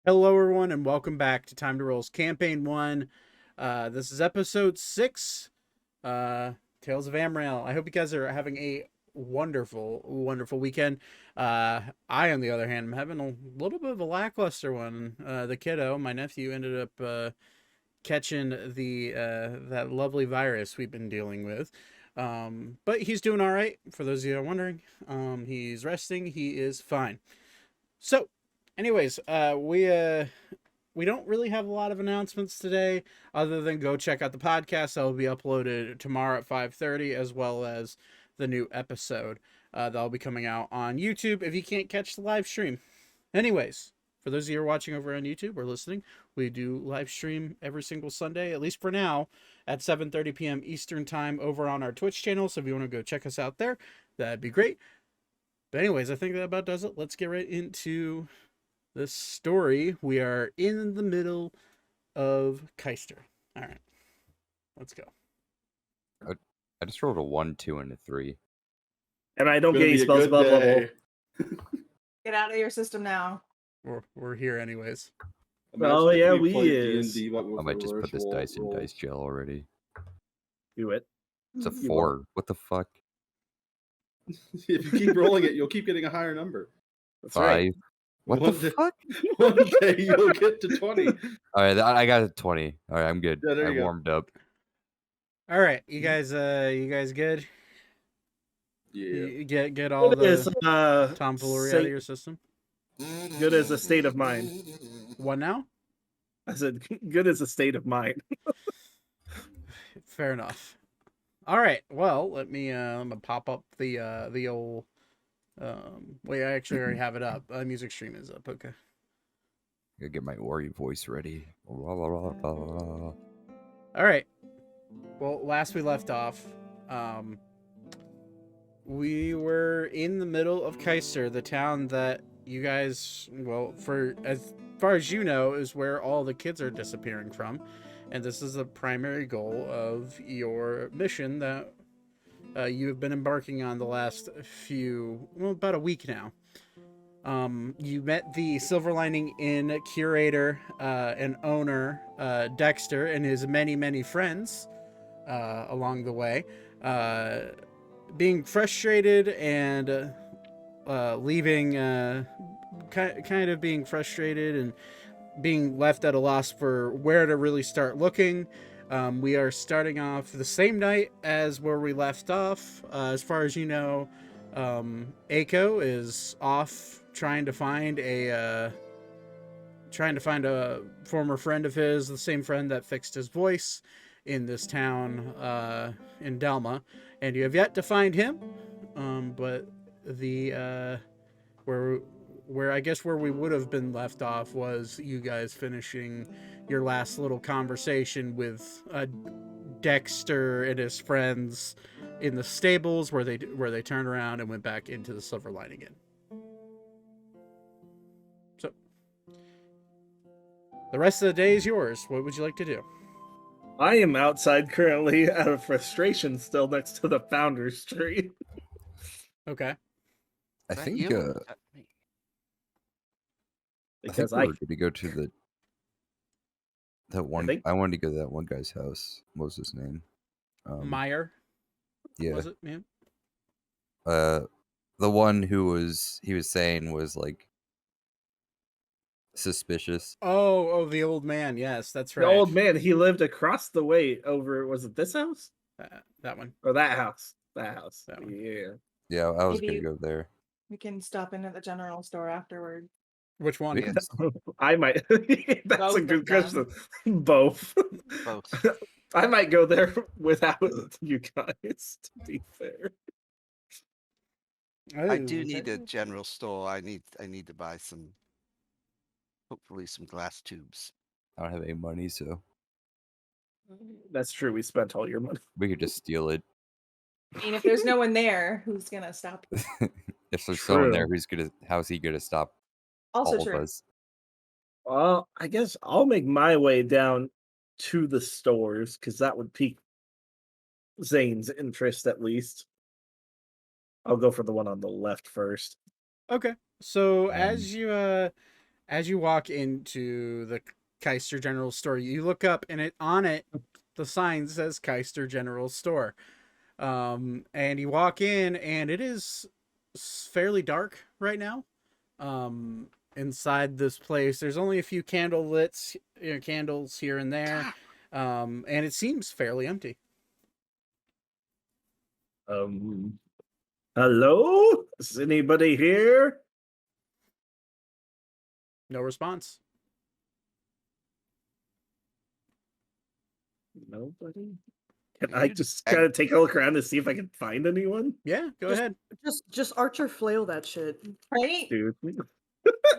Hello, everyone, and welcome back to Time to Roll's Campaign 1. This is episode 6, Tales of Ammriel. I hope you guys are having a wonderful, wonderful weekend. I, on the other hand, am having a little bit of a lackluster one. The kiddo, my nephew, ended up catching that lovely virus we've been dealing with. But he's doing all right, for those of you who are wondering. He's resting. He is fine. So, anyways, we don't really have a lot of announcements today, other than go check out the podcast that will be uploaded tomorrow at 5:30, as well as the new episode that'll be coming out on YouTube if you can't catch the live stream. Anyways, for those of you who are watching over on YouTube or listening, we do live stream every single Sunday, at least for now, at 7:30 p.m. Eastern Time over on our Twitch channel. So if you want to go check us out there, that'd be great. But anyways, I think that about does it. Let's get right into this story. We are in the middle of Caister. All right, let's go. I just rolled a 1, 2, and a 3. And I don't get any spells above level. Get out of your system now. We're here anyways. Oh yeah, we is. I might just put this dice in dice jail already. Do it. It's a 4. What the fuck? If you keep rolling it, you'll keep getting a higher number. That's 5. right. What One the day- fuck? One day you'll get to 20. All right, I got a 20. All right, I'm good. Yeah, there I you go. warmed up. All right, you guys good? Yeah. You get all Good as, the tomfoolery out of your system. good as a state of mind. What now? I said good as a state of mind. Fair enough. All right. Well, let me pop up the old. Wait, I actually already have it up. Music stream is up. Okay. Gotta get my Ori voice ready. All right. Well, last we left off, we were in the middle of Caister, the town that you guys, well, for as far as you know, is where all the kids are disappearing from, and this is the primary goal of your mission that you have been embarking on the last about a week now. You met the Silver Lining Inn curator and owner, Dexter, and his many friends along the way, being frustrated and leaving, kind of being frustrated and being left at a loss for where to really start looking. We are starting off the same night as where we left off. As far as you know, Aiko is off trying to find a former friend of his, the same friend that fixed his voice in this town in Delma, and you have yet to find him. But the where I guess where we would have been left off was you guys finishing your last little conversation with Dexter and his friends in the stables, where they turned around and went back into the Silver Lining Inn. So the rest of the day is yours. What would you like to do? I am outside currently out of frustration, still next to the Founders Tree. Okay. I think Because we were going to go to that one. I wanted to go to that one guy's house. What was his name? Meyer. Yeah. Was it, man? The one he was saying was like suspicious. Oh, the old man. Yes, that's right. The old man, he lived across the way over, was it this house? That one. Or that house? That house. That one. Yeah. Yeah, I was Maybe- going to go there. We can stop in at the general store afterward. Which one? We can- I might. That's Both a of good them. question. Both. Both. I might go there without you guys, to be fair. I do need a general store. I need to buy hopefully some glass tubes. I don't have any money, so That's true. We spent all your money. we could just steal it. I mean, if there's no one there, who's gonna stop? If there's someone there, True. how's he gonna stop Also all true. of us? Well, I guess I'll make my way down to the stores because that would pique Zane's interest at least. I'll go for the one on the left first. Okay. So as you As you walk into the Caister General Store, you look up and on it, the sign says Caister General Store. And you walk in and it is fairly dark right now. Inside this place, there's only a few candles here and there. And it seems fairly empty. Hello? Is anybody here? No response. Nobody? Can I just kind of take a look around to see if I can find anyone? Yeah, go ahead. Just Archer flail that shit. Right? Dude.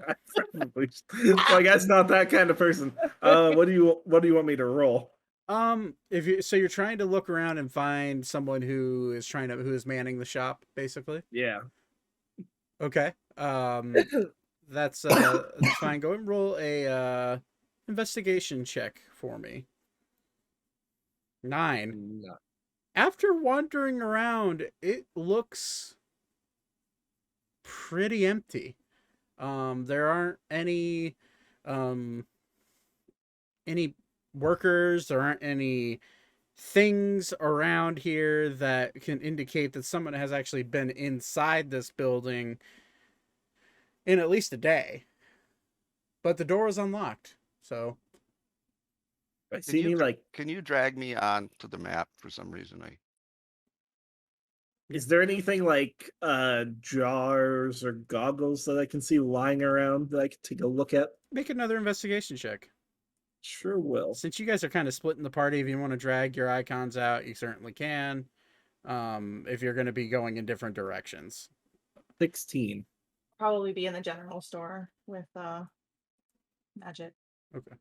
I probably I guess not that kind of person. What do you want me to roll? You're trying to look around and find someone who is manning the shop, basically. Yeah. Okay. That's fine. Go and roll a investigation check for me. 9. No. After wandering around, it looks pretty empty. There aren't any workers, there aren't any things around here that can indicate that someone has actually been inside this building in at least a day. But the door is unlocked, so I see any like. Can you drag me on to the map for some reason? Is there anything like jars or goggles that I can see lying around that I can take a look at? make another investigation check. Sure will. Since you guys are kind of splitting the party, if you want to drag your icons out, you certainly can. If you're going to be going in different directions. 16. Probably be in the general store with magic. Okay.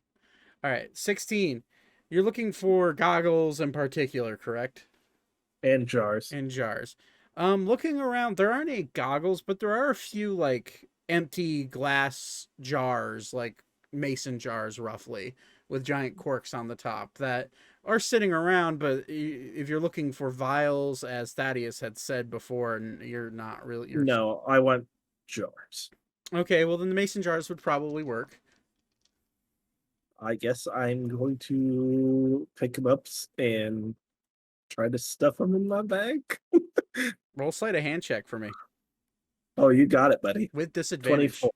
All right. 16. You're looking for goggles in particular, correct? And jars. And jars. Looking around, there aren't any goggles, but there are a few like empty glass jars, like mason jars roughly, with giant corks on the top that are sitting around. But if you're looking for vials, as Thaddeus had said before, and you're not really. No, I want jars. Okay, well then the mason jars would probably work. I guess I'm going to pick them up and try to stuff them in my bag. Roll sleight of hand check for me. Oh, you got it, buddy. With disadvantage. 24.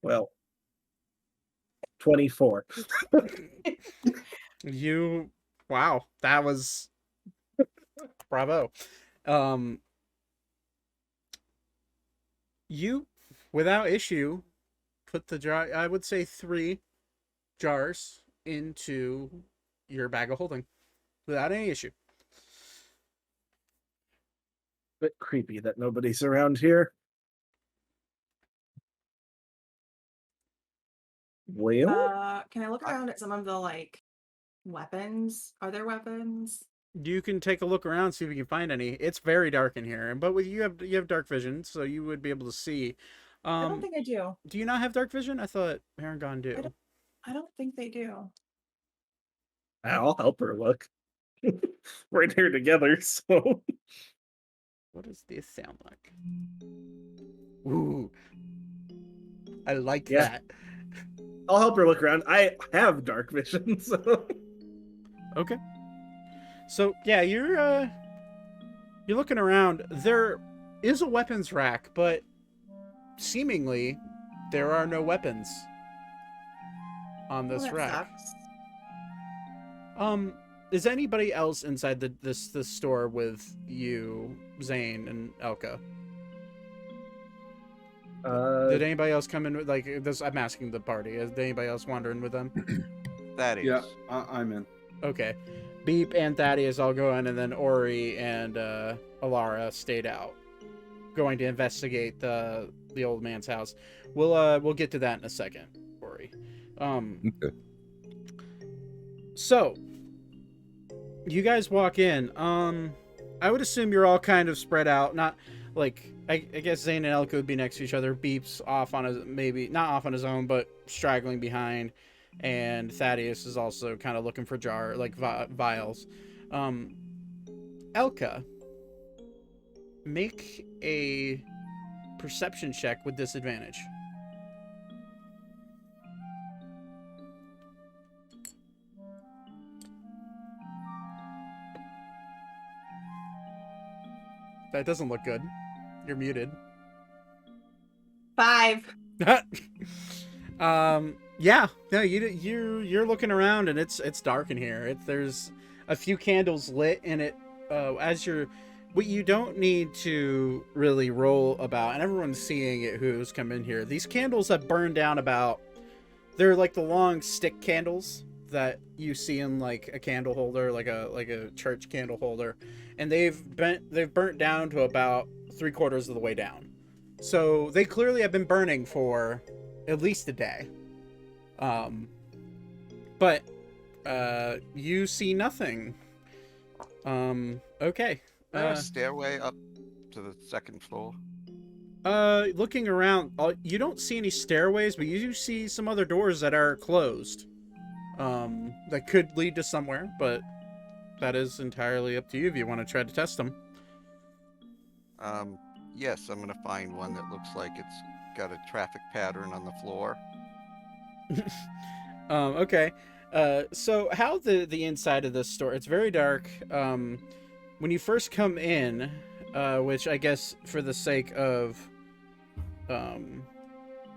Well, 24. Wow, that was bravo. You, without issue, put the jar, I would say 3 jars into your bag of holding without any issue. Bit creepy that nobody's around here. Well, Can I look around at some of the like weapons? Are there weapons? You can take a look around, see if you can find any. It's very dark in here, but with you have dark vision, so you would be able to see. I don't think I do. Do you not have dark vision? I thought Paragon do. I don't think they do. I'll help her look. We're in here together, so. What does this sound like? Ooh, I like that. I'll help her look around. I have dark vision, so. Okay. So yeah, you're looking around. There is a weapons rack, but seemingly there are no weapons on this rack. Sucks. Is anybody else inside this store with you, Zane and Elka? Did anybody else come in with like this? I'm asking the party. Is anybody else wandering with them? Thaddeus. Yeah, I'm in. Okay. Beep and Thaddeus all go in, and then Ori and Alara stayed out, going to investigate the old man's house. We'll get to that in a second, Ori. Okay. So you guys walk in. I would assume you're all kind of spread out. Not like I guess Zane and Elka would be next to each other. Beep's off on his maybe not off on his own, but straggling behind. And Thaddeus is also kind of looking for vials. Elka, make a perception check with disadvantage. That doesn't look good. You're muted. 5. Yeah, no, you're looking around and it's dark in here. There's a few candles lit in it. What you don't need to really roll about, and everyone's seeing it who's come in here. These candles have burned down about. They're like the long stick candles that you see in like a candle holder, like a church candle holder, and they've burnt down to about 3/4 of the way down. So they clearly have been burning for at least a day. But you see nothing. Okay. Is there a stairway up to the second floor? Looking around, you don't see any stairways, but you do see some other doors that are closed. That could lead to somewhere, but that is entirely up to you if you want to try to test them. Yes, I'm gonna find one that looks like it's got a traffic pattern on the floor. Okay. So how the inside of this store, it's very dark. When you first come in, which I guess for the sake of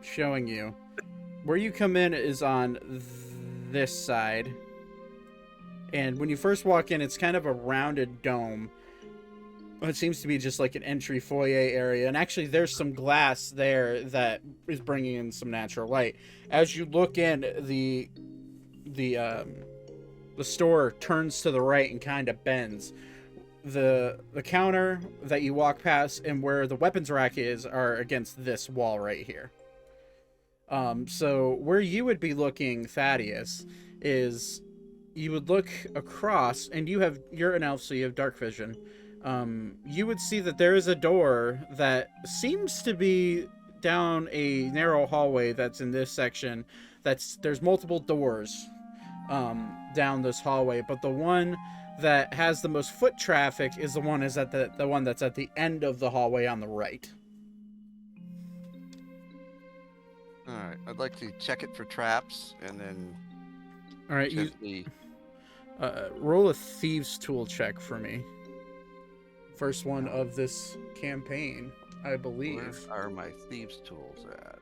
showing you, where you come in is on this side. And when you first walk in, it's kind of a rounded dome. It seems to be just like an entry foyer area. And actually, there's some glass there that is bringing in some natural light. As you look in, the store turns to the right and kind of bends. The counter that you walk past and where the weapons rack is are against this wall right here. So where you would be looking, Thaddeus, is you would look across, and you're an elf, so you have dark vision. You would see that there is a door that seems to be down a narrow hallway that's in this section. There's multiple doors down this hallway, but the one that has the most foot traffic is the one that's at the end of the hallway on the right. All right, I'd like to check it for traps and then. All right, roll a thieves tool check for me. First one of this campaign, I believe. Where are my thieves tools at?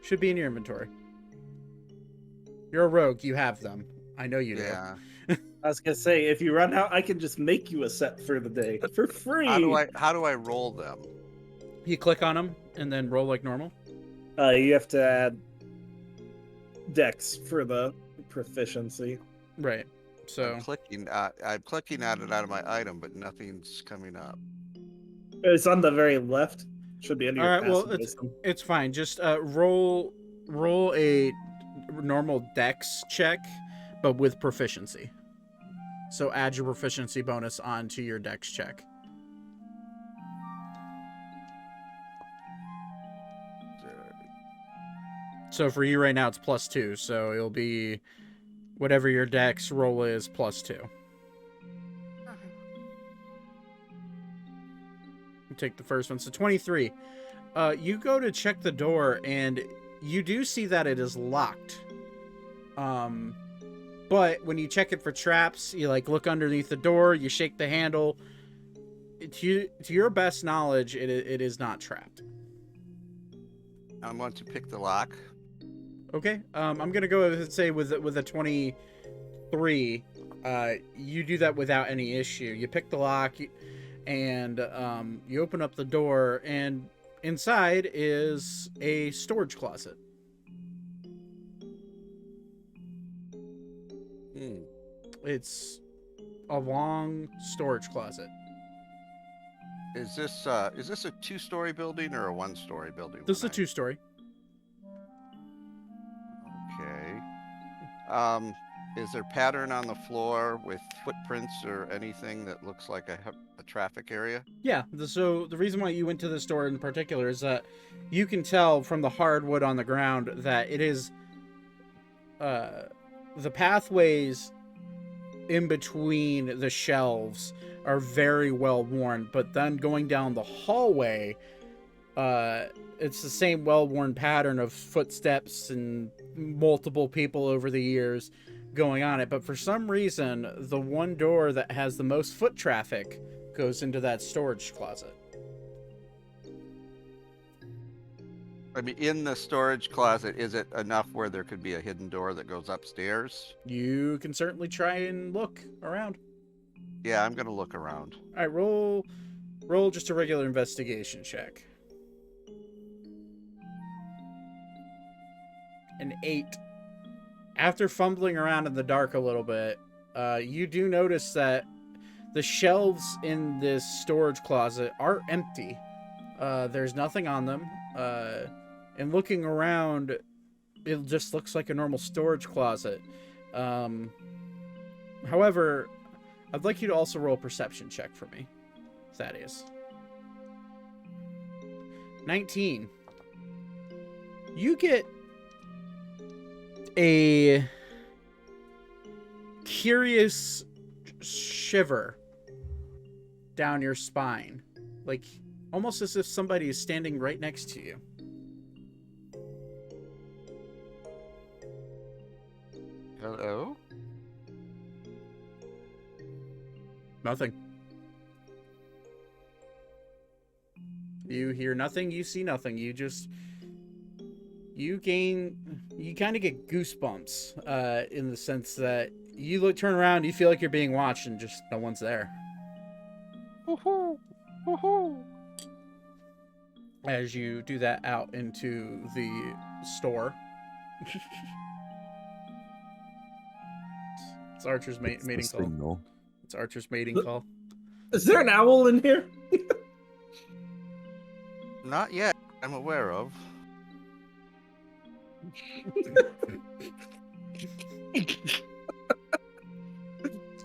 Should be in your inventory. You're a rogue. You have them. I know you do. Yeah. I was gonna say, if you run out, I can just make you a set for the day for free. How do I roll them? You click on them and then roll like normal. You have to add dex for the proficiency. Right. So I'm clicking at it out of my item, but nothing's coming up. It's on the very left. Should be under your passive wisdom. It's fine. Just roll a normal dex check, but with proficiency. So add your proficiency bonus onto your dex check. So for you right now, it's +2. So it'll be whatever your dex roll is +2. You take the first one. So 23. You go to check the door, and you do see that it is locked. But when you check it for traps, you like look underneath the door, you shake the handle. To your best knowledge, it is not trapped. I want to pick the lock. Okay. I'm gonna go and say with a 23, you do that without any issue. You pick the lock, and you open up the door, and inside is a storage closet. It's a long storage closet. Is this a 2-story building or a 1-story building? This is a 2-story. Okay. Is there pattern on the floor with footprints or anything that looks like a traffic area? Yeah. So the reason why you went to this store in particular is that you can tell from the hardwood on the ground that it is the pathways in between the shelves are very well worn, but then going down the hallway, it's the same well-worn pattern of footsteps and multiple people over the years going on it. But for some reason, the one door that has the most foot traffic goes into that storage closet. I mean, in the storage closet, is it enough where there could be a hidden door that goes upstairs? You can certainly try and look around. Yeah, I'm gonna look around. All right, roll just a regular investigation check. An 8. After fumbling around in the dark a little bit, you do notice that the shelves in this storage closet are empty. There's nothing on them. And looking around, it just looks like a normal storage closet. However, I'd like you to also roll a perception check for me, Thaddeus. 19. You get a curious shiver down your spine, like almost as if somebody is standing right next to you. Hello? Nothing. You hear nothing, you see nothing. You kind of get goosebumps in the sense that you turn around, you feel like you're being watched, and just no one's there. Woohoo! Woohoo! As you do that out into the store. It's Archer's mating call. Signal. It's Archer's mating call. Is there an owl in here? Not yet. I'm aware of.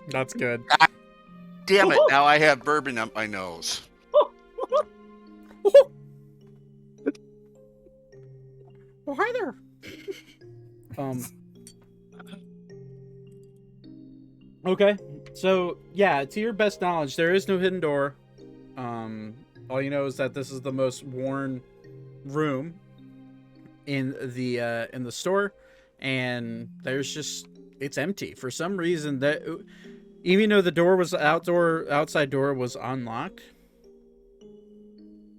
That's good. Damn it! Now I have bourbon up my nose. Oh, hi there. Okay, so yeah, to your best knowledge, there is no hidden door. All you know is that this is the most worn room in the store, and it's empty for some reason. That even though the door was outside door was unlocked,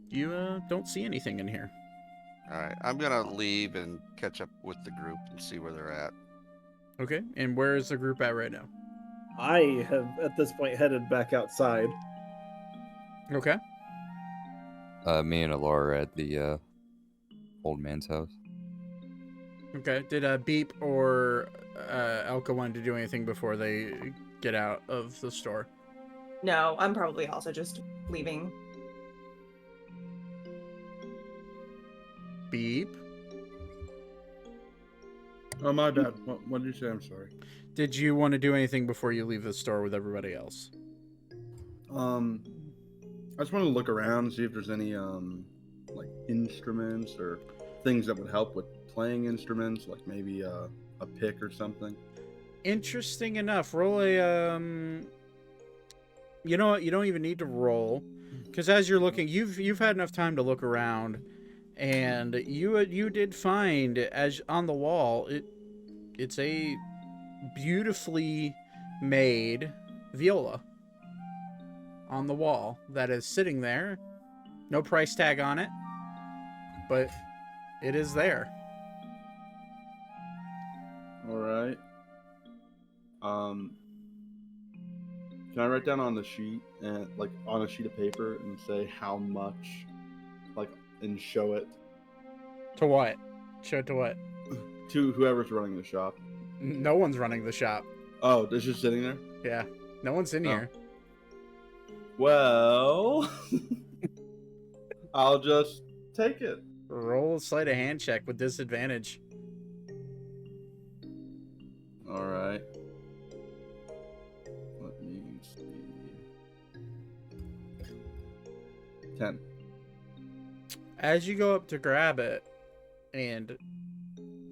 you don't see anything in here. All right, I'm gonna leave and catch up with the group and see where they're at. Okay, and where is the group at right now? I have, at this point, headed back outside. Okay. Me and Alora are at the old man's house. Okay. Did Beep or Elka want to do anything before they get out of the store? No, I'm probably also just leaving. Beep. Oh, my bad. What did you say? I'm sorry. Did you want to do anything before you leave the store with everybody else? I just want to look around and see if there's any like instruments or things that would help with playing instruments, like maybe a pick or something. Interesting enough. Roll a you know what? You don't even need to roll, because as you're looking, you've had enough time to look around, and you did find, as on the wall, it's a beautifully made viola on the wall that is sitting there. No price tag on it, but it is there. All right. Can I write down on the sheet and like on a sheet of paper and say how much, like, and show it To what? Show it to what? to whoever's running the shop? No one's running the shop. Oh, it's just sitting there? Yeah, no one's in here. Well, I'll just take it. Roll a sleight of hand check with disadvantage. All right. Let me see. 10. As you go up to grab it, and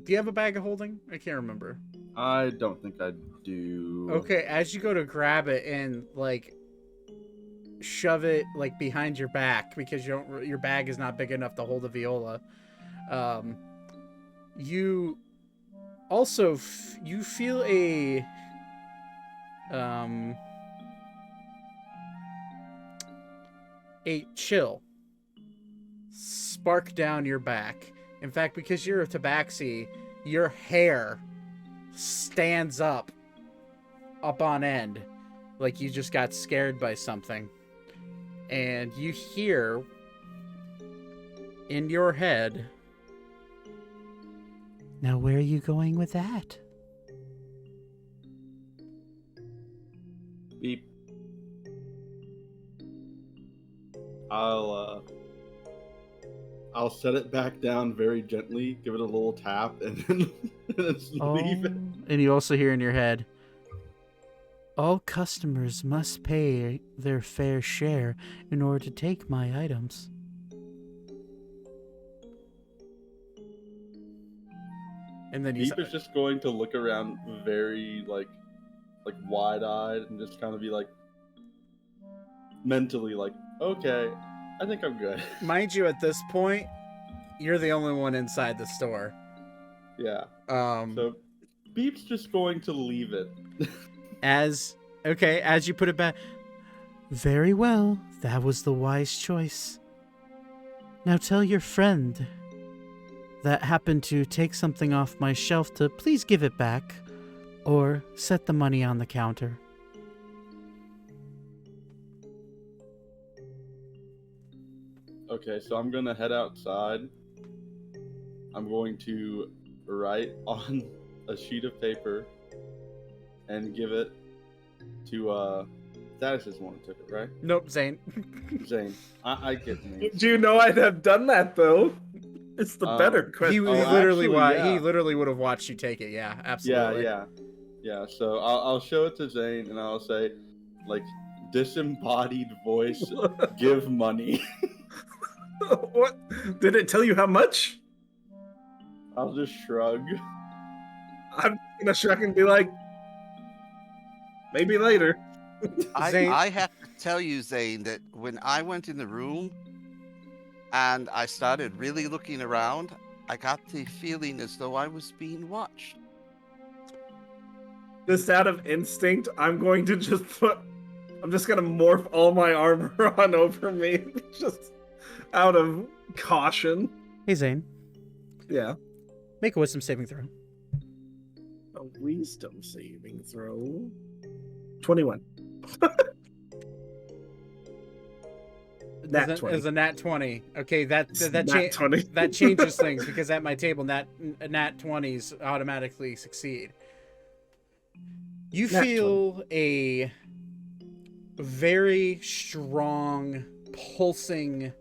do you have a bag of holding? I can't remember. I don't think I do. Okay, as you go to grab it and like shove it like behind your back because your bag is not big enough to hold a viola, you also you feel a chill spark down your back In fact, because you're a tabaxi, your hair stands up on end, like you just got scared by something. And you hear in your head, "Now where are you going with that?" Beep. I'll set it back down very gently, give it a little tap, and then leave it. And you also hear in your head, "All customers must pay their fair share in order to take my items." And then Beep is just going to look around very like wide-eyed and just kind of be like mentally like, okay, I think I'm good. Mind you, at this point, you're the only one inside the store. Yeah. So So Beep's just going to leave it. as you put it back, "Very well, that was the wise choice. Now tell your friend that happened to take something off my shelf to please give it back, or set the money on the counter." Okay, so I'm gonna head outside. I'm going to write on a sheet of paper and give it to Thaddeus is the one who took it, right? Nope, Zane. Zane. I get names. Do you know I'd have done that though? It's the better He question. literally actually, he literally would have watched you take it. Yeah, absolutely. Yeah. So I'll show it to Zane and I'll say, like, disembodied voice, give money. What? Did it tell you how much? I'll just shrug. I'm gonna shrug and be like, maybe later. Zane- I have to tell you, Zane, that when I went in the room and I started really looking around, I got the feeling as though I was being watched. Just out of instinct, I'm just gonna morph all my armor on over me, just out of caution. Hey, Zane, Yeah. make a wisdom saving throw. A wisdom saving throw. 21. Nat 20. As a nat 20. Okay, that Nat 20. that changes things, because at my table, nat 20s automatically succeed. You Nat feel a very strong, pulsing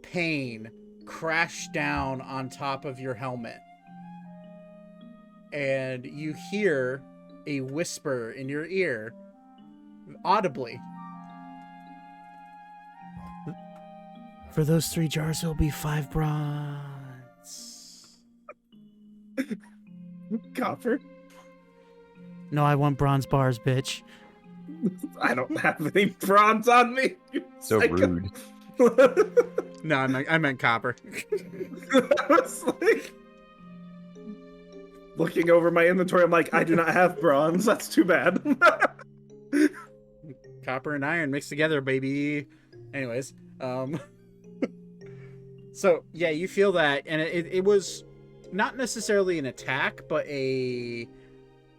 pain crash down on top of your helmet. And you hear a whisper in your ear, audibly. "For those 3 jars, it'll be 5 bronze." Copper? "No, I want bronze bars, bitch." I don't have any bronze on me. you So psycho. rude. No, I meant copper. I was like, looking over my inventory, I'm like, I do not have bronze. That's too bad. Copper and iron mixed together, baby. Anyways, so yeah, you feel that, and it was not necessarily an attack, but a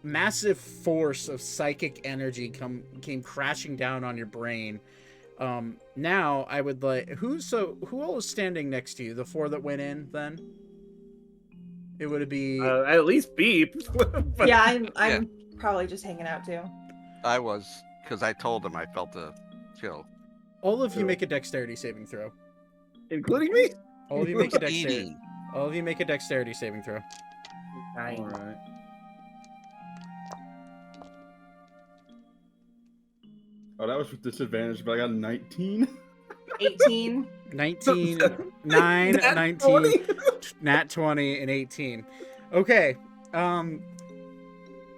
massive force of psychic energy came crashing down on your brain. Now I would like who all is standing next to you? The 4 that went in, then it would be At least Beep. But Yeah, I'm probably just hanging out too. I was, because I told him I felt a chill. all of you make a dexterity saving throw. including me? All of you make a dexterity. Eating. All of you make a dexterity saving throw. All right. Oh, that was with disadvantage, but I got a 19. 18. 19, 9, Nat 19, 20? nat 20, and 18. Okay.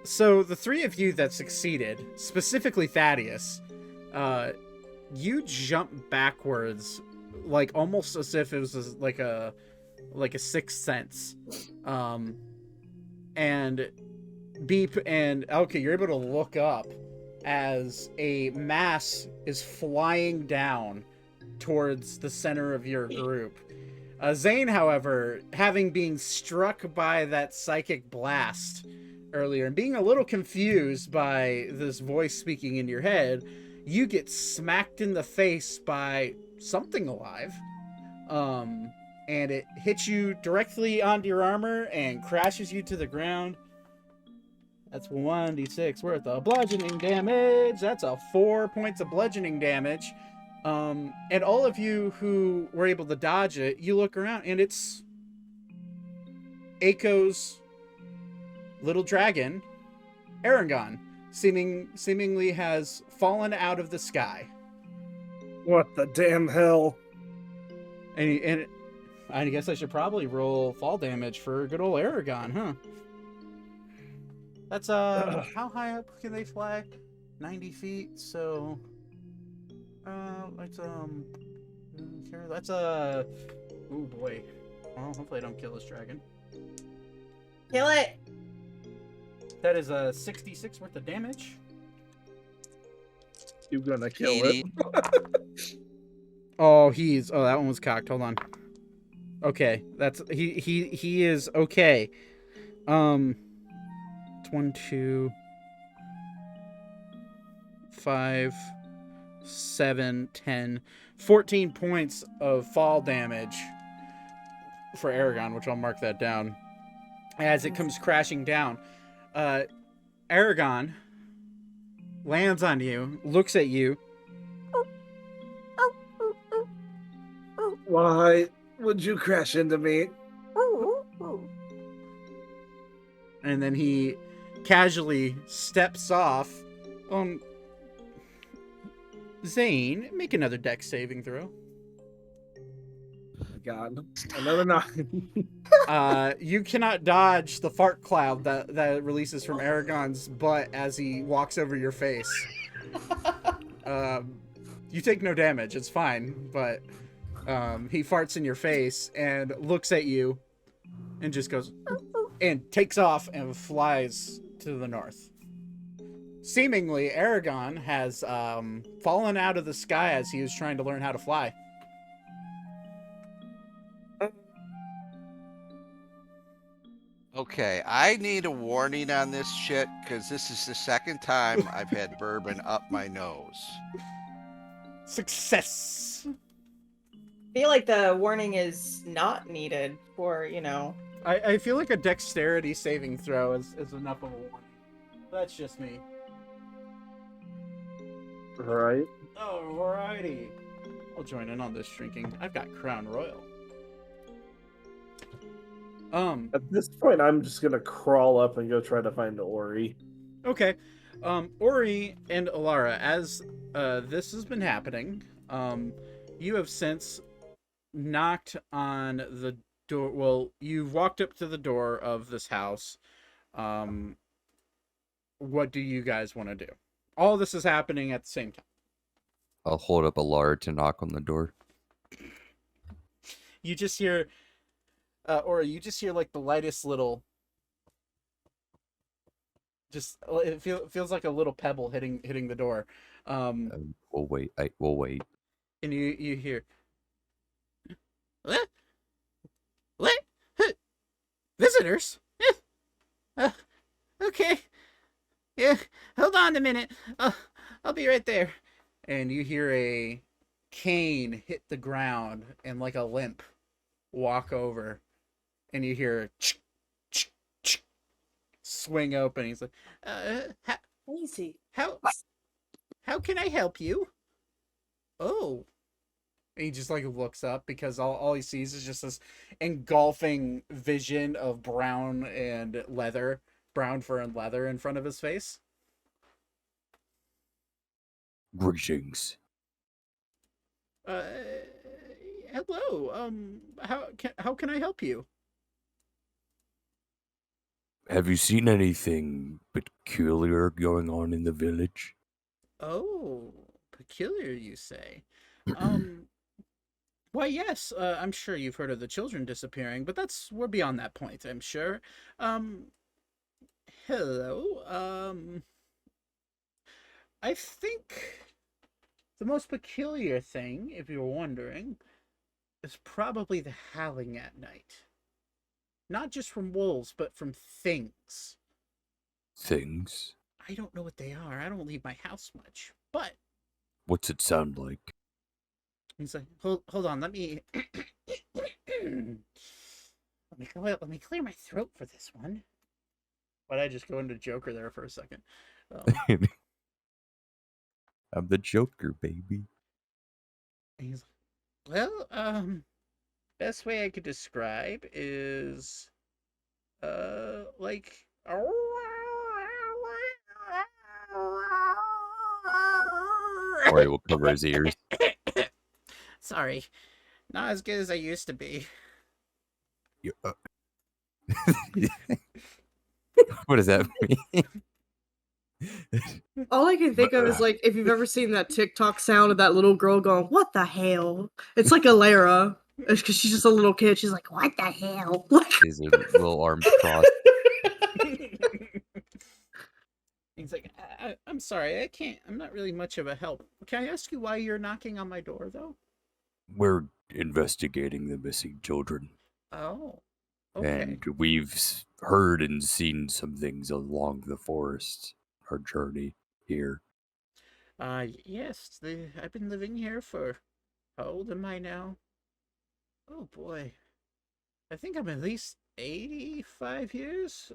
So the 3 of you that succeeded, specifically Thaddeus, you jump backwards, like almost as if it was like a sixth sense. And Beep and Elka, you're able to look up as a mass is flying down towards the center of your group. Zane, however, having been struck by that psychic blast earlier and being a little confused by this voice speaking in your head, you get smacked in the face by something alive. And it hits you directly onto your armor and crashes you to the ground. That's 1d6 worth of bludgeoning damage. That's a 4 points of bludgeoning damage. And all of you who were able to dodge it, you look around and it's Aiko's little dragon, Aragon, seemingly has fallen out of the sky. What the damn hell? And I guess I should probably roll fall damage for good old Aragon, huh? That's how high up can they fly? 90 feet. So that's oh boy. Well, hopefully I don't kill this dragon. Kill it. That is a 66 worth of damage. You gonna kill it? Oh, that one was cocked. Hold on. Okay, that's he is okay. 1, 2, 5, 7, 10, 14 points of fall damage for Aragon, which I'll mark that down as it comes crashing down. Aragon lands on you, looks at you. Why would you crash into me? And then he casually steps off. Zane, make another dex saving throw. God, another 9. You cannot dodge the fart cloud that releases from Aragon's butt as he walks over your face. You take no damage, it's fine, but he farts in your face and looks at you and just goes and takes off and flies to the north. Seemingly, Aragon has fallen out of the sky as he was trying to learn how to fly. Okay, I need a warning on this shit because this is the second time I've had bourbon up my nose. Success! I feel like the warning is not needed for, I feel like a dexterity saving throw is enough of a warning. That's just me. Right. Alrighty. I'll join in on this drinking. I've got Crown Royal. At this point, I'm just gonna crawl up and go try to find Ori. Okay. Ori and Alara, as this has been happening, you have since knocked on the door. Well, you've walked up to the door of this house. What do you guys want to do? All this is happening at the same time. I'll hold up Alara to knock on the door. You just hear, like the lightest little. Just it feels like a little pebble hitting the door. We'll wait. We'll wait. And you hear. What? Visitors? Okay. Yeah, hold on a minute. I'll be right there. And you hear a cane hit the ground and like a limp walk over. And you hear swing open. He's like, Easy. How can I help you? Oh. And he just like looks up because all he sees is just this engulfing vision of brown fur and leather in front of his face. Greetings. Hello. How can I help you? Have you seen anything peculiar going on in the village? Oh, peculiar, you say? Why, yes. I'm sure you've heard of the children disappearing, but we're beyond that point, I'm sure. Hello. I think the most peculiar thing, if you're wondering, is probably the howling at night. Not just from wolves, but from things. Things? I don't know what they are. I don't leave my house much. But what's it sound like? He's like, hold on, let me let me clear my throat for this one. Why'd I just go into Joker there for a second? I'm the Joker, baby. He's like, well, best way I could describe is like Or he will cover his ears. Sorry, not as good as I used to be. What does that mean? All I can think of is like if you've ever seen that TikTok sound of that little girl going, "What the hell?" It's like Alara. It's because she's just a little kid. She's like, "What the hell?" His little arms crossed. He's like, I'm sorry, I'm not really much of a help. Can I ask you why you're knocking on my door, though? We're investigating the missing children. Oh, okay. And we've heard and seen some things along the forest, our journey here. Yes, I've been living here for, how old am I now? Oh boy. I think I'm at least 85 years.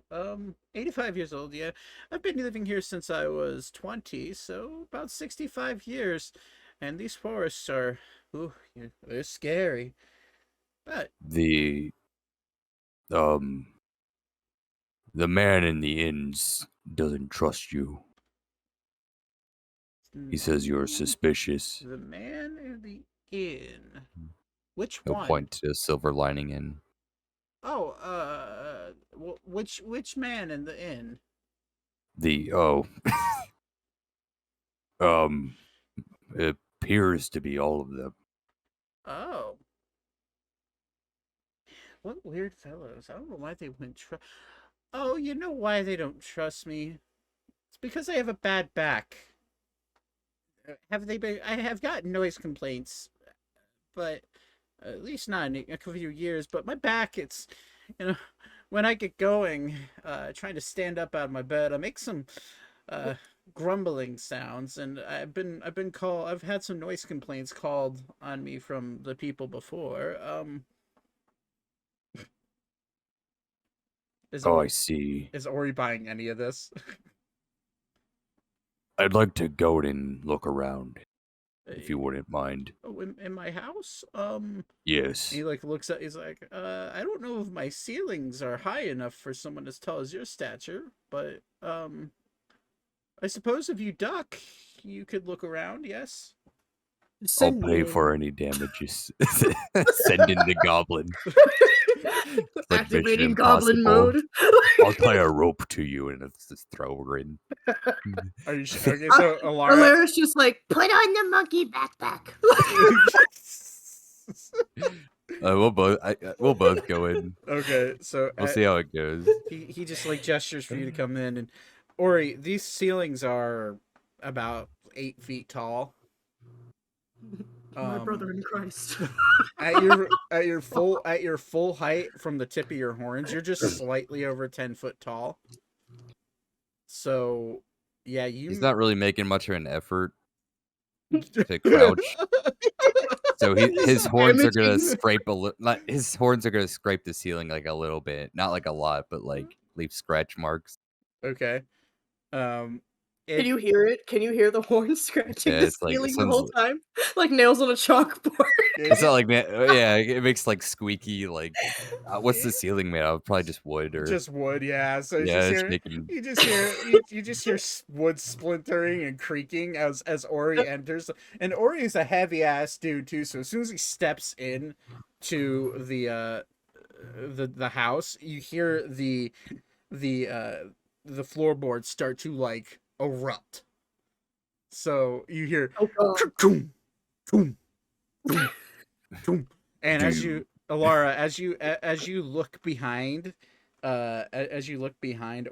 85 years old, yeah. I've been living here since I was 20, so about 65 years. And these forests are, they're scary. But the man in the inns doesn't trust you. He says you're suspicious. The man in the inn. Which He'll one? point to Silver Lining Inn. Oh, which man in the inn? It appears to be all of them. Oh. What weird fellows. I don't know why they wouldn't trust. Oh, you know why they don't trust me? It's because I have a bad back. I have gotten noise complaints, but at least not in a few years. But my back, it's, when I get going, trying to stand up out of my bed, I make some grumbling sounds, and I've had some noise complaints called on me from the people before. I see. Is Ori buying any of this? I'd like to go and look around, if you wouldn't mind. Oh, in my house? Yes. He looks at. He's like, I don't know if my ceilings are high enough for someone as tall as your stature, but I suppose if you duck, you could look around. Yes. I'll pay for any damages. Send in the goblin. Like activating goblin mode. I'll tie a rope to you and just throw her in. Are you sure? Okay, so Alara's just like, put on the monkey backpack. We'll both go in. Okay, so we'll see how it goes. He just gestures for you to come in, and Ori, these ceilings are about 8 feet tall. My brother in Christ. at your full height from the tip of your horns, you're just slightly over 10 foot tall. So, yeah, he's not really making much of an effort to crouch. So his horns are gonna scrape a little. His horns are gonna scrape the ceiling a little bit, not a lot, but leave scratch marks. Okay. Can you hear it? Can you hear the horns scratching the ceiling the whole time? Like nails on a chalkboard. It's not it makes squeaky, what's the ceiling made of? Probably just wood or just wood, yeah. So you just hear wood splintering and creaking as Ori enters. And Ori is a heavy ass dude too, so as soon as he steps in to the house, you hear the floorboards start to erupt. So you hear and as you Alara, as you look behind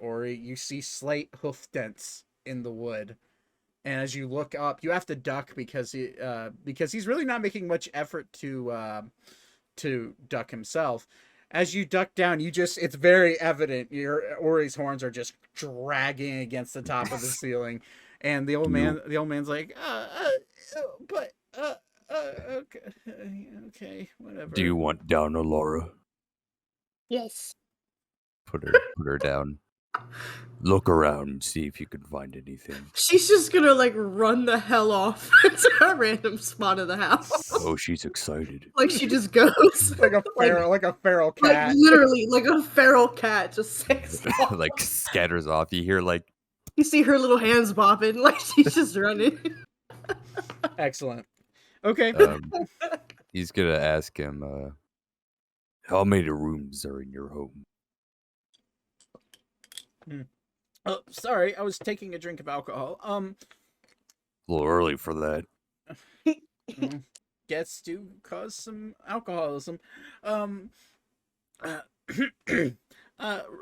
Ori, you see slight hoof dents in the wood. And as you look up, you have to duck because he's really not making much effort to to duck himself. As you duck down, it's very evident Ori's horns are just dragging against the top of the ceiling. And the old man's like, but okay, whatever. Do you want down, Alara? Yes. Put her down. Look around and see if you can find anything. She's just gonna like run the hell off to a random spot of the house. Oh, she's excited. Like she just goes like a feral cat. Like literally, like a feral cat just takes off. Like scatters off. You hear like You see her little hands bopping, like she's just running. Excellent. Okay. He's gonna ask him, how many rooms are in your home? Oh, sorry, I was taking a drink of alcohol. A little early for that. Gets to cause some alcoholism.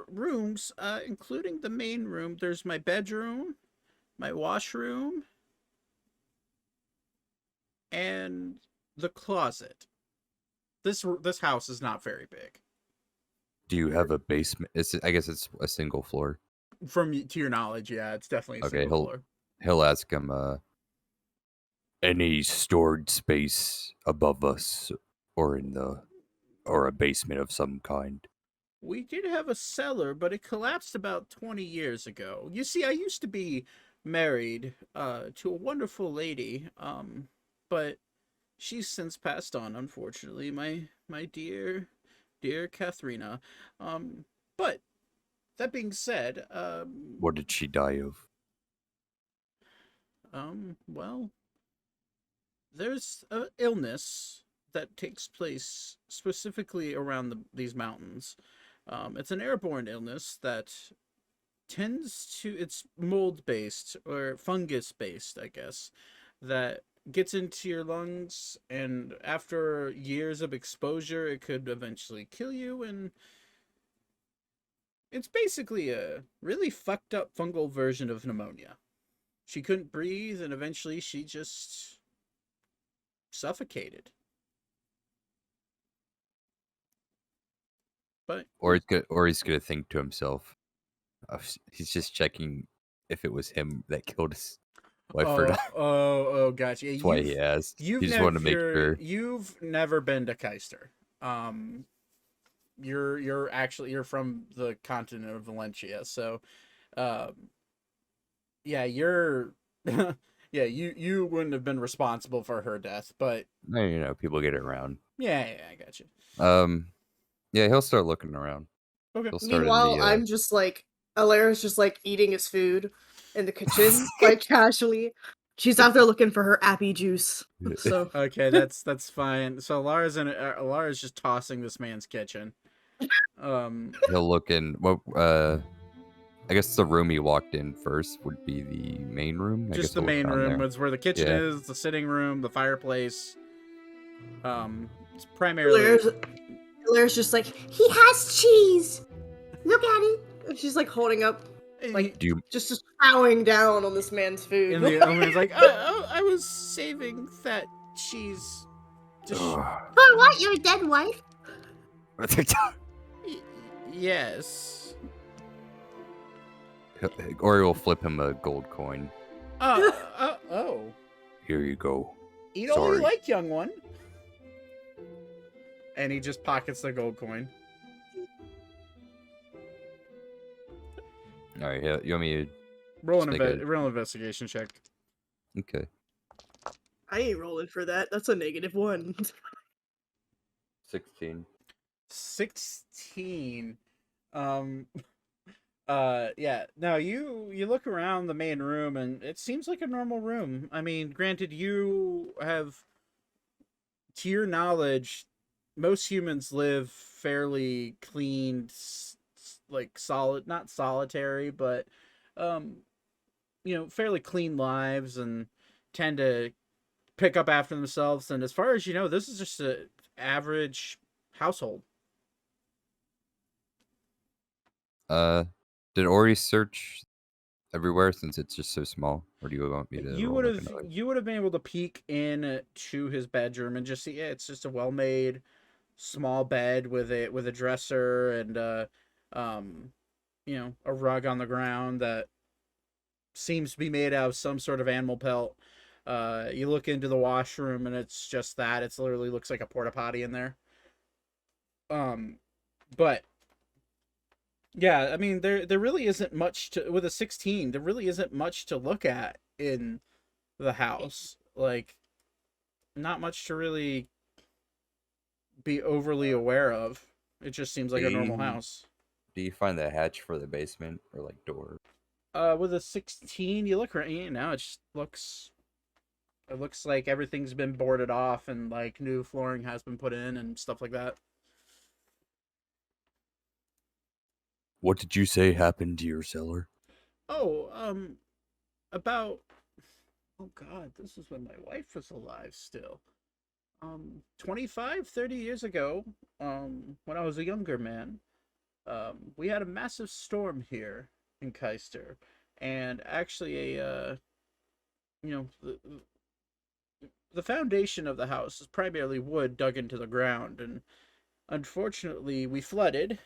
Rooms, including the main room. There's my bedroom, my washroom, and the closet. This house is not very big. Do you have a basement? I guess it's a single floor. To your knowledge, yeah, it's definitely a Okay, single floor. He'll ask him, any stored space above us or or a basement of some kind? We did have a cellar, but it collapsed about 20 years ago. You see, I used to be married to a wonderful lady, but she's since passed on, unfortunately. My dear Katharina. But that being said, What did she die of? well, there's an illness that takes place specifically around these mountains. It's an airborne illness that it's mold-based or fungus-based, I guess, that gets into your lungs, and after years of exposure, it could eventually kill you, and it's basically a really fucked up fungal version of pneumonia. She couldn't breathe, and eventually she just suffocated. But Or he's gonna think to himself, he's just checking if it was him that killed his wife or not. Oh, gotcha. That's why he asked. He just wanted to make sure. You've never been to Caister. You're from the continent of Valencia, so yeah, yeah, you wouldn't have been responsible for her death, but People get around. Yeah, I got you. Yeah, he'll start looking around. Okay. Meanwhile, I'm just like Alara's just like eating his food in the kitchen, like casually. She's out there looking for her appy juice. So okay, that's fine. So Lara's just tossing this man's kitchen. He'll look in. I guess the room he walked in first would be the main room. Just the main room is where the kitchen is, the sitting room, the fireplace. It's primarily. Alara's just like, he has cheese. Look at it. And she's like holding up, like just chowing down on this man's food. And the man's like, I was saving that cheese. For what? Your dead wife? Yes. Or will flip him a gold coin. Oh. Here you go. Eat all you like, young one. And he just pockets the gold coin. All right, you want me to roll an investigation check? Okay. I ain't rolling for that. That's a -1. 16. 16. Yeah. Now you look around the main room, and it seems like a normal room. I mean, granted, you have, to your knowledge, most humans live fairly clean, like not solitary, but fairly clean lives, and tend to pick up after themselves. And as far as you know, this is just an average household. Did Ori search everywhere since it's just so small, or do you want me to? You would have been able to peek in to his bedroom and just see it's just a well-made small bed with a dresser and a rug on the ground that seems to be made out of some sort of animal pelt. You look into the washroom and it's just that. It's literally looks like a porta potty in there. But yeah, I mean there really isn't much to with a 16. There really isn't much to look at in the house. Like not much to really be overly aware of. It just seems like a normal house. Do you find the hatch for the basement or like door? With a 16, you look right now. It looks like everything's been boarded off and like new flooring has been put in and stuff like that. What did you say happened to your cellar? Oh, about oh god, this is when my wife was alive still. 25, 30 years ago, when I was a younger man, we had a massive storm here in Caister, and actually the foundation of the house is primarily wood dug into the ground, and unfortunately we flooded,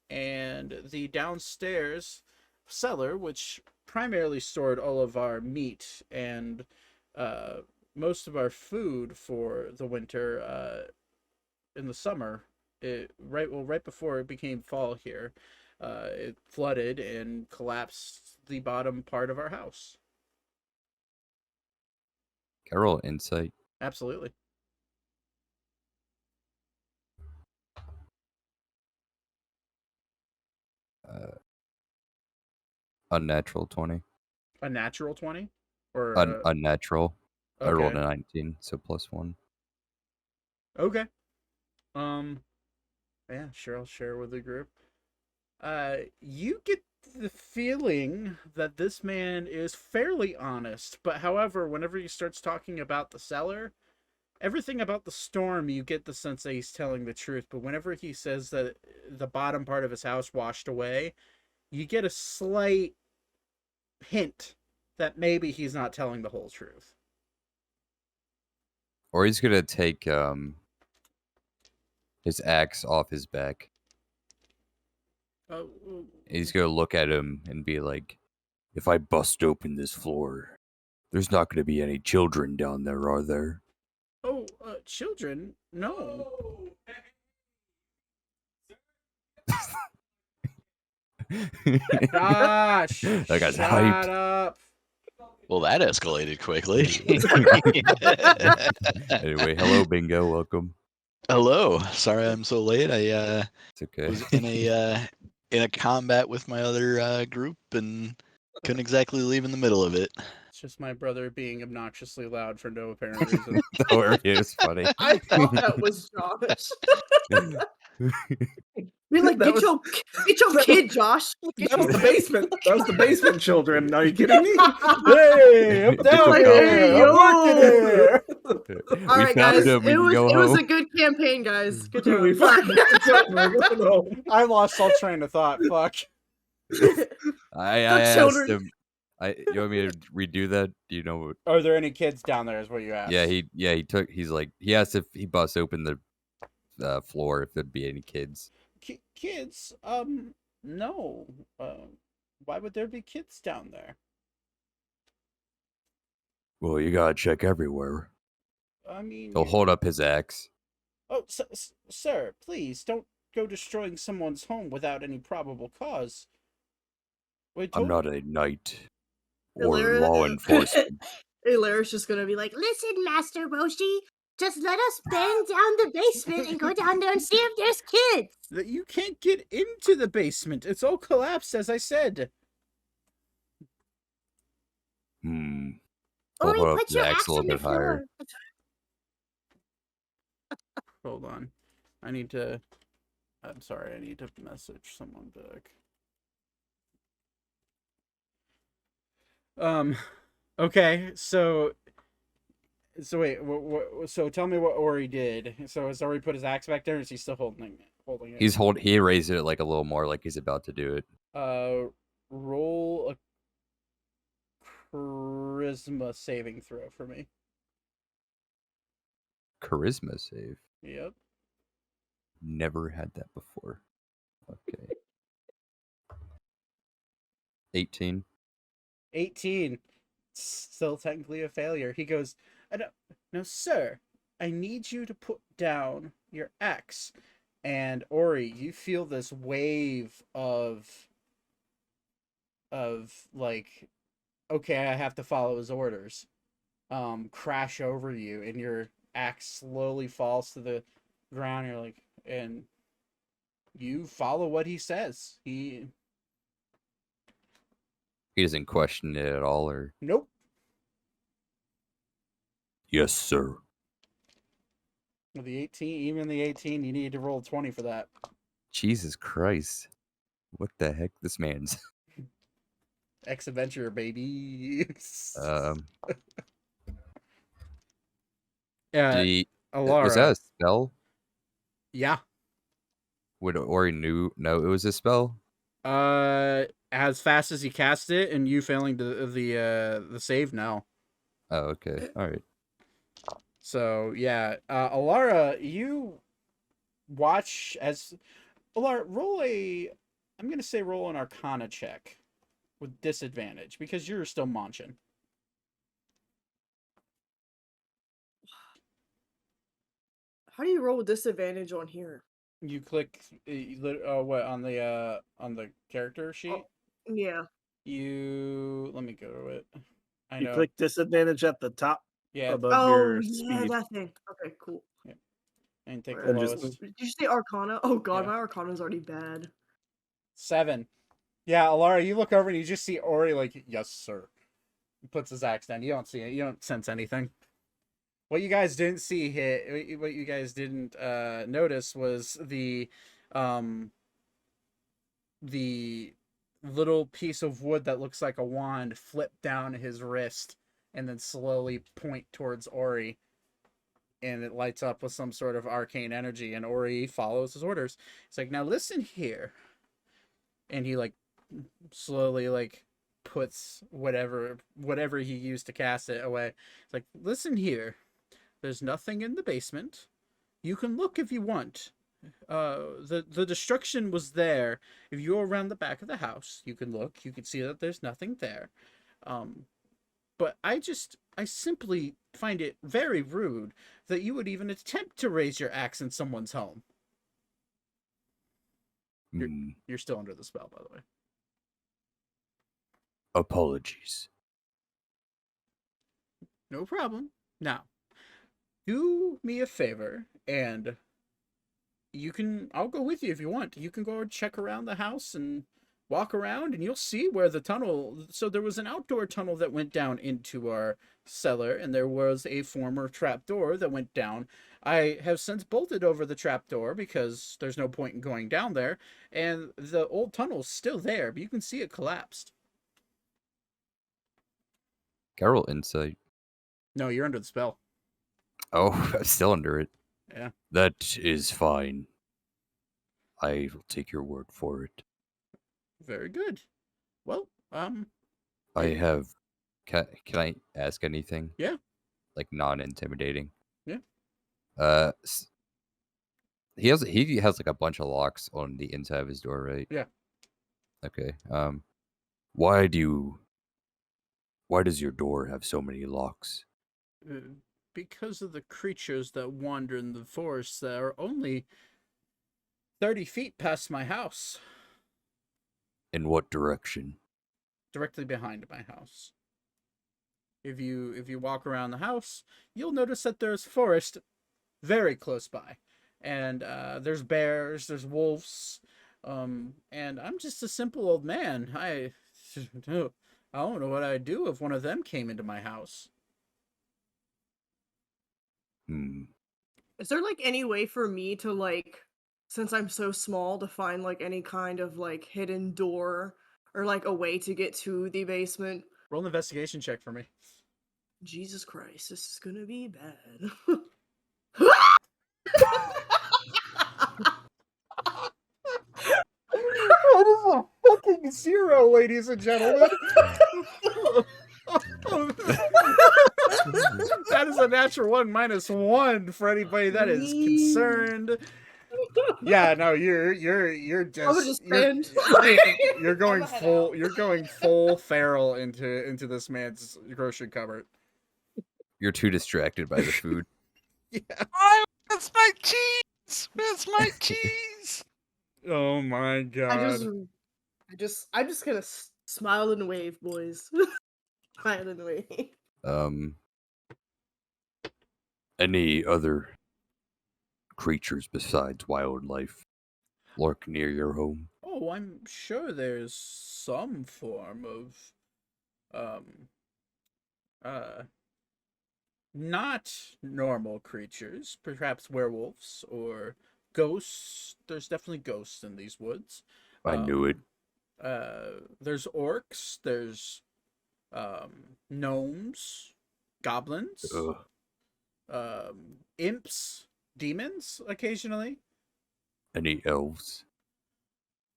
and the downstairs cellar, which primarily stored all of our meat and most of our food for the winter in the summer, right before it became fall here, it flooded and collapsed the bottom part of our house. Can I roll insight? Absolutely. Unnatural 20. A natural 20? Or Unnatural. I rolled a okay. 19, so +1. Okay. Yeah, sure, I'll share with the group. You get the feeling that this man is fairly honest, but however, whenever he starts talking about the cellar, everything about the storm, you get the sense that he's telling the truth. But whenever he says that the bottom part of his house washed away, you get a slight hint that maybe he's not telling the whole truth. Or he's gonna take his axe off his back. Oh, He's gonna look at him and be like, "If I bust open this floor, there's not gonna be any children down there, are there?" Children? No. Gosh, That guy's shut hyped. up. Well, that escalated quickly. Anyway, hello, Bingo. Welcome. Hello. Sorry I'm so late. I It's okay. was in a combat with my other group and couldn't exactly leave in the middle of it. It's just my brother being obnoxiously loud for no apparent reason. Don't worry, it was funny. I thought that was Josh. Be like, That get your kid, Josh. That was the basement. That was the basement children. Are you kidding me? Hey, I'm down like, here. hey, I'm working here. All right, guys. Found him. We It can go was home. a good campaign, guys. Good job. We found it. We're going home. I lost all train of thought. Fuck. I The asked children. him. You want me to redo that? Do you know what? Are there any kids down there? Is what you asked. He asked if he busts open the floor if there'd be any kids. Kids? No. Why would there be kids down there? Well, you gotta check everywhere. I mean, He'll hold up his axe. oh, sir, please don't go destroying someone's home without any probable cause. I'm not a knight or Hilarious. law enforcement. Hilarious just gonna be like, listen, Master Roshi, just let us bang down the basement and go down there and see if there's kids. That you can't get into the basement. It's all collapsed, as I said. I'll Ori, hold up put the your axe axe a little on the bit higher. floor. Hold on. I'm sorry, I need to message someone back. Okay, so wait, so tell me what Ori did. So has Ori put his axe back there, or is he still holding it? He raised it like a little more, like he's about to do it. Roll a charisma saving throw for me. Charisma save. Yep. Never had that before. Okay. 18. 18. Still technically a failure. He goes, no, sir, I need you to put down your axe. And Ori, you feel this wave of like, okay, I have to follow his orders. Crash over you, and your axe slowly falls to the ground. You're like, and you follow what he says. He doesn't question it at all, or Nope. yes, sir. With the 18, even the 18, you need to roll 20 for that. Jesus Christ. What the heck? This man's. X Adventure, baby. Was Alara. that a spell? Yeah. Would Ori know it was a spell? As fast as he cast it, and you failing the save now. Oh, okay. All right. So yeah, Alara, you watch as Alara roll I'm gonna say roll an Arcana check with disadvantage because you're still munching. How do you roll with disadvantage on here? You click what on the character sheet? Yeah. You let me go to it. I You know. click disadvantage at the top Yeah. above your speed. that thing. Okay, cool. And take the And just- lowest. Did you say Arcana? Oh god, Yeah. my Arcana's already bad. 7. Yeah, Alara, you look over and you just see Ori like, yes, sir. He puts his axe down. You don't see it. You don't sense anything. What you guys didn't see hit, what you guys didn't notice was the little piece of wood that looks like a wand flip down his wrist and then slowly point towards Ori. And it lights up with some sort of arcane energy, and Ori follows his orders. It's like, now listen here. And he like slowly like puts whatever he used to cast it away. It's like, listen here. There's nothing in the basement. You can look if you want. The destruction was there. If you go around the back of the house, you can look. You can see that there's nothing there. But I simply find it very rude that you would even attempt to raise your axe in someone's home. You're still under the spell, by the way. Apologies. No problem. Now, do me a favor, and I'll go with you if you want. You can go check around the house and walk around, and you'll see where the tunnel. So there was an outdoor tunnel that went down into our cellar, and there was a former trapdoor that went down. I have since bolted over the trapdoor because there's no point in going down there, and the old tunnel's still there, but you can see it collapsed. Can I roll insight? No, you're under the spell. Oh, I'm still under it. Yeah. That is fine. I will take your word for it. Very good. Well, I have. Can I ask anything? Yeah. Like non-intimidating. Yeah. He has like a bunch of locks on the inside of his door, right? Yeah. Okay. Why does your door have so many locks? Because of the creatures that wander in the forest that are only 30 feet past my house. In what direction? Directly behind my house. If you walk around the house, you'll notice that there's forest very close by. And there's bears, there's wolves, and I'm just a simple old man. I don't know what I'd do if one of them came into my house. Is there like any way for me to like, since I'm so small, to find like any kind of like hidden door or like a way to get to the basement? Roll an investigation check for me. Jesus Christ, this is gonna be bad. That is a fucking 0, ladies and gentlemen. That is a natural 1 -1 for anybody that is concerned. Yeah, no, you're I would just just you're stand. going I'ma head full out. you're going full feral into this man's grocery cupboard. You're too distracted by the food. Yeah. That's my cheese. Where's my cheese? Oh my I god. I'm just gonna smile and wave, boys. Smile and wave. Any other creatures besides wildlife lurk near your home? Oh, I'm sure there's some form of um uh not normal creatures, perhaps werewolves or ghosts. There's definitely ghosts in these woods. I knew it. There's orcs, there's gnomes, goblins, Ugh. imps, demons occasionally. Any elves?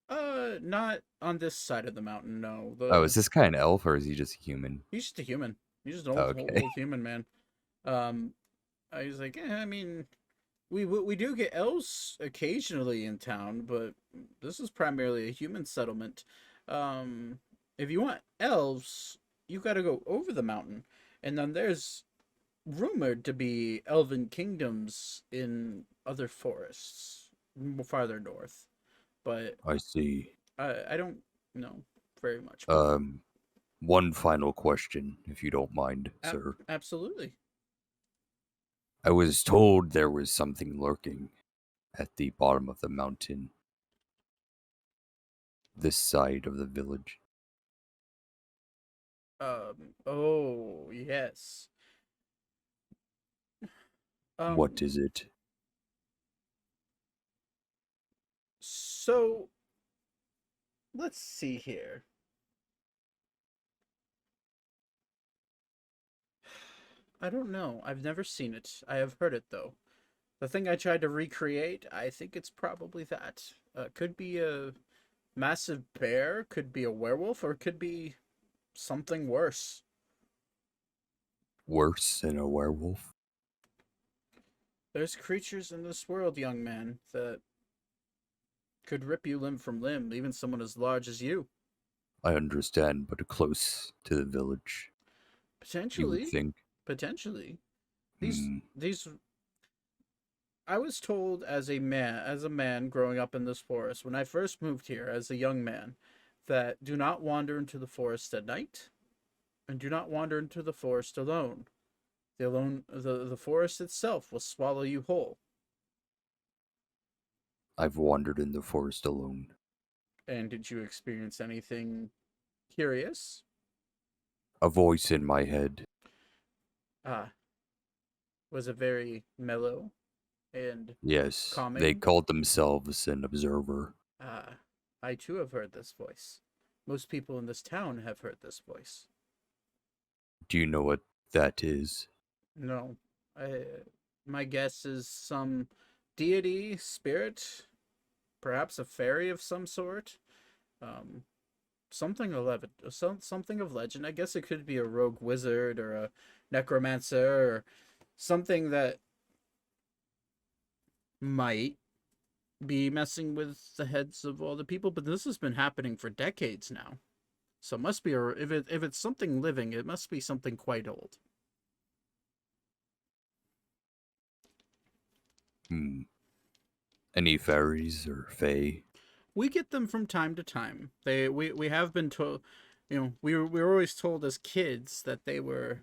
Not on this side of the mountain, no. Oh, is this guy an elf or is he just a human? He's just a human. He's just an Okay. old human man. I was like, I mean, we do get elves occasionally in town, but this is primarily a human settlement. If you want elves, you got to go over the mountain, and then there's rumored to be elven kingdoms in other forests farther north, but I see. I don't know very much. More. One final question, if you don't mind, sir. Absolutely. I was told there was something lurking at the bottom of the mountain, this side of the village. Oh yes. What is it? So let's see here. I don't know. I've never seen it. I have heard it though. The thing I tried to recreate, I think it's probably that. Could be a massive bear, could be a werewolf, or could be something worse. Worse than a werewolf? There's creatures in this world, young man, that could rip you limb from limb, even someone as large as you. I understand, but close to the village, you Potentially. would think. Potentially. Hmm. These I was told as a man growing up in this forest when I first moved here as a young man that do not wander into the forest at night and do not wander into the forest alone. The forest itself will swallow you whole. I've wandered in the forest alone. And did you experience anything curious? A voice in my head. Ah, was it very mellow and Yes, calming? they called themselves an observer. Ah, I too have heard this voice. Most people in this town have heard this voice. Do you know what that is? No, my guess is some deity, spirit, perhaps a fairy of some sort. Something something of legend. I guess it could be a rogue wizard or a necromancer or something that might be messing with the heads of all the people. But this has been happening for decades now, so it must be if it's something living, it must be something quite old. Any fairies or fae? We get them from time to time. We have been told, we were always told as kids that they were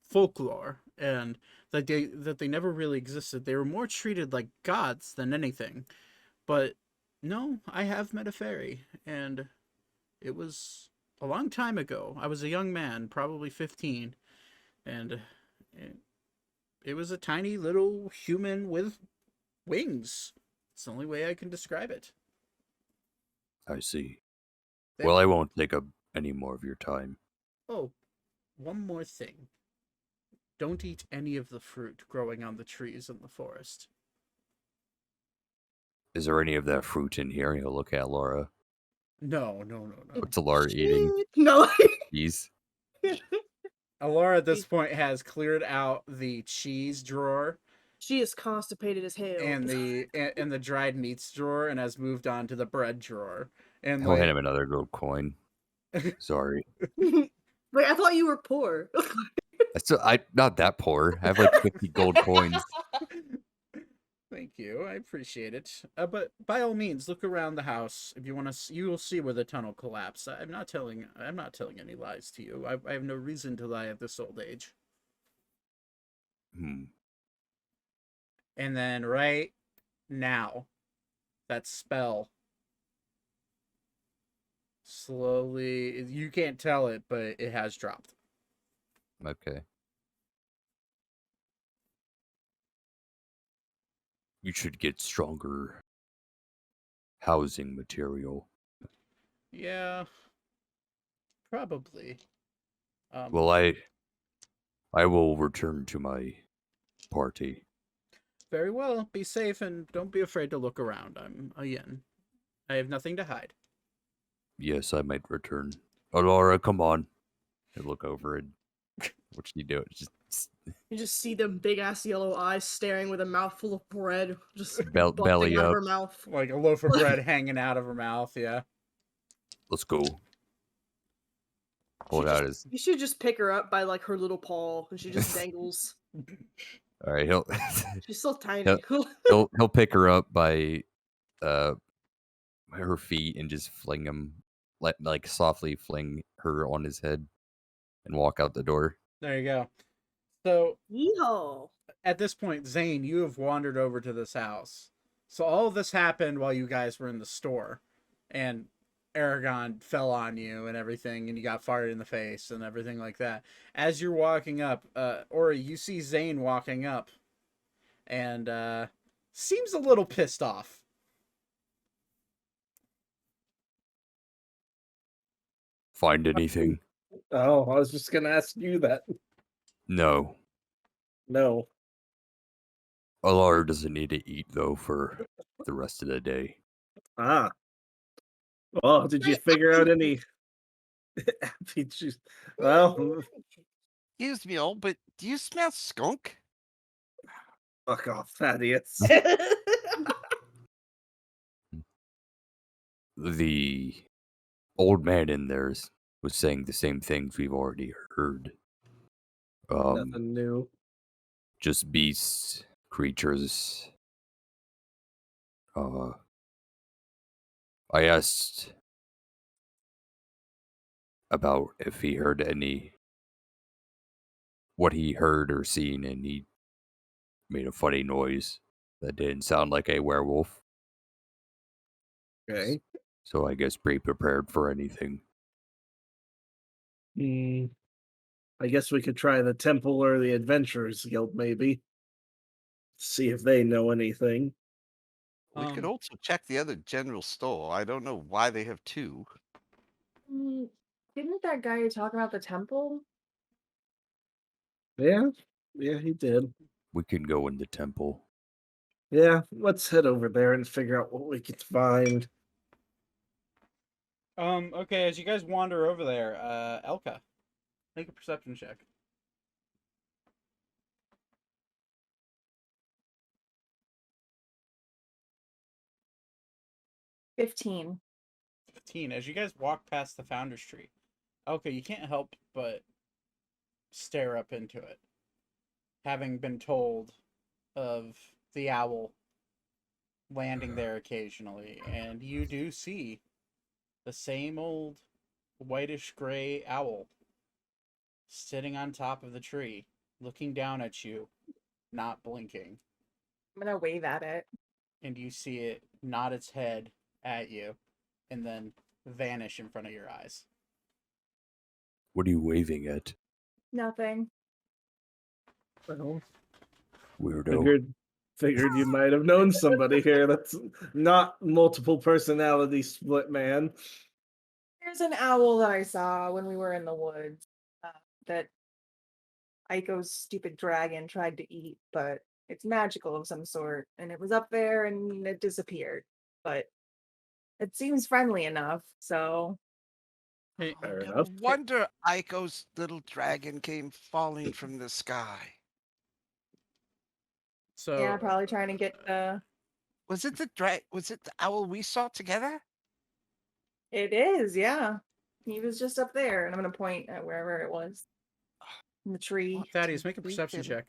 folklore and that they never really existed. They were more treated like gods than anything. But no, I have met a fairy, and it was a long time ago. I was a young man, probably 15, and it was a tiny little human with wings. It's the only way I can describe it. I see. Well, I won't take up any more of your time. Oh, one more thing. Don't eat any of the fruit growing on the trees in the forest. Is there any of that fruit in here? You'll look at Laura. No. What's Laura eating? No. Cheese? Laura at this point has cleared out the cheese drawer She is constipated as hell. and the dried meats drawer, and has moved on to the bread drawer. And He'll hand like, him another gold coin. Sorry. Wait, I thought you were poor. I not that poor. I have like 50 gold coins. thank you, I appreciate it. But by all means, look around the house if you want to. You will see where the tunnel collapsed. I'm not telling any lies to you. I have no reason to lie at this old age. Hmm. And then right now, that spell slowly, you can't tell it, but it has dropped. Okay. You should get stronger housing material. Yeah, probably. Well, I will return to my party. Very well. Be safe and don't be afraid to look around. I have nothing to hide. Yes, I might return. Aurora, come on. I look over and what should you do? Just You just see them big ass yellow eyes staring with a mouthful of bread just busting belly out of up. her mouth. Like a loaf of bread hanging out of her mouth, yeah. Let's go. Pull it out his. You should just pick her up by like her little paw, and she just dangles. All right, he'll She's so tiny. he'll pick her up by her feet and just fling him, like softly fling her on his head, and walk out the door. There you go. So Yeehaw! at this point, Zane, you have wandered over to this house. So all of this happened while you guys were in the store, and Aragon fell on you and everything, and you got farted in the face and everything like that. As you're walking up, Ori, you see Zane walking up, and seems a little pissed off. Find anything? Oh, I was just gonna ask you that. No. No. Alara doesn't need to eat though for the rest of the day. Ah. Well, did you figure out any happy juice? Well, Excuse me, all, but do you smell skunk? fuck off, Thaddeus. The old man in there was saying the same things we've already heard. Nothing new. Just beasts, creatures. I asked about if he heard what he heard or seen, and he made a funny noise that didn't sound like a werewolf. Okay. So I guess be prepared for anything. I guess we could try the temple or the adventurers guild, maybe. See if they know anything. We could also check the other general store. I don't know why they have two. Didn't that guy talk about the temple? Yeah, he did. We can go in the temple. Yeah, let's head over there and figure out what we can find. Okay, as you guys wander over there, Elka, make a perception check. $15. 15. As you guys walk past the Founder's Tree, okay, you can't help but stare up into it, having been told of the owl landing there occasionally, and you do see the same old whitish gray owl sitting on top of the tree, looking down at you, not blinking. I'm gonna wave at it. And you see it nod its head at you and then vanish in front of your eyes. What are you waving at? Nothing. Well, Weirdo. figured you might have known somebody here that's not multiple personality split man. There's an owl that I saw when we were in the woods that Aiko's stupid dragon tried to eat, but it's magical of some sort, and it was up there and it disappeared. But it seems friendly enough, so Fair No enough. wonder Aiko's little dragon came falling from the sky. So Yeah, probably trying to get the. Was it the owl we saw together? It is, yeah. He was just up there, and I'm gonna point at wherever it was. In the tree. What Thaddeus, did make a we perception do? check.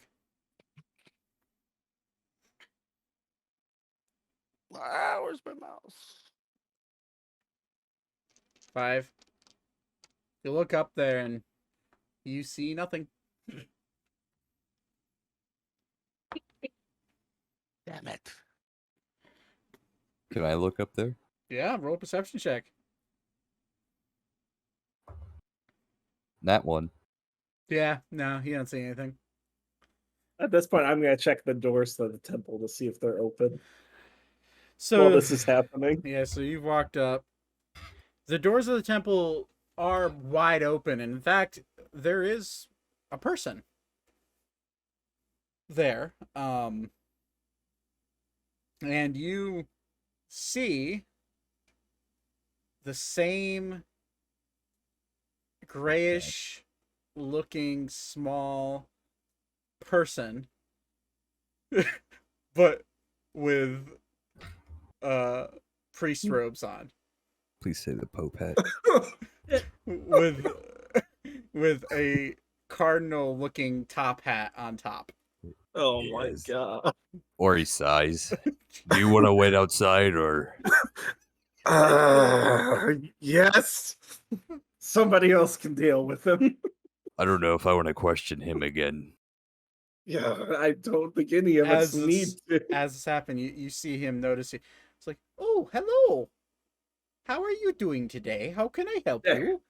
Ah, where's my mouse? 5. You look up there and you see nothing. Damn it. Can I look up there? Yeah, roll a perception check. That one. Yeah, no, you don't see anything. At this point, I'm gonna check the doors to the temple to see if they're open So while this is happening. yeah, so you've walked up. The doors of the temple are wide open, and in fact, there is a person there. And you see the same grayish looking small person but with priest robes on, Please say the Pope hat. with a cardinal looking top hat on top. Oh Yes. my god. Or he sighs. Do you want to wait outside or? Yes. Somebody else can deal with him. I don't know if I want to question him again. Yeah, I don't think any of us need to. As this happened, you see him noticing. It's like, oh, hello. How are you doing today? How can I help There. you?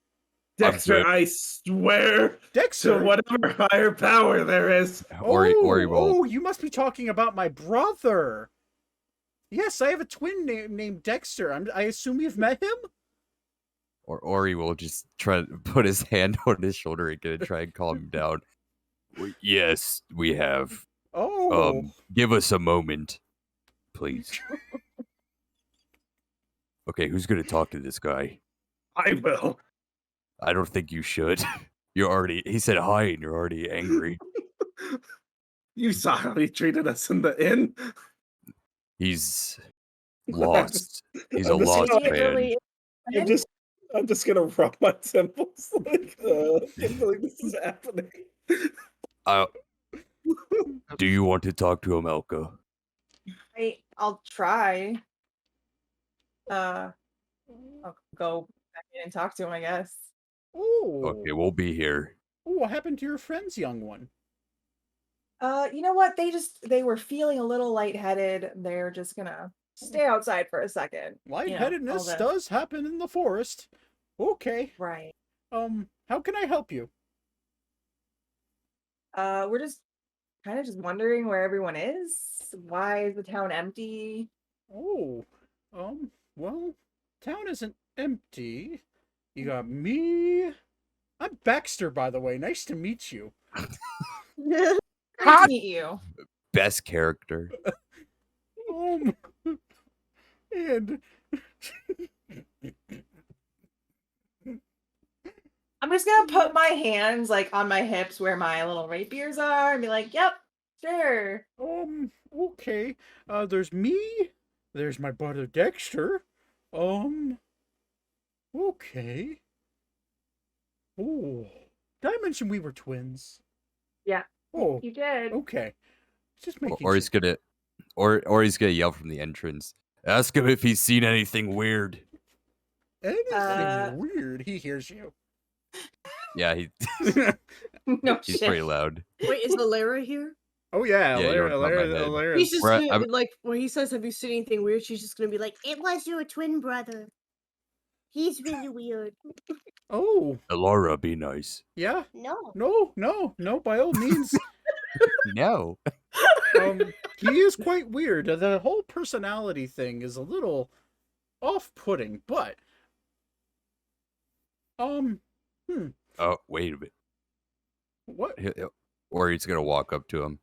Dexter, good. I swear Dexter. to whatever higher power there is. Or he won't. Oh, you must be talking about my brother. Yes, I have a twin named Dexter. I assume you've met him? Or Ori will just try to put his hand on his shoulder and gonna try and calm him down. Yes, we have. Oh. Give us a moment, please. Okay, who's gonna talk to this guy? I will. I don't think you should. He said hi and you're already angry. You saw how he treated us in the inn. He's lost. He's I'm a just lost gonna- man. Really? I'm just gonna rub my temples like I can't believe this is happening. Do you want to talk to him, Elka? I'll try. I'll go back in and talk to him, I guess. Oh. Okay, we'll be here. Oh, what happened to your friend's young one? You know what? They were feeling a little lightheaded. They're just gonna stay outside for a second. Lightheadedness all the- does happen in the forest. Okay. Right. How can I help you? We're just kind of just wondering where everyone is. Why is the town empty? Oh, well, town isn't empty. You got me. I'm Baxter, by the way. Nice to meet you. Great to meet you. Best character. And I'm just gonna put my hands like on my hips where my little rapiers are and be like, "Yep, sure." okay. There's me. There's my brother Dexter. Okay. Oh, did I mention we were twins? Yeah. Oh, You did. okay. Just making Or he's gonna yell from the entrance. Ask him if he's seen anything weird. Anything weird. He hears you. Yeah, No he's shit. pretty loud. Wait, is Alara here? Oh yeah, Yeah, you're on top of my head. Alara's- He's just Right, gonna, like when he says, "Have you seen anything weird?" She's just gonna be like, It was your twin brother. He's really weird. Oh, Laura, be nice. yeah. No. No, by all means. No. He is quite weird. The whole personality thing is a little off-putting, but Oh, wait a minute. what? Or he's gonna walk up to him.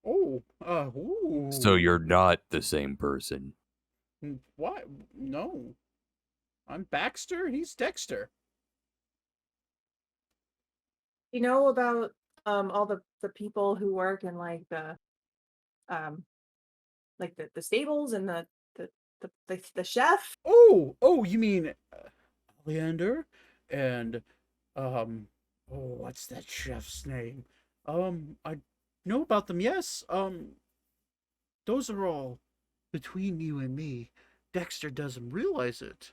Oh, ooh. So you're not the same person. What? No. I'm Baxter, he's Dexter. You know about all the people who work in like the like the stables and the chef. Oh, you mean Leander and oh, what's that chef's name? I know about them. Yes. Those are all between you and me. Dexter doesn't realize it,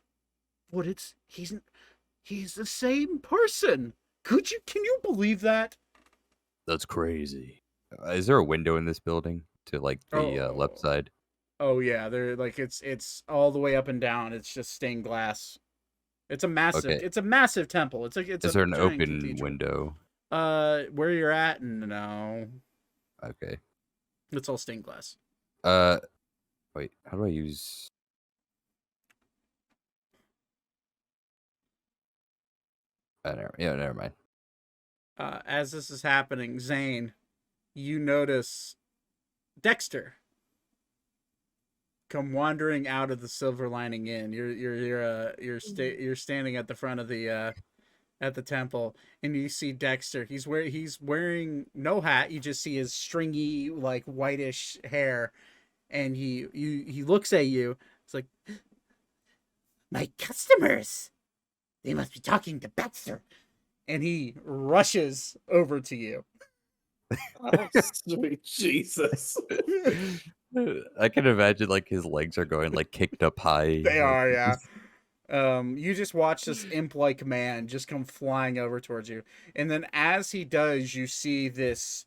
but he's the same person. Can you believe that? That's crazy. Is there a window in this building to like the left Oh. side? Oh yeah, they're like it's all the way up and down. It's just stained glass. It's Okay. a massive temple. It's Is a there an giant open cathedral. window? Where you're at? No, Okay. it's all stained glass. Wait. How do I use? Never mind. As this is happening, Zane, you notice Dexter come wandering out of the Silver Lining Inn. You're standing at the front of the at the temple, and you see Dexter. He's wearing no hat. You just see his stringy like whitish hair, and he looks at you. It's like, my customers. They must be talking to Dexter, and he rushes over to you. Oh, sweet Jesus. I can imagine like his legs are going like kicked up high. They like, are, yeah. You just watch this imp-like man just come flying over towards you, and then as he does, you see this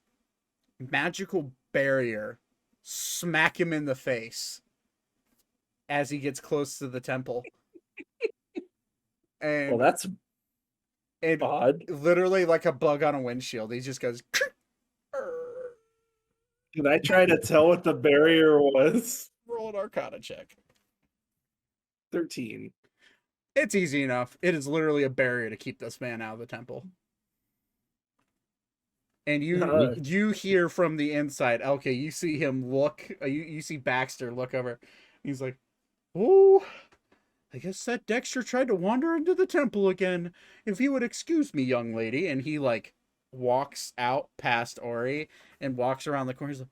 magical barrier smack him in the face as he gets close to the temple. And Well, that's odd. literally like a bug on a windshield. He just goes. Can I try to tell what the barrier was? Roll an Arcana check. 13. It's easy enough. It is literally a barrier to keep this man out of the temple. And you hear from the inside. Okay, you see him look. You see Baxter look over. He's like, "Oh, I guess that Dexter tried to wander into the temple again. If you would excuse me, young lady." And he like walks out past Ori and walks around the corner. He's like,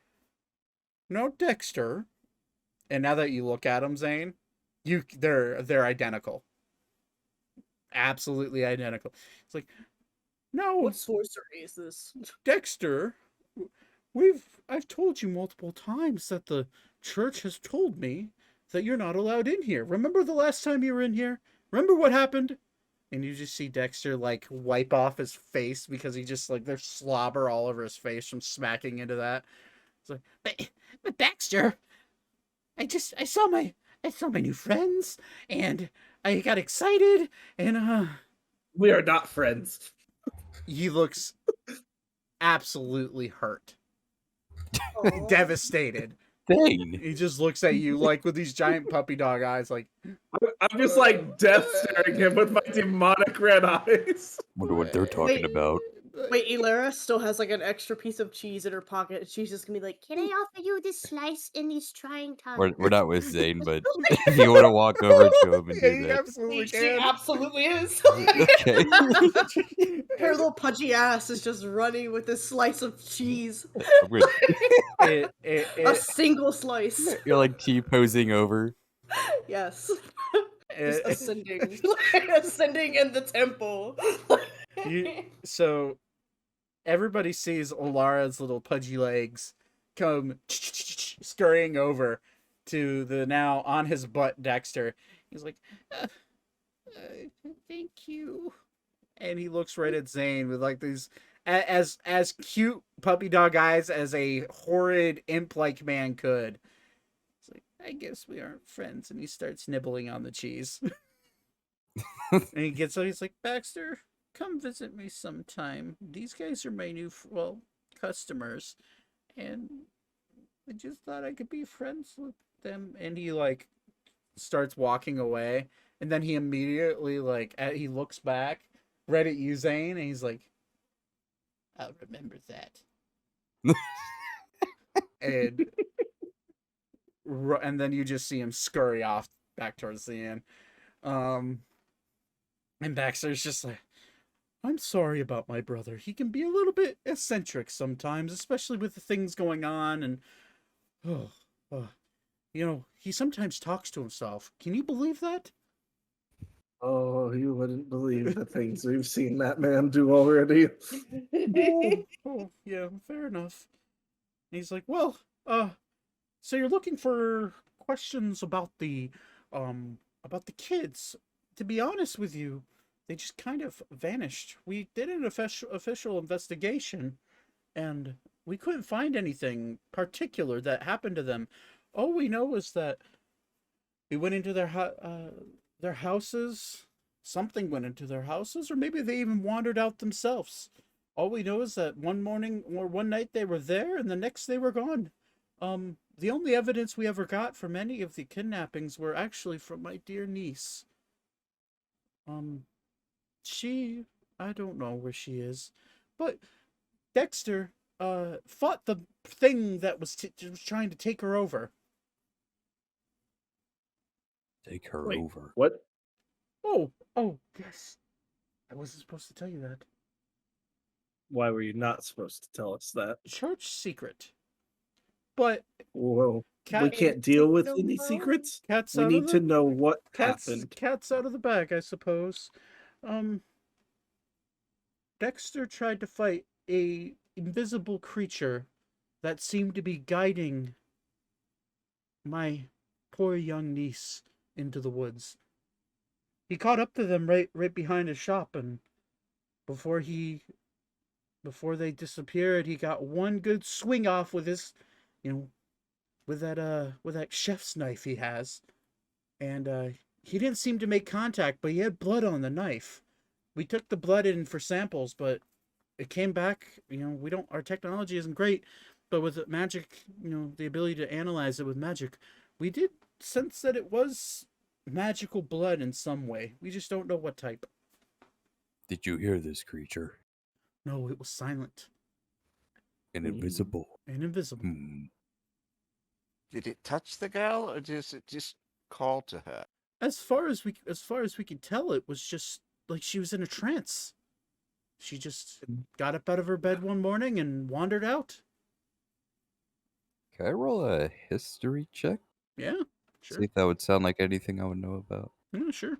"No, Dexter." And now that you look at him, Zane, they're identical. Absolutely identical. It's like, no, What sorcery is this? Dexter, I've told you multiple times that the church has told me that you're not allowed in here. Remember the last time you were in here? Remember what happened? And you just see Dexter like wipe off his face because he just like there's slobber all over his face from smacking into that. It's like, but Dexter, I saw my new friends and I got excited and We are not friends. he looks absolutely hurt. Aw. Devastated. Dang. He just looks at you like with these giant puppy dog eyes like I'm just like death staring him with my demonic red eyes. Wonder what they're talking about. Wait, Elara still has like an extra piece of cheese in her pocket. She's just gonna be like, Can I offer you this slice in these trying times? We're not with Zane, but if you want to walk over to him and Yeah, do you that, absolutely she can. absolutely is. okay. Her little pudgy ass is just running with this slice of cheese. I'm gonna- A single slice. You're like T-posing over. Yes. Just It- ascending in the temple. So everybody sees Olara's little pudgy legs come scurrying over to the now on his butt Dexter. He's like, thank you. And he looks right at Zane with like these as cute puppy dog eyes as a horrid imp-like man could. It's like, I guess we aren't friends. And he starts nibbling on the cheese. And he gets up, he's like, Baxter, come visit me sometime. These guys are my new customers, and I just thought I could be friends with them. And he like starts walking away, and then he immediately like he looks back right at you, Zane, and he's like, I'll remember that. And then you just see him scurry off back towards the inn. And Baxter's just like, I'm sorry about my brother. He can be a little bit eccentric sometimes, especially with the things going on. And Oh, you know, he sometimes talks to himself. Can you believe that? Oh, you wouldn't believe the things we've seen that man do already. Yeah, fair enough. And he's like, well, so you're looking for questions about the kids. To be honest with you, they just kind of vanished. We did an official investigation, and we couldn't find anything particular that happened to them. All we know is that we went into their houses. Something went into their houses, or maybe they even wandered out themselves. All we know is that one morning or one night they were there, and the next they were gone. The only evidence we ever got from any of the kidnappings were actually from my dear niece. Um, I don't know where she is, but Dexter, fought the thing that was trying to take her over. Take her Wait, over. what? Oh, yes. I wasn't supposed to tell you that. Why were you not supposed to tell us that? Church secret. But Whoa. cat, We can't deal with No any problem. secrets. cat's We out need of to the know what cat's happened. cat's out of the bag, I suppose. Dexter tried to fight a invisible creature that seemed to be guiding my poor young niece into the woods. He caught up to them right behind his shop, and before he before they disappeared, he got one good swing off with his, you know, with that chef's knife he has, and he didn't seem to make contact, but he had blood on the knife. We took the blood in for samples, but it came back. You know, we don't. Our technology isn't great, but with magic, you know, the ability to analyze it with magic, we did sense that it was magical blood in some way. We just don't know what type. Did you hear this creature? No, it was silent And Hmm. invisible. and invisible. Did it touch the girl, or does it just call to her? As far as we could tell, it was just like she was in a trance. She just got up out of her bed one morning and wandered out. Can I roll a history check? Yeah, sure. See if that would sound like anything I would know about. Yeah, sure.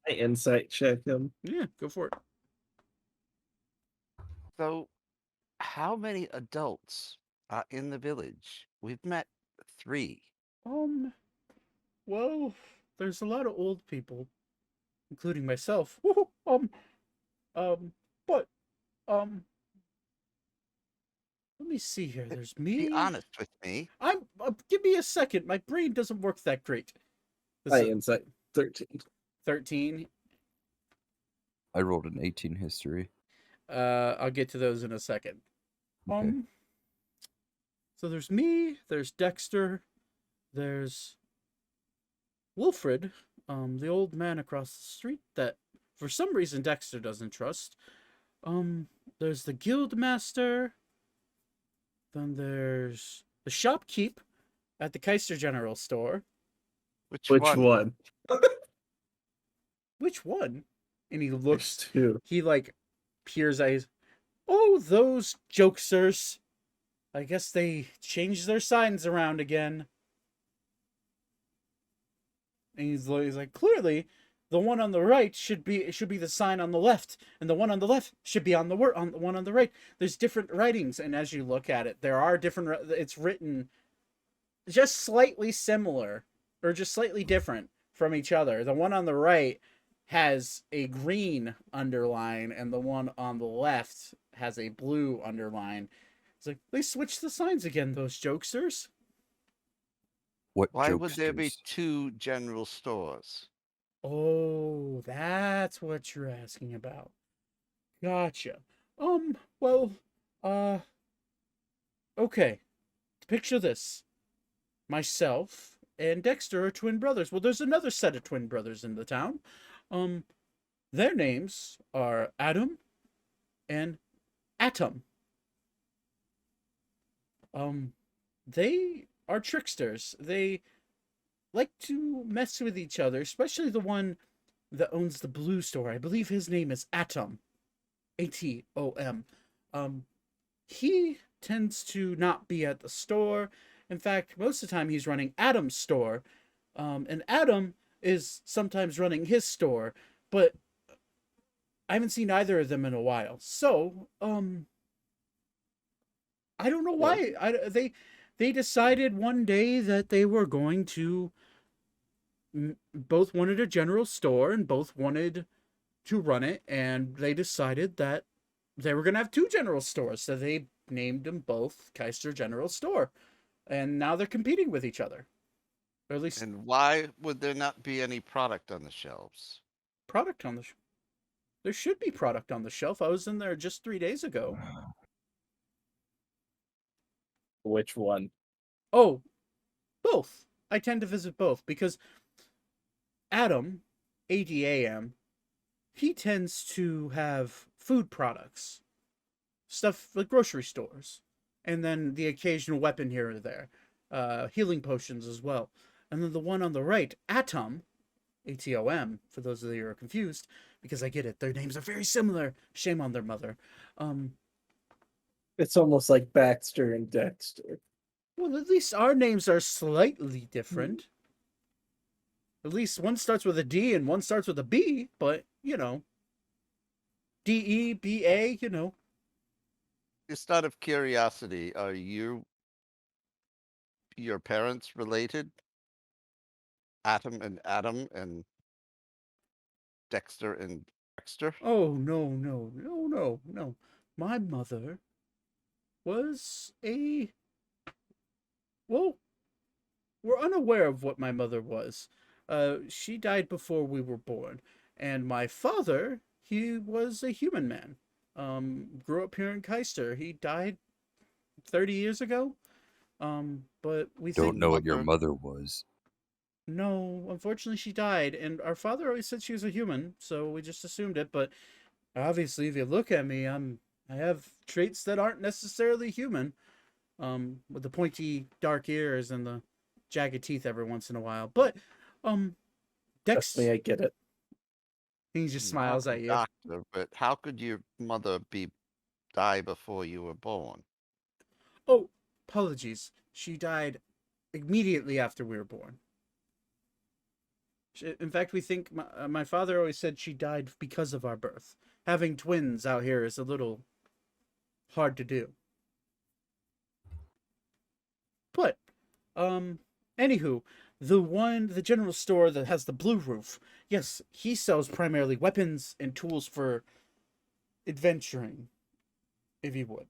I insight check him. Yeah, go for it. So, how many adults are in the village? We've met 3. Well, there's a lot of old people, including myself. But let me see here. There's me. Be honest with me. Give me a second. My brain doesn't work that great. I insight 13. 13. I rolled an 18 history. I'll get to those in a second. Okay. So there's me, there's Dexter, there's Wilfred, the old man across the street that for some reason Dexter doesn't trust. There's the guild master. Then there's the shopkeep at the Caister General Store. Which one? Which one? And he There's looks, 2. he like peers at his, oh, those jokesters. I guess they changed their signs around again. And he's like, clearly, the one on the right should be the sign on the left, and the one on the left should be on the one on the right. There's different writings, and as you look at it, there are different. It's written just slightly similar, or just slightly different from each other. The one on the right has a green underline, and the one on the left has a blue underline. It's like, they switched the signs again, those jokesters. Why would there be 2 general stores? Oh, that's what you're asking about. Gotcha. Well, okay. Picture this. Myself and Dexter are twin brothers. Well, there's another set of twin brothers in the town. Their names are Adam and Atom. They are tricksters. They like to mess with each other, especially the one that owns the blue store. I believe his name is Atom. Atom. He tends to not be at the store, In fact, most of the time he's running Adam's store, and Adam is sometimes running his store, but I haven't seen either of them in a while. So, I don't know why. They decided one day that they were going to both wanted a general store and both wanted to run it, and they decided that they were going to have two general stores, so they named them both Caister General Store, and now they're competing with each other, or at least And why would there not be any product on the shelves? product on the there should be product on the shelf. I was in there just 3 days ago. Which one? Oh, both. I tend to visit both because Adam, ADAM, he tends to have food products, stuff like grocery stores, and then the occasional weapon here or there, healing potions as well. And then the one on the right, Atom, ATOM, for those of you who are confused, because I get it, their names are very similar. Shame on their mother. It's almost like Baxter and Dexter. Well, at least our names are slightly different. At least one starts with a D and one starts with a B, but, you know, DEBA, you know. Just out of curiosity, are your parents related? Atom and Dexter and Dexter? Oh, no. My mother was a... Well, we're unaware of what my mother was. She died before we were born. And my father, he was a human man. Grew up here in Caister. He died 30 years ago. But we Don't think... know what your mother was. No, unfortunately she died, and our father always said she was a human, so we just assumed it, but obviously if you look at me, I have traits that aren't necessarily human. With the pointy dark ears and the jagged teeth every once in a while. But Trust me, I get it. he just Not smiles a at you. doctor, but how could your mother die before you were born? Oh, apologies. She died immediately after we were born. In fact, we think my father always said she died because of our birth. Having twins out here is a little hard to do. But, anywho, the general store that has the blue roof, yes, he sells primarily weapons and tools for adventuring, if you would.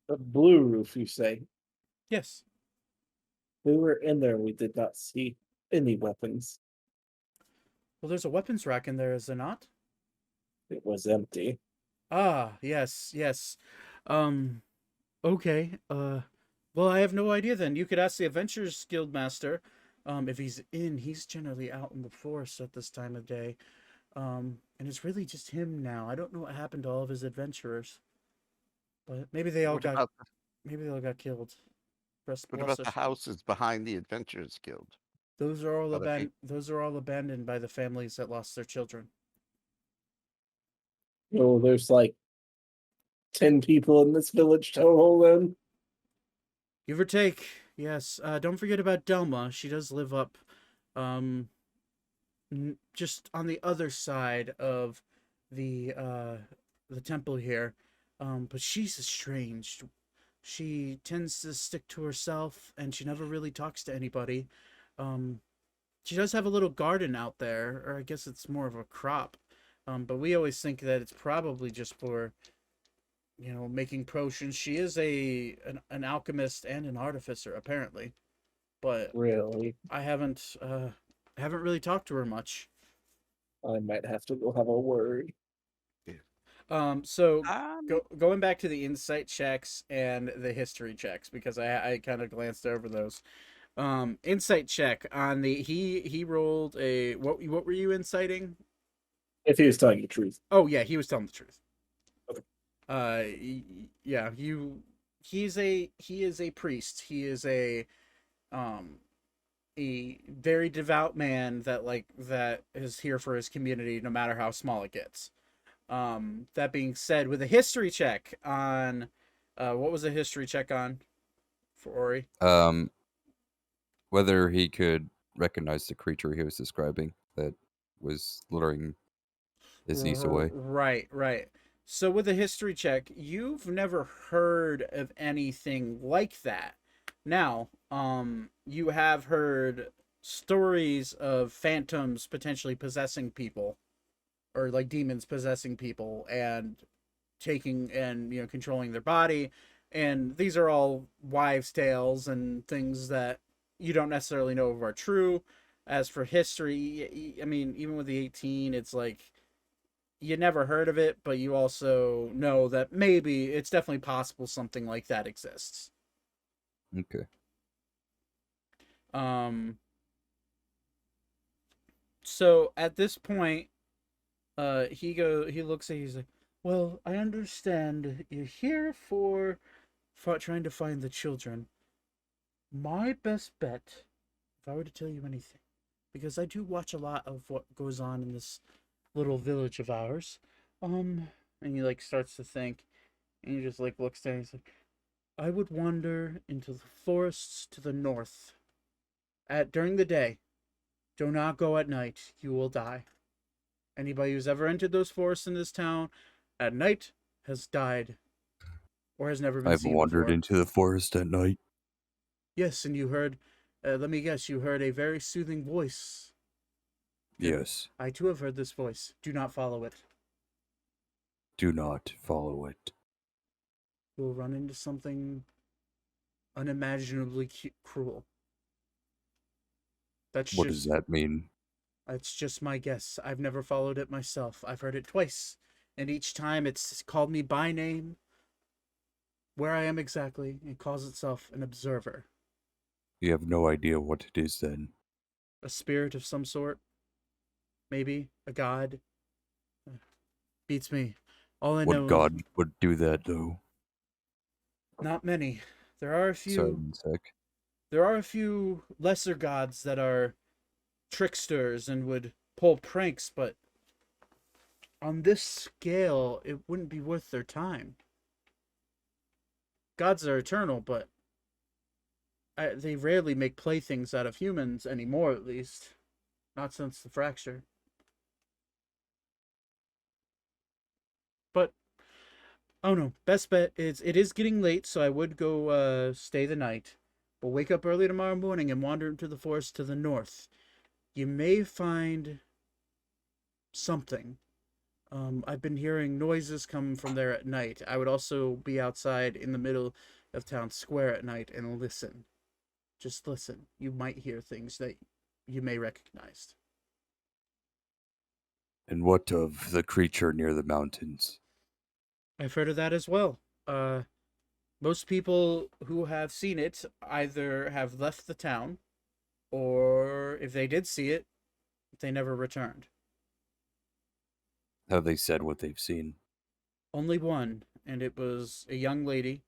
The blue roof, you say? Yes. We were in there, we did not see any weapons. Well, there's a weapons rack in there, is there not? It was empty. Ah, yes. Okay, well, I have no idea then. You could ask the Adventurers Guild Master. If he's in, he's generally out in the forest at this time of day. And it's really just him now. I don't know what happened to all of his adventurers. But maybe they all got killed. What about the houses behind the Adventurers Guild? Those are all abandoned by the families that lost their children. Oh, there's like 10 people in this village total then. Give or take, yes. Don't forget about Delma. She does live up, just on the other side of the temple here. But she's estranged. She tends to stick to herself, and she never really talks to anybody. She does have a little garden out there, or I guess it's more of a crop. But we always think that it's probably just for, making potions. She is an alchemist and an artificer, apparently. But really, I haven't really talked to her much. I might have to go have a word. So going back to the insight checks and the history checks, because I kind of glanced over those. Insight check on the he rolled a what were you inciting? If he was telling the truth. Oh yeah, he was telling the truth. Okay. Yeah, he is a priest. He is a very devout man that is here for his community no matter how small it gets. That being said, with a history check on what was the history check on for Ori? whether he could recognize the creature he was describing that was luring his niece away. Right. So with a history check, you've never heard of anything like that. Now, you have heard stories of phantoms potentially possessing people, or like demons possessing people and taking and controlling their body, and these are all wives' tales and things that you don't necessarily know if are true. As for history, I mean, even with the 18, it's like you never heard of it, but you also know that maybe it's definitely possible something like that exists. Okay. So at this point, he looks at, he's like, well, I understand you're here for trying to find the children. My best bet, if I were to tell you anything, because I do watch a lot of what goes on in this little village of ours, and he like starts to think, and he just like looks down. He's like, I would wander into the forests to the north during the day. Do not go at night. You will die. Anybody who's ever entered those forests in this town at night has died or has never been I've seen wandered before. into the forest at night. Yes, and you heard, let me guess, you heard a very soothing voice. Yes. I too have heard this voice. Do not follow it. Do not follow it. You'll run into something unimaginably cruel. What does that mean? That's just my guess. I've never followed it myself. I've heard it twice, and each time it's called me by name, where I am exactly. It calls itself an observer. You have no idea what it is then. A spirit of some sort? Maybe? A god? Beats me. All I know What god would do that, though? Not many. There are a few. Sorry, 1 sec. There are a few lesser gods that are tricksters and would pull pranks, but on this scale, it wouldn't be worth their time. Gods are eternal, but they rarely make playthings out of humans anymore, at least. Not since the fracture. But, oh no, best bet is, it is getting late, so I would go stay the night. But wake up early tomorrow morning and wander into the forest to the north. You may find something. I've been hearing noises come from there at night. I would also be outside in the middle of town square at night and listen. Just listen. You might hear things that you may recognize. And what of the creature near the mountains? I've heard of that as well. Most people who have seen it either have left the town, or if they did see it, they never returned. Have they said what they've seen? Only one, and it was a young lady.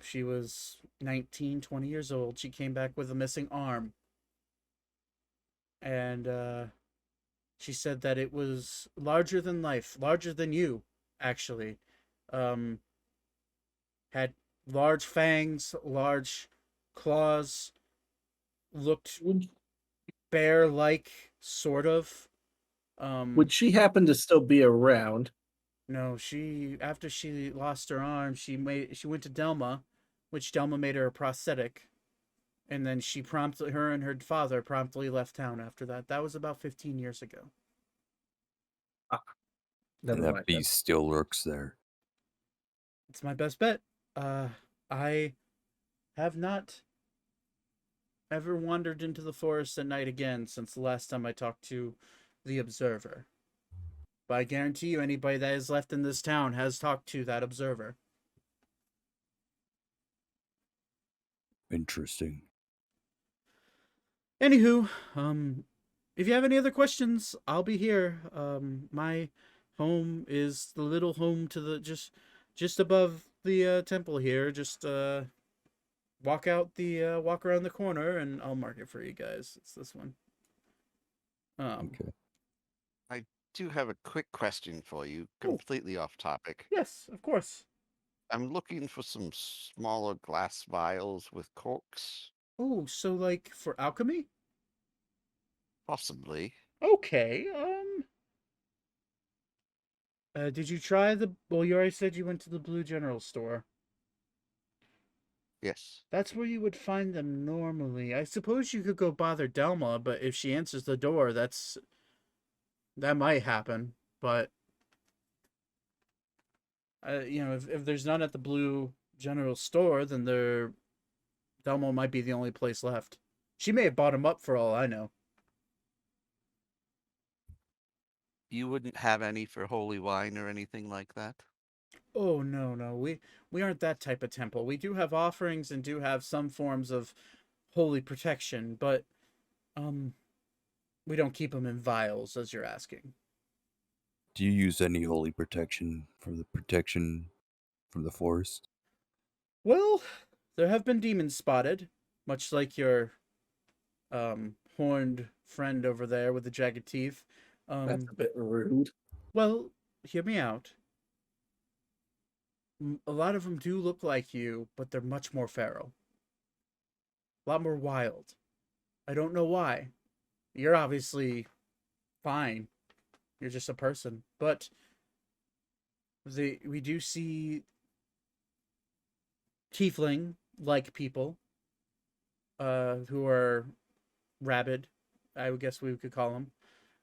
She was 19, 20 years old. She came back with a missing arm. And she said that it was larger than life, larger than you, actually. Had large fangs, large claws, looked bear-like, sort of. Would she happen to still be around? No, after she lost her arm, she went to Delma, which Delma made her a prosthetic, and then her and her father promptly left town after that. That was about 15 years ago. And that beast still lurks there. It's my best bet. I have not ever wandered into the forest at night again since the last time I talked to the observer. But I guarantee you, anybody that is left in this town has talked to that observer. Interesting. Anywho, if you have any other questions, I'll be here. My home is the little home to the just above the temple here. Just walk around the corner, and I'll mark it for you guys. It's this one. Okay. I do have a quick question for you, completely off topic. Yes, of course. I'm looking for some smaller glass vials with corks. Oh, so like for alchemy? Possibly. Okay. Did you try the? Well, you already said you went to the Blue General store. Yes. That's where you would find them normally. I suppose you could go bother Delma, but if she answers the door, that might happen. But if there's none at the Blue General store, then Delma might be the only place left. She may have bought him up for all I know. You wouldn't have any for holy wine or anything like that? Oh no, no, we aren't that type of temple. We do have offerings and do have some forms of holy protection, but um, we don't keep them in vials, as you're asking. Do you use any holy protection from the forest? Well, there have been demons spotted, much like your horned friend over there with the jagged teeth. That's a bit rude. Well, hear me out. A lot of them do look like you, but they're much more feral. A lot more wild. I don't know why. You're obviously fine. You're just a person. But we do see tiefling like people who are rabid, I would guess we could call them.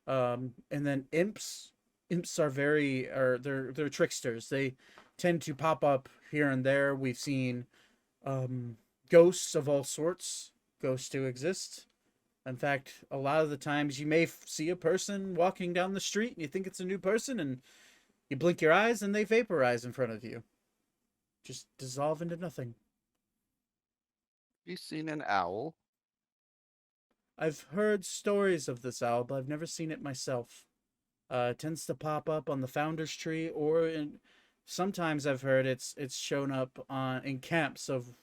And then imps. Imps are they're tricksters. They tend to pop up here and there. We've seen ghosts of all sorts. Ghosts do exist. In fact, a lot of the times you may see a person walking down the street and you think it's a new person, and you blink your eyes and they vaporize in front of you. Just dissolve into nothing. Have you seen an owl? I've heard stories of this owl, but I've never seen it myself. It tends to pop up on the founder's tree, or sometimes I've heard it's shown up in camps of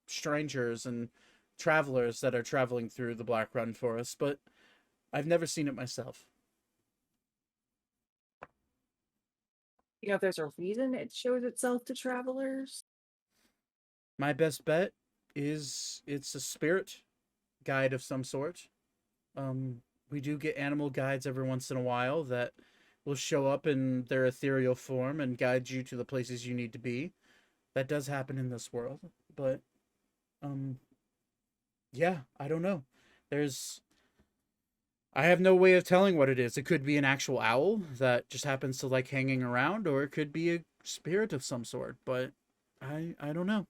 strangers and travelers that are traveling through the Black Run Forest, but I've never seen it myself. You know if there's a reason it shows itself to travelers? My best bet is it's a spirit guide of some sort. We do get animal guides every once in a while that will show up in their ethereal form and guide you to the places you need to be. That does happen in this world, but yeah, I don't know. I have no way of telling what it is. It could be an actual owl that just happens to like hanging around, or it could be a spirit of some sort, but I don't know.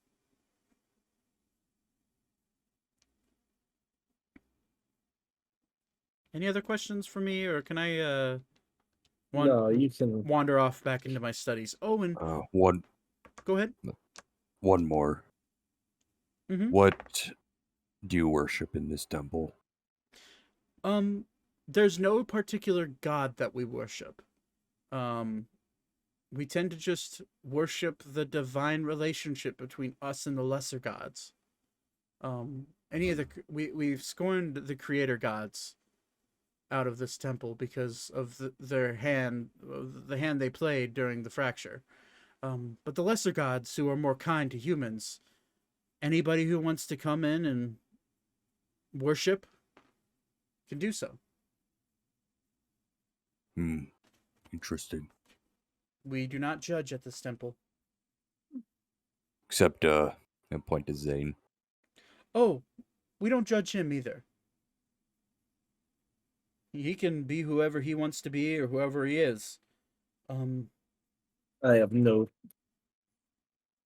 Any other questions for me, or can I No, you can. wander off back into my studies? Oh, and One go ahead. more. Mm-hmm. What do you worship in this temple? There's no particular god that we worship. We tend to just worship the divine relationship between us and the lesser gods. We've scorned the creator gods out of this temple because of the hand they played during the fracture. But the lesser gods, who are more kind to humans, anybody who wants to come in and worship can do so. Interesting. We do not judge at this temple. Except, and point to Zane. Oh, we don't judge him either. He can be whoever he wants to be or whoever he is. I have no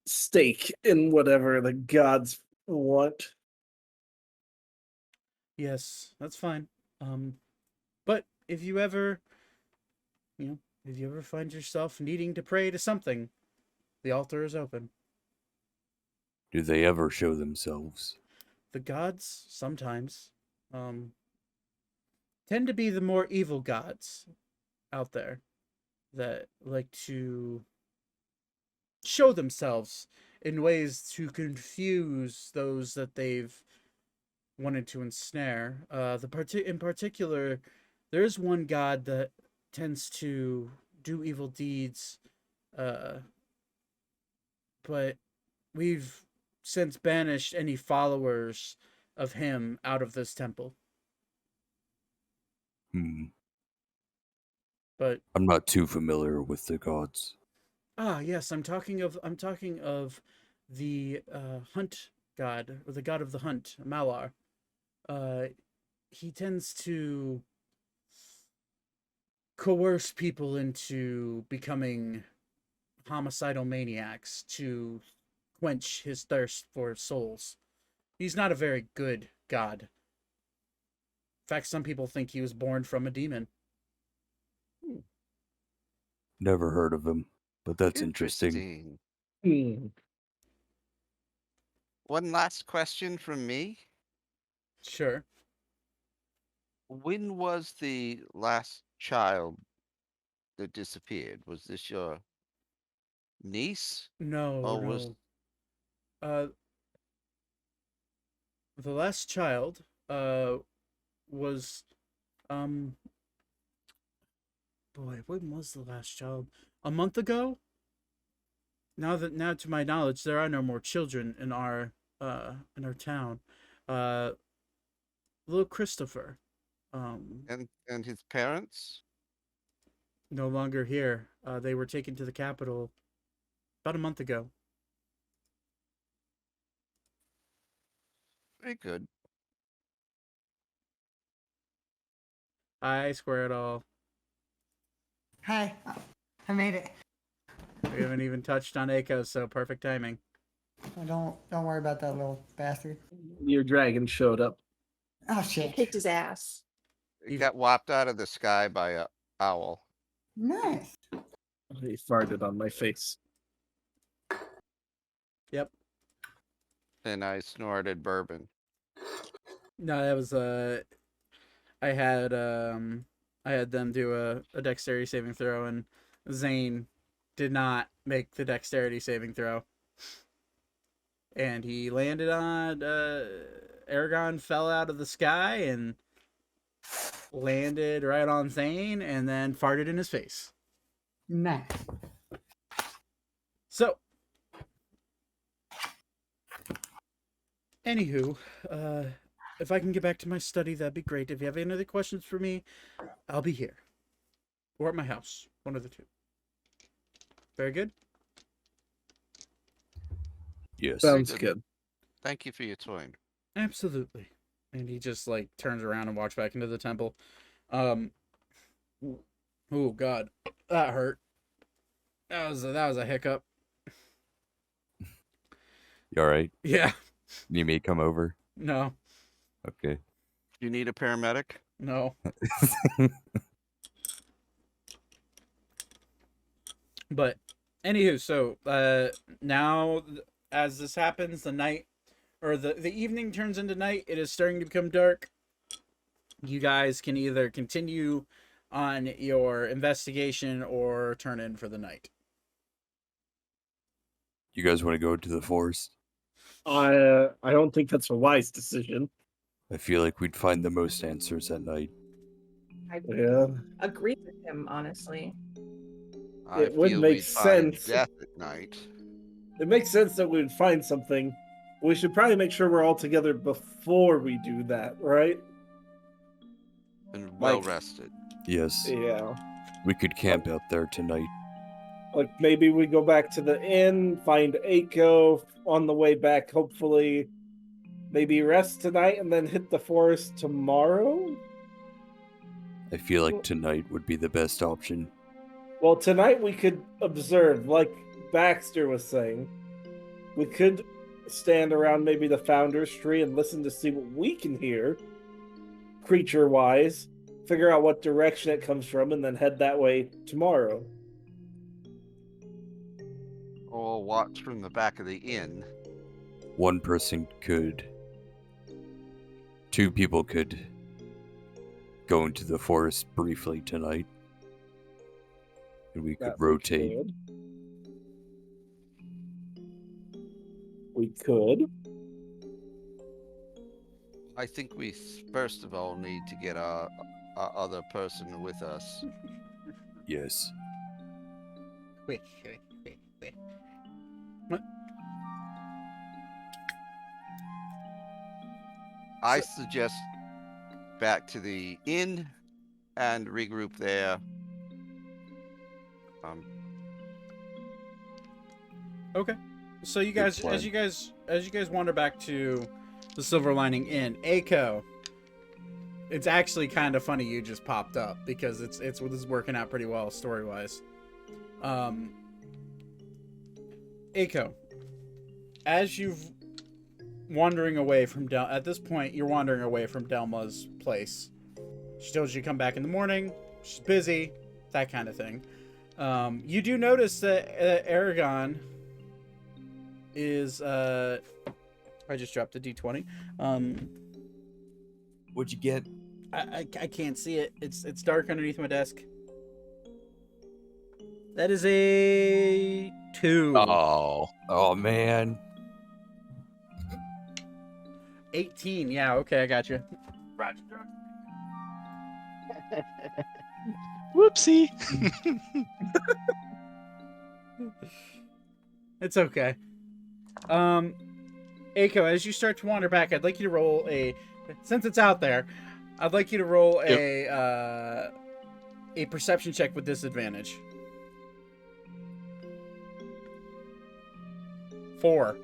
stake in whatever the gods want. Yes, that's fine. But if you ever find yourself needing to pray to something, the altar is open. Do they ever show themselves? The gods sometimes tend to be the more evil gods out there that like to show themselves in ways to confuse those that they've wanted to ensnare. In particular, there is one god that tends to do evil deeds, but we've since banished any followers of him out of this temple. But I'm not too familiar with the gods. yes, I'm talking of the hunt god, or the god of the hunt, Malar. He tends to coerce people into becoming homicidal maniacs to quench his thirst for souls. He's not a very good god. In fact, some people think he was born from a demon. Never heard of him, but that's interesting. One last question from me. Sure. When was the last child that disappeared? Was this your niece? No, Or was no. The last child was boy, when was the last child? A month ago? Now to my knowledge, there are no more children in our town. Little Christopher, and his parents? no longer here. They were taken to the capital about a month ago. Very good. I square it all. Hi, I made it. We haven't even touched on Aiko, so perfect timing. Don't worry about that little bastard. Your dragon showed up. Oh I shit! kicked his ass. It got whopped out of the sky by a owl. Nice. He farted on my face. Yep. And I snorted bourbon. No, that was I had them do a dexterity saving throw, and Zane did not make the dexterity saving throw. And he landed on Aragon fell out of the sky and landed right on Zane and then farted in his face. Nice. So anywho, if I can get back to my study, that'd be great. If you have any other questions for me, I'll be here. Or at my house. One of the two. Very good? Yes. Sounds good. Thank you for your time. Absolutely. And he just like turns around and walks back into the temple. Oh god. That hurt. That was a hiccup. You alright? Yeah. You may come over. No. Okay. You need a paramedic? No. But anywho, so now as this happens, the night or the evening turns into night. It is starting to become dark. You guys can either continue on your investigation or turn in for the night. You guys want to go to the forest? I don't think that's a wise decision. I feel like we'd find the most answers at night. I Yeah. agree with him, honestly. It would feel make we'd find sense. death at night. It makes sense that we'd find something. We should probably make sure we're all together before we do that, right? And well Like- rested. Yes. Yeah. We could camp out there tonight. Like maybe we go back to the inn, find Aiko on the way back, hopefully. Maybe rest tonight and then hit the forest tomorrow? I feel like tonight would be the best option. Well, tonight we could observe, like Baxter was saying. We could stand around maybe the Founder's Tree and listen to see what we can hear, creature-wise, figure out what direction it comes from, and then head that way tomorrow. Or watch from the back of the inn. One person could. Two people could go into the forest briefly tonight. And we could That rotate. We could. I think we first of all need to get our other person with us. Yes. Wait. What? I suggest back to the inn and regroup there. Okay. So you Good guys, plan. as you guys wander back to the Silver Lining Inn, Aiko. It's actually kind of funny you just popped up because this is working out pretty well story wise. Aiko, as you've wandering away from at this point, you're wandering away from Delma's place. She told you to come back in the morning. She's busy, that kind of thing. You do notice that Aragon is I just dropped a d20. What'd you get? I can't see it. It's dark underneath my desk. That is a 2. Oh man. 18. Yeah, okay, I got you. Whoopsie. It's okay. Aiko, as you start to wander back, I'd like you to roll since it's out there, I'd like you to roll a perception check with disadvantage. 4.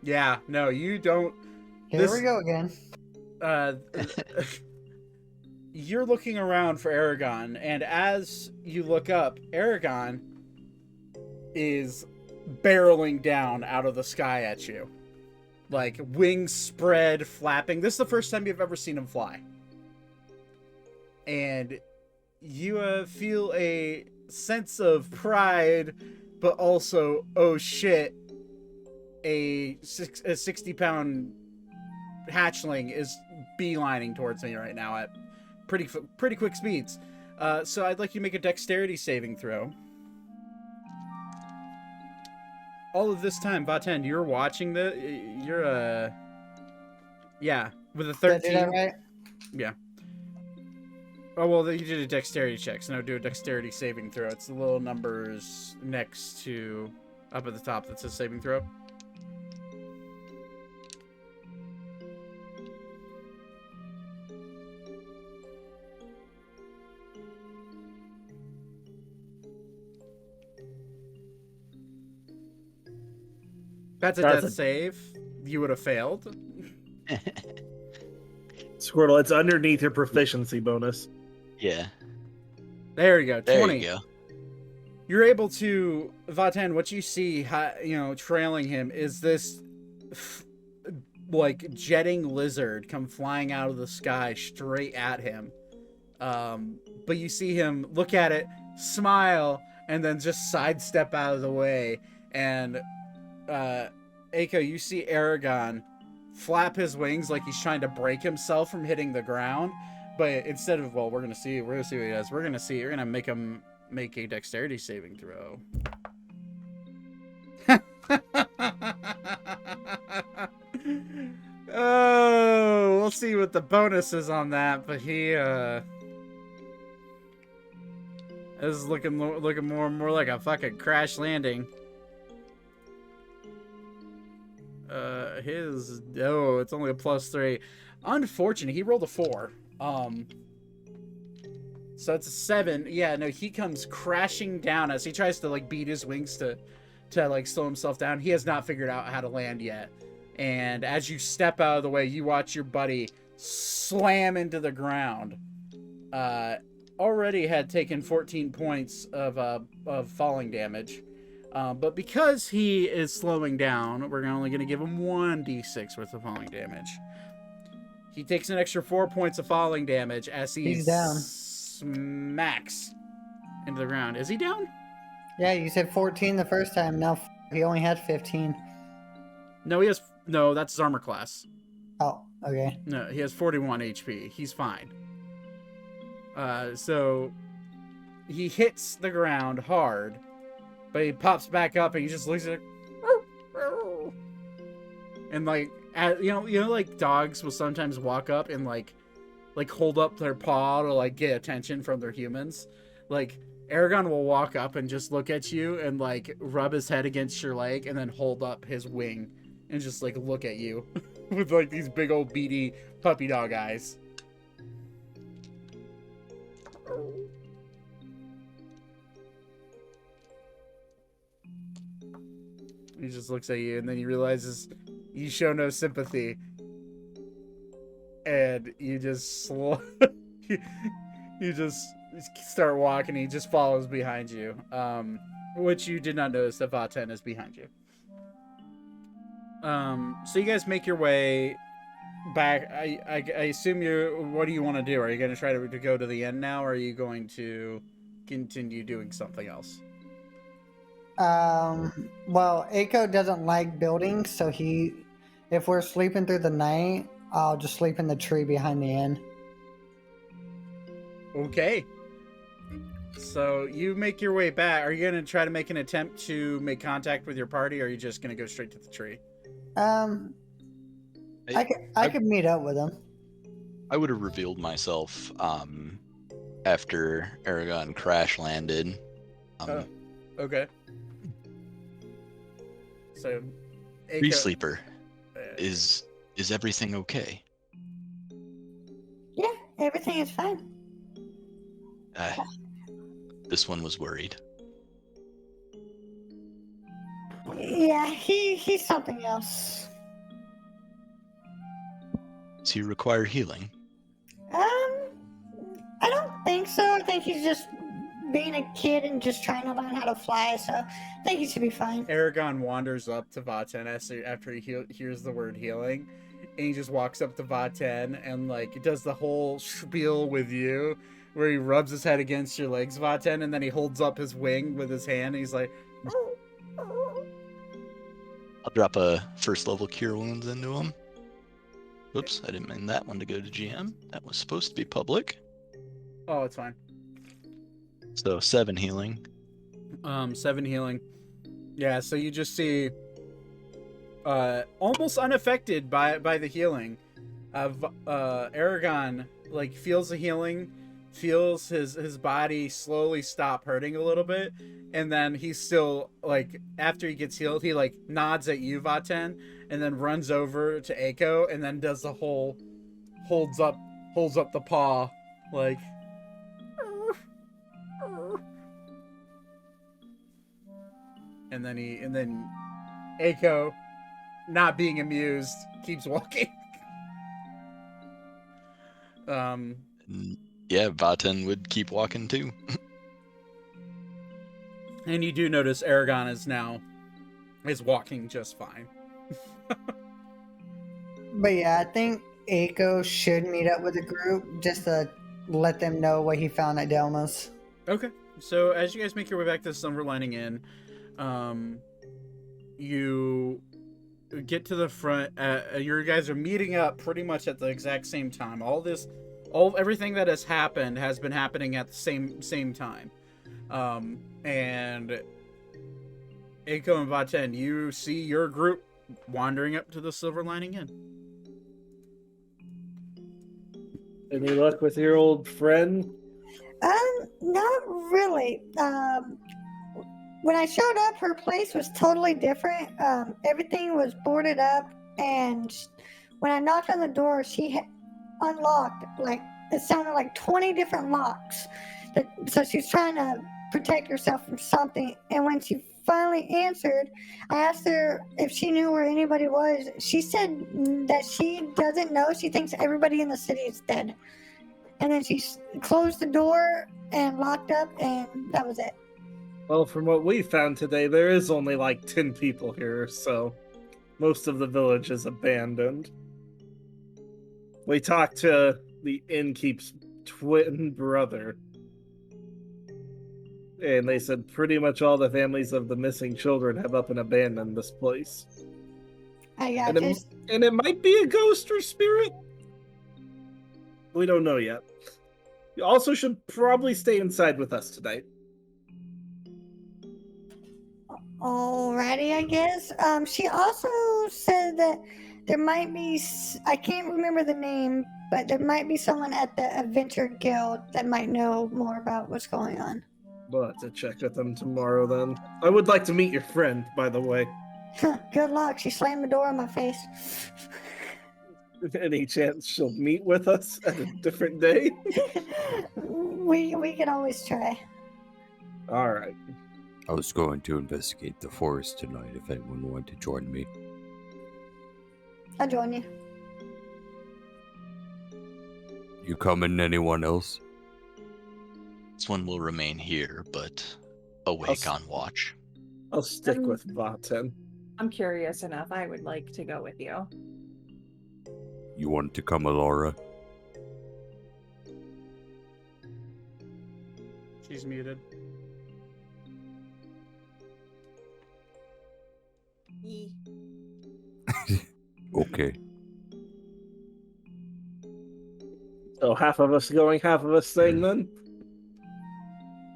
Yeah, no, you don't. Here we go again. You're looking around for Aragon, and as you look up, Aragon is barreling down out of the sky at you. Like, wings spread, flapping. This is the first time you've ever seen him fly. And you feel a sense of pride, but also, oh shit, a 60-pound hatchling is beelining towards me right now at pretty quick speeds. So I'd like you to make a dexterity saving throw. All of this time, Vaten, you're watching yeah, with a 13. Did I do that right? Yeah. Oh, well, you did a dexterity check, so now do a dexterity saving throw. It's the little numbers next to, up at the top that says saving throw. That's a death save. You would have failed. Squirtle, it's underneath your proficiency bonus. Yeah. There you go. 20. There you go. You're able to, Vaten, what you see, trailing him is this, like, jetting lizard come flying out of the sky straight at him. But you see him look at it, smile, and then just sidestep out of the way. And, Aiko, you see Aragon flap his wings like he's trying to break himself from hitting the ground. But instead of, well, we're gonna see what he does. You're gonna make him make a dexterity saving throw. Oh, we'll see what the bonus is on that. But he this is looking more and more like a fucking crash landing. It's only a +3. Unfortunate, he rolled a 4. So it's a 7. Yeah, no, he comes crashing down as he tries to like beat his wings to like slow himself down. He has not figured out how to land yet. And as you step out of the way, you watch your buddy slam into the ground. Already had taken 14 points of falling damage. But because he is slowing down, we're only going to give him 1d6 worth of falling damage. He takes an extra 4 points of falling damage as He's down. Smacks into the ground. Is he down? Yeah, you said 14 the first time. Now he only had 15. No, that's his armor class. Oh, okay. No, he has 41 HP. He's fine. So he hits the ground hard. But he pops back up and he just looks at it. And like, like dogs will sometimes walk up and like hold up their paw to like get attention from their humans. Like Aragon will walk up and just look at you and like rub his head against your leg and then hold up his wing and just like look at you. with like these big old beady puppy dog eyes. He just looks at you, and then he realizes you show no sympathy, and you just you just start walking. He just follows behind you, which you did not notice that Vaten is behind you. So you guys make your way back. I assume you. What do you want to do? Are you going to try to go to the end now, or are you going to continue doing something else? Well, Aiko doesn't like buildings, so if we're sleeping through the night, I'll just sleep in the tree behind the inn. Okay. So you make your way back. Are you going to try to make an attempt to make contact with your party, or are you just going to go straight to the tree? I could meet up with him. I would have revealed myself after Aragon crash landed. Okay. So, Tree sleeper, is everything okay? Yeah, everything is fine. This one was worried. Yeah, he's something else. Does he require healing? I don't think so. I think he's just being a kid and just trying to learn how to fly, so I think he should be fine. Aragon wanders up to Vaten after he hears the word healing, and he just walks up to Vaten and like does the whole spiel with you, where he rubs his head against your legs, Vaten, and then he holds up his wing with his hand, and he's like, I'll drop a first level cure wounds into him. Whoops, I didn't mean that one to go to GM. That was supposed to be public. "Oh, it's fine." So 7 healing. 7 healing. Yeah, so you just see almost unaffected by the healing. Aragon like feels the healing, feels his body slowly stop hurting a little bit, and then he's still like, after he gets healed, he like nods at you, Vaten, and then runs over to Aiko, and then does the whole holds up the paw like. And then Aiko, not being amused, keeps walking. Yeah, Vaten would keep walking too. And you do notice Aragon is walking just fine. But yeah, I think Aiko should meet up with the group just to let them know what he found at Delma's. Okay. So as you guys make your way back to the Silver Lining Inn, you get to the front. You guys are meeting up pretty much at the exact same time. Everything that has happened has been happening at the same time. And Aiko and Vaten, you see your group wandering up to the Silver Lining Inn. Any luck with your old friend? Not really. When I showed up, her place was totally different. Everything was boarded up, and when I knocked on the door, she unlocked, like, it sounded like 20 different locks. So she's trying to protect herself from something, and when she finally answered, I asked her if she knew where anybody was. She said that she doesn't know. She thinks everybody in the city is dead. And then she closed the door and locked up, and that was it. Well, from what we found today, there is only like 10 people here, so most of the village is abandoned. We talked to the innkeep's twin brother, and they said pretty much all the families of the missing children have up and abandoned this place. I got And it might be a ghost or spirit. We don't know yet. You also should probably stay inside with us tonight. Alrighty, I guess. She also said that there might be, I can't remember the name, but there might be someone at the Adventure Guild that might know more about what's going on. We'll have to check with them tomorrow then. I would like to meet your friend, by the way. Good luck. She slammed the door in my face. Any chance she'll meet with us at a different day? We can always try. All right. I was going to investigate the forest tonight if anyone wanted to join me. I'll join you. You coming, anyone else? This one will remain here, but awake on watch. I'll stick with Vaten. I'm curious enough. I would like to go with you. You want to come, Alara? She's muted. Okay. So half of us going, half of us staying then?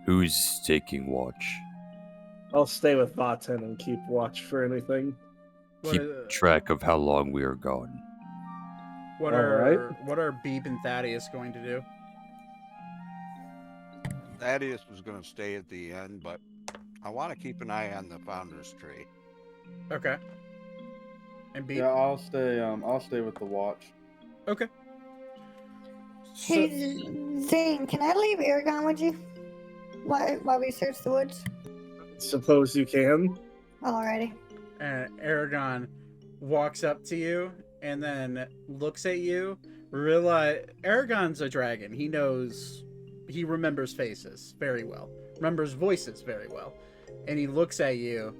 Who's taking watch? I'll stay with Vaten and keep watch for anything. Keep track of how long we are gone. What are Beeb and Thaddeus going to do? Thaddeus was going to stay at the end, but I want to keep an eye on the founder's tree. Okay. And Beeb? Yeah, I'll stay with the watch. Okay. Hey, Zane, can I leave Aragon with you while we search the woods? Suppose you can. Alrighty. And Aragon walks up to you and then looks at you. Realize Aragon's a dragon. He remembers faces very well. Remembers voices very well. And he looks at you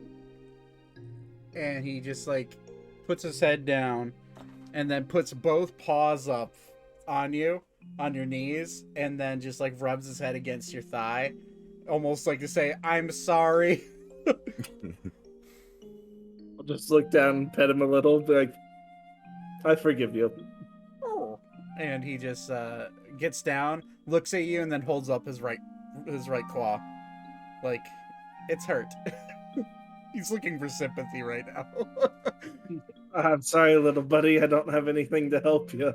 and he just like puts his head down and then puts both paws up on you, on your knees, and then just like rubs his head against your thigh, almost like to say, "I'm sorry." I'll just look down and pet him a little, be like, I forgive you. And he just gets down, looks at you, and then holds up his right claw, like it's hurt. He's looking for sympathy right now. I'm sorry, little buddy. I don't have anything to help you.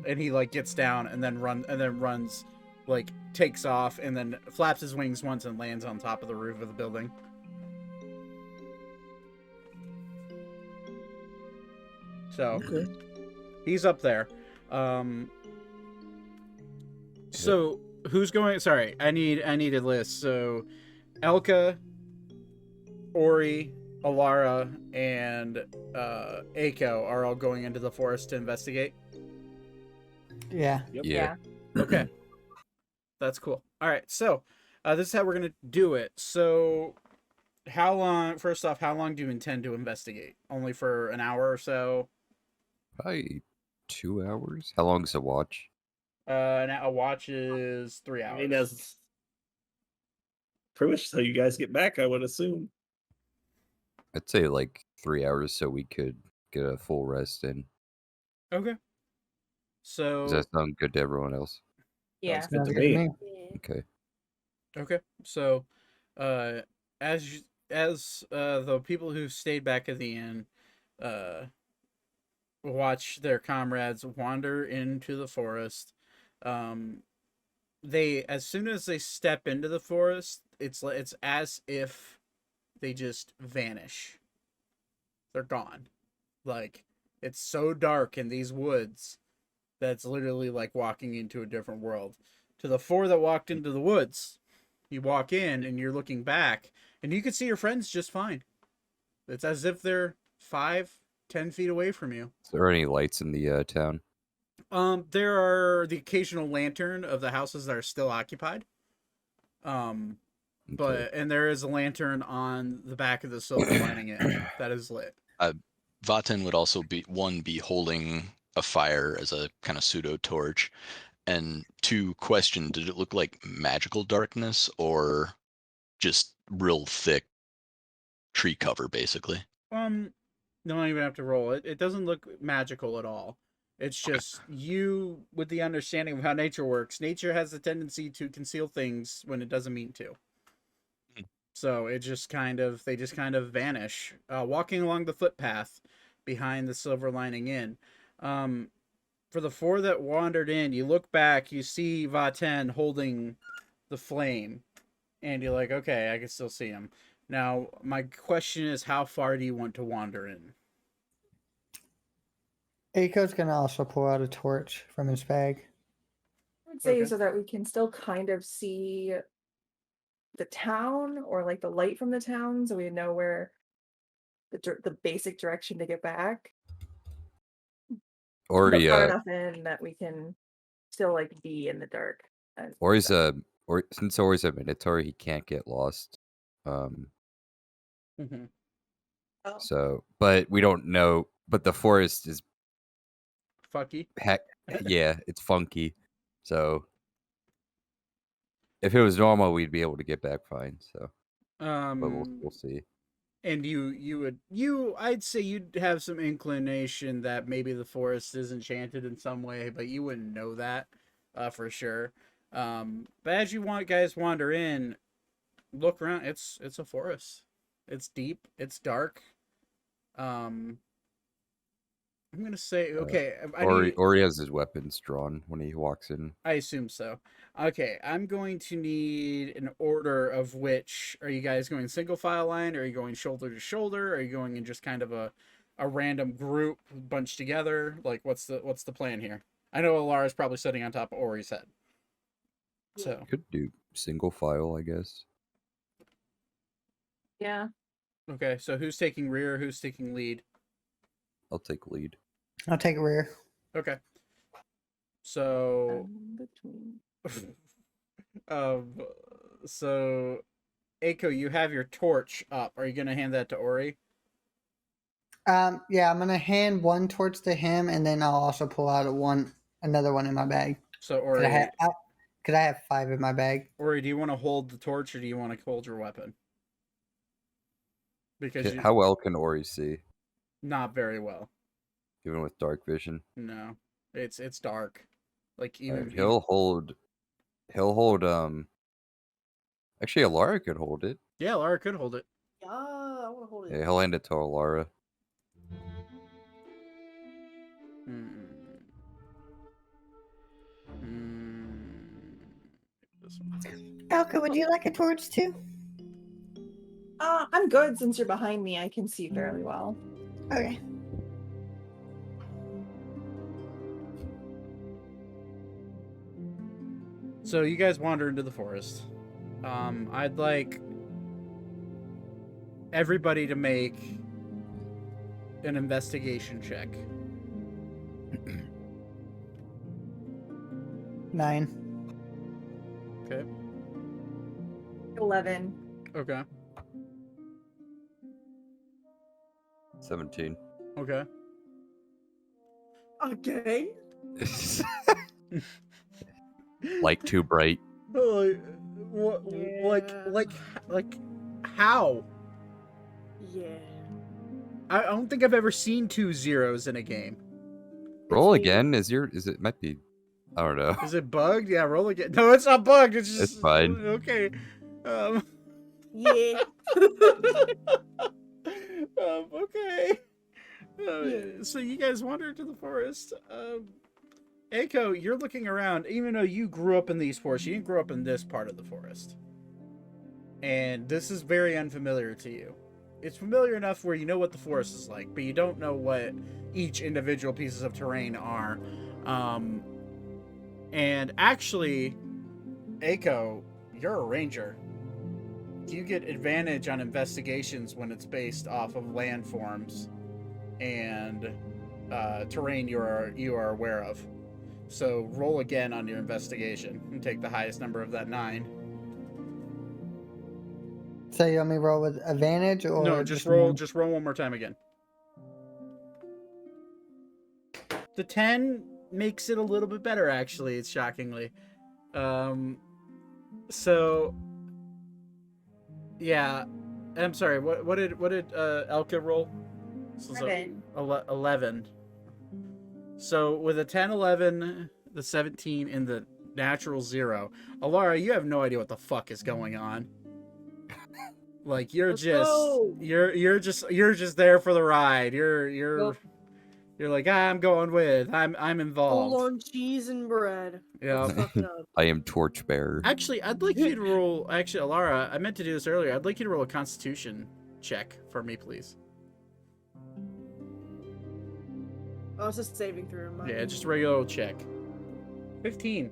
And he like gets down and then runs, like takes off and then flaps his wings once and lands on top of the roof of the building. So he's up there. So who's going? Sorry, I need a list. So Elka, Ori, Alara, and Aiko are all going into the forest to investigate. Yeah. Yeah. Okay. That's cool. All right. So this is how we're going to do it. So first off, how long do you intend to investigate? Only for an hour or so? Probably 2 hours. How long is a watch? A watch is 3 hours. I mean, as pretty much till you guys get back, I would assume. I'd say like 3 hours so we could get a full rest in. Okay. So Does that sound good to everyone else? Yeah. Sounds good Sounds to good to me. me. Okay. Okay. So as the people who stayed back at the inn watch their comrades wander into the forest, they, as soon as they step into the forest, it's as if they just vanish. They're gone. Like, it's so dark in these woods that's literally like walking into a different world. To the four that walked into the woods, you walk in and you're looking back and you can see your friends just fine. It's as if they're 5-10 feet away from you. Is there any lights in the town? There are the occasional lantern of the houses that are still occupied. But and there is a lantern on the back of the Silver Lining Inn that is lit. Vaten would also be holding a fire as a kind of pseudo torch. And 2, question, did it look like magical darkness or just real thick tree cover, basically? Don't even have to roll it. It doesn't look magical at all. It's just you, with the understanding of how nature works. Nature has a tendency to conceal things when it doesn't mean to. So they just kind of vanish, walking along the footpath behind the Silver Lining Inn. For the 4 that wandered in, you look back, you see Vaten holding the flame, and you're like, okay, I can still see him. Now, my question is, how far do you want to wander in? Aiko's gonna also pull out a torch from his bag. I would say Okay. so that we can still kind of see the town or like the light from the town, so we know where the basic direction to get back. Or But he, far enough in that we can still like be in the dark. or he's a, or since Ori's a Minotaur, he can't get lost. Mm-hmm. Oh. So, but we don't know. But the forest is Fucky. heck, yeah, it's funky. So, if it was normal, we'd be able to get back fine. So, but we'll see. And I'd say you'd have some inclination that maybe the forest is enchanted in some way, but you wouldn't know that for sure. But as you guys wander in, look around. It's a forest. It's deep. It's dark. I'm gonna say okay. Ori has his weapons drawn when he walks in. I assume so. Okay, I'm going to need an order of which. Are you guys going single file line? Or are you going shoulder to shoulder? Or are you going in just kind of a random group bunched together? Like, what's the plan here? I know Alara's probably sitting on top of Ori's head. So Could do single file, I guess. Yeah. okay, so who's taking rear? Who's taking lead? I'll take lead. I'll take rear. Okay. So Between. so Aiko, you have your torch up. Are you gonna hand that to Ori? Yeah, I'm gonna hand one torch to him, and then I'll also pull out another one in my bag. So Cause I have 5 in my bag. Ori, do you want to hold the torch or do you want to hold your weapon? Because How well can Ori see, not very well. even with dark vision? No, it's dark. Like Alright, even he'll hold. Actually, Alara could hold it. yeah, Lara could hold it. Yeah, I want to hold it. Yeah, he'll hand it to Alara. This one. Elka, would you like a torch too? I'm good since you're behind me. I can see fairly well. Okay. So you guys wander into the forest. I'd like everybody to make an investigation check. 9. Okay. 11. Okay. 17. Okay. Okay. Like too bright. What? Yeah. Like, how? Yeah. I don't think I've ever seen 2 zeros in a game. Roll me. again. Is it might be? I don't know. Is it bugged? Yeah, roll again. No, it's not bugged. It's just It's fine. Okay. Yeah. Okay. So you guys wander into the forest. Aiko, you're looking around. Even though you grew up in these forests, you didn't grow up in this part of the forest. And this is very unfamiliar to you. It's familiar enough where you know what the forest is like, but you don't know what each individual pieces of terrain are. And actually, Aiko, you're a ranger. You get advantage on investigations when it's based off of landforms and terrain you are aware of. So roll again on your investigation and take the highest number of that 9. So you want me to roll with advantage or No, just roll one more time again. The 10 makes it a little bit better, actually. It's shockingly. So yeah, I'm sorry. What did Elka roll? So 11. So with a 10, 11, the 17, and the natural 0, Alara, you have no idea what the fuck is going on. Like you're Let's just go. you're just there for the ride. You're like I'm going with. I'm involved. Full on cheese and bread. Yeah. Fucked up. I am torchbearer. Actually, I'd like you to roll. Actually, Alara, I meant to do this earlier. I'd like you to roll a Constitution check for me, please. Oh, it's just saving through. Yeah, just a regular old check. 15.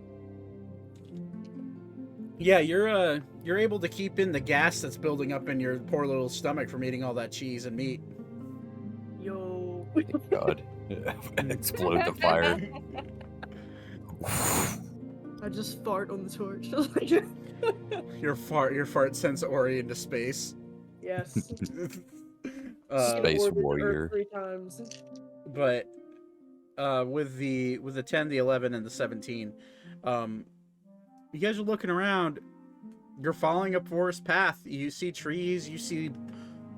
Yeah, you're able to keep in the gas that's building up in your poor little stomach from eating all that cheese and meat. Yo. Thank God. Explode the fire. I just fart on the torch. Your fart sends Ori into space. Yes. Space Orbited Earth warrior. 3 times. But with the 10, the 11, and the 17, you guys are looking around. You're following a forest path. You see trees. You see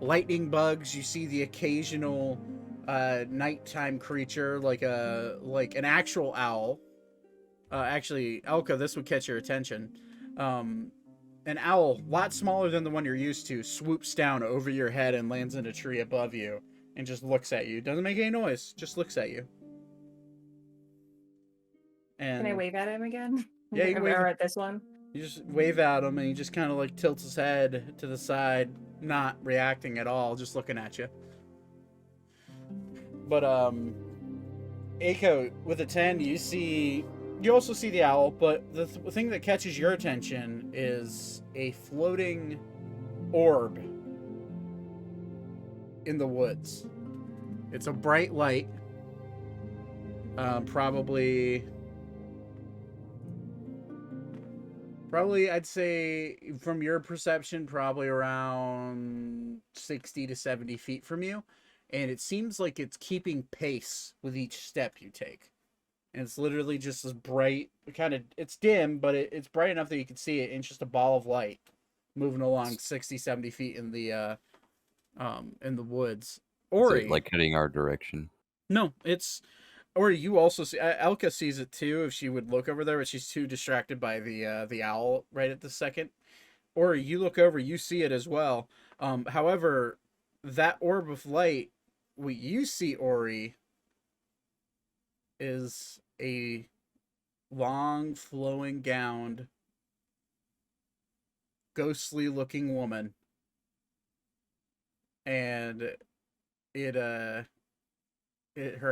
lightning bugs. You see the occasional nighttime creature like an actual owl. Actually, Elka, this would catch your attention. An owl, a lot smaller than the one you're used to, swoops down over your head and lands in a tree above you and just looks at you. Doesn't make any noise, just looks at you. And Can I wave at him again? Yeah, you can wave. Or at this one? You just wave at him and he just kind of like tilts his head to the side, not reacting at all, just looking at you. But Aiko, with a 10, you also see the owl, but the thing that catches your attention is a floating orb in the woods. It's a bright light. Probably I'd say from your perception, probably around 60 to 70 feet from you. And it seems like it's keeping pace with each step you take. And it's literally just this bright, it's dim, but it's bright enough that you can see it. And it's just a ball of light moving along 60, 70 feet in the woods. Ori. Is it like heading our direction? No, or you also see Elka sees it too if she would look over there, but she's too distracted by the owl right at the second. Or you look over, you see it as well. However, that orb of light, what you see, Ori, is a long, flowing gowned, ghostly looking woman. And her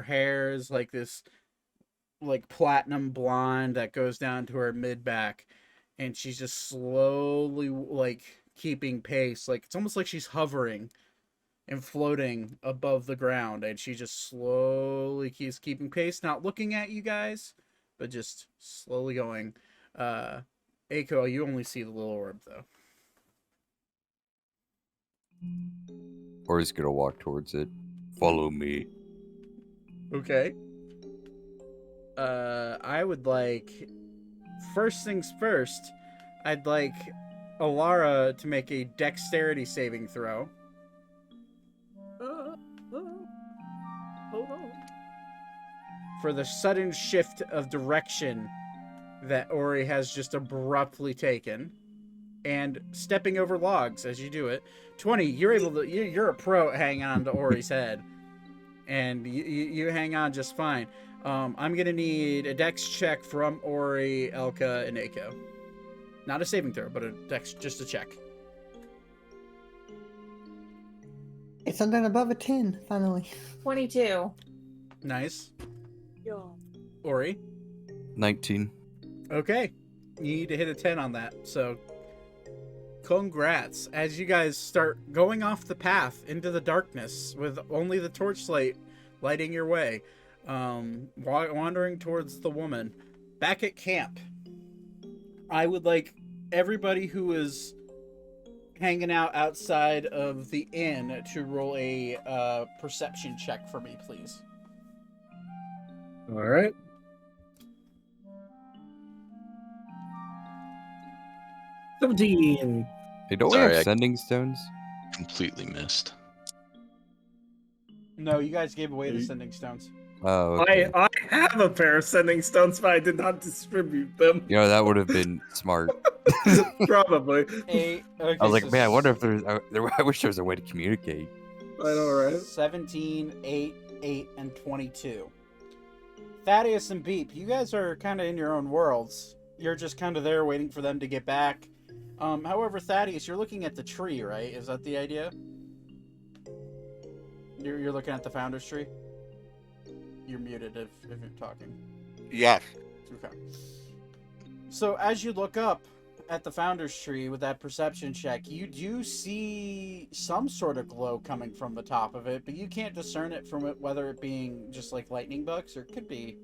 hair is like this like platinum blonde that goes down to her mid back, and she's just slowly like keeping pace. Like it's almost like she's hovering and floating above the ground, and she just slowly keeps keeping pace, not looking at you guys, but just slowly going. Aiko, you only see the little orb though. Ori's gonna walk towards it. Follow me. Okay. I would like, first things first, I'd like Alara to make a dexterity saving throw. Hold on. For the sudden shift of direction that Ori has just abruptly taken, and stepping over logs as you do it. 20, you're a pro at hanging on to Ori's head, and you hang on just fine. I'm gonna need a dex check from Ori, Elka, and Aiko. Not a saving throw, but a dex, just a check. It's something above a 10, finally. 22. Nice. Yo. Ori. 19. Okay. You need to hit a 10 on that, so congrats. As you guys start going off the path into the darkness with only the torchlight lighting your way, wandering towards the woman. Back at camp, I would like everybody who is hanging out outside of the inn to roll a perception check for me, please. All right. $17. Hey, don't we Sorry, have I- sending stones? Completely missed. No, you guys gave away the sending stones. Oh, okay. I have a pair of sending stones, but I did not distribute them. You know, that would have been smart. Probably. Okay, I was like, man, I wonder if I wish there was a way to communicate. I know, right? 17, 8, 8, and 22. Thaddeus and Beep, you guys are kind of in your own worlds. You're just kind of there waiting for them to get back. However, Thaddeus, you're looking at the tree, right? Is that the idea? You're looking at the founder's tree? you're muted if you're talking. Yes. Okay. So as you look up at the Founder's Tree with that perception check, you do see some sort of glow coming from the top of it, but you can't discern it from it, whether it being just like lightning bugs or it could be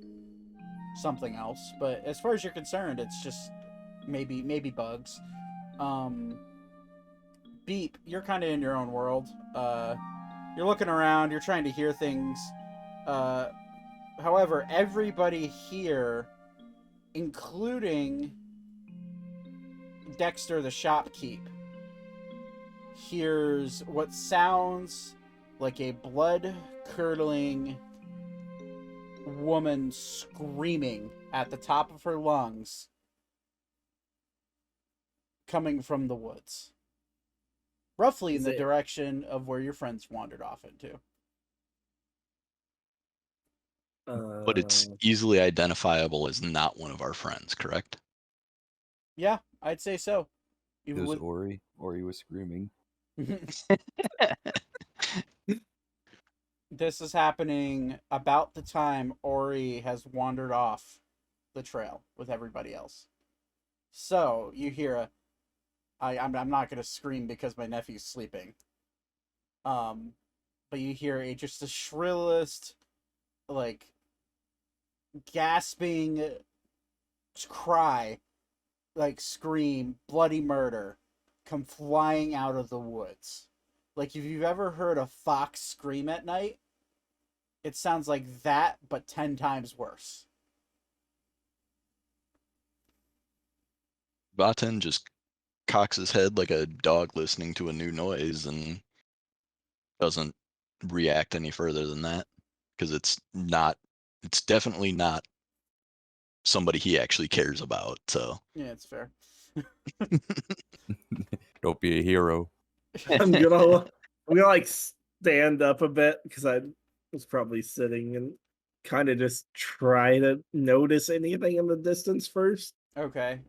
something else. But as far as you're concerned, it's just maybe bugs. Beep, you're kind of in your own world. You're looking around, you're trying to hear things. However, everybody here, including Dexter the shopkeep, hears what sounds like a blood-curdling woman screaming at the top of her lungs coming from the woods. Roughly in the direction of where your friends wandered off into. But it's easily identifiable as not one of our friends, correct? Yeah, I'd say so. It was Ori. Ori was screaming. This is happening about the time Ori has wandered off the trail with everybody else. So you hear I'm not gonna scream because my nephew's sleeping. But you hear just the shrillest, like, gasping cry, like scream, bloody murder, come flying out of the woods. Like if you've ever heard a fox scream at night, it sounds like that, but 10 times worse. Vaten just cocks his head like a dog listening to a new noise and doesn't react any further than that, because it's definitely not somebody he actually cares about. So yeah, it's fair. Don't be a hero. I'm gonna like stand up a bit because I was probably sitting and kind of just try to notice anything in the distance first. Okay.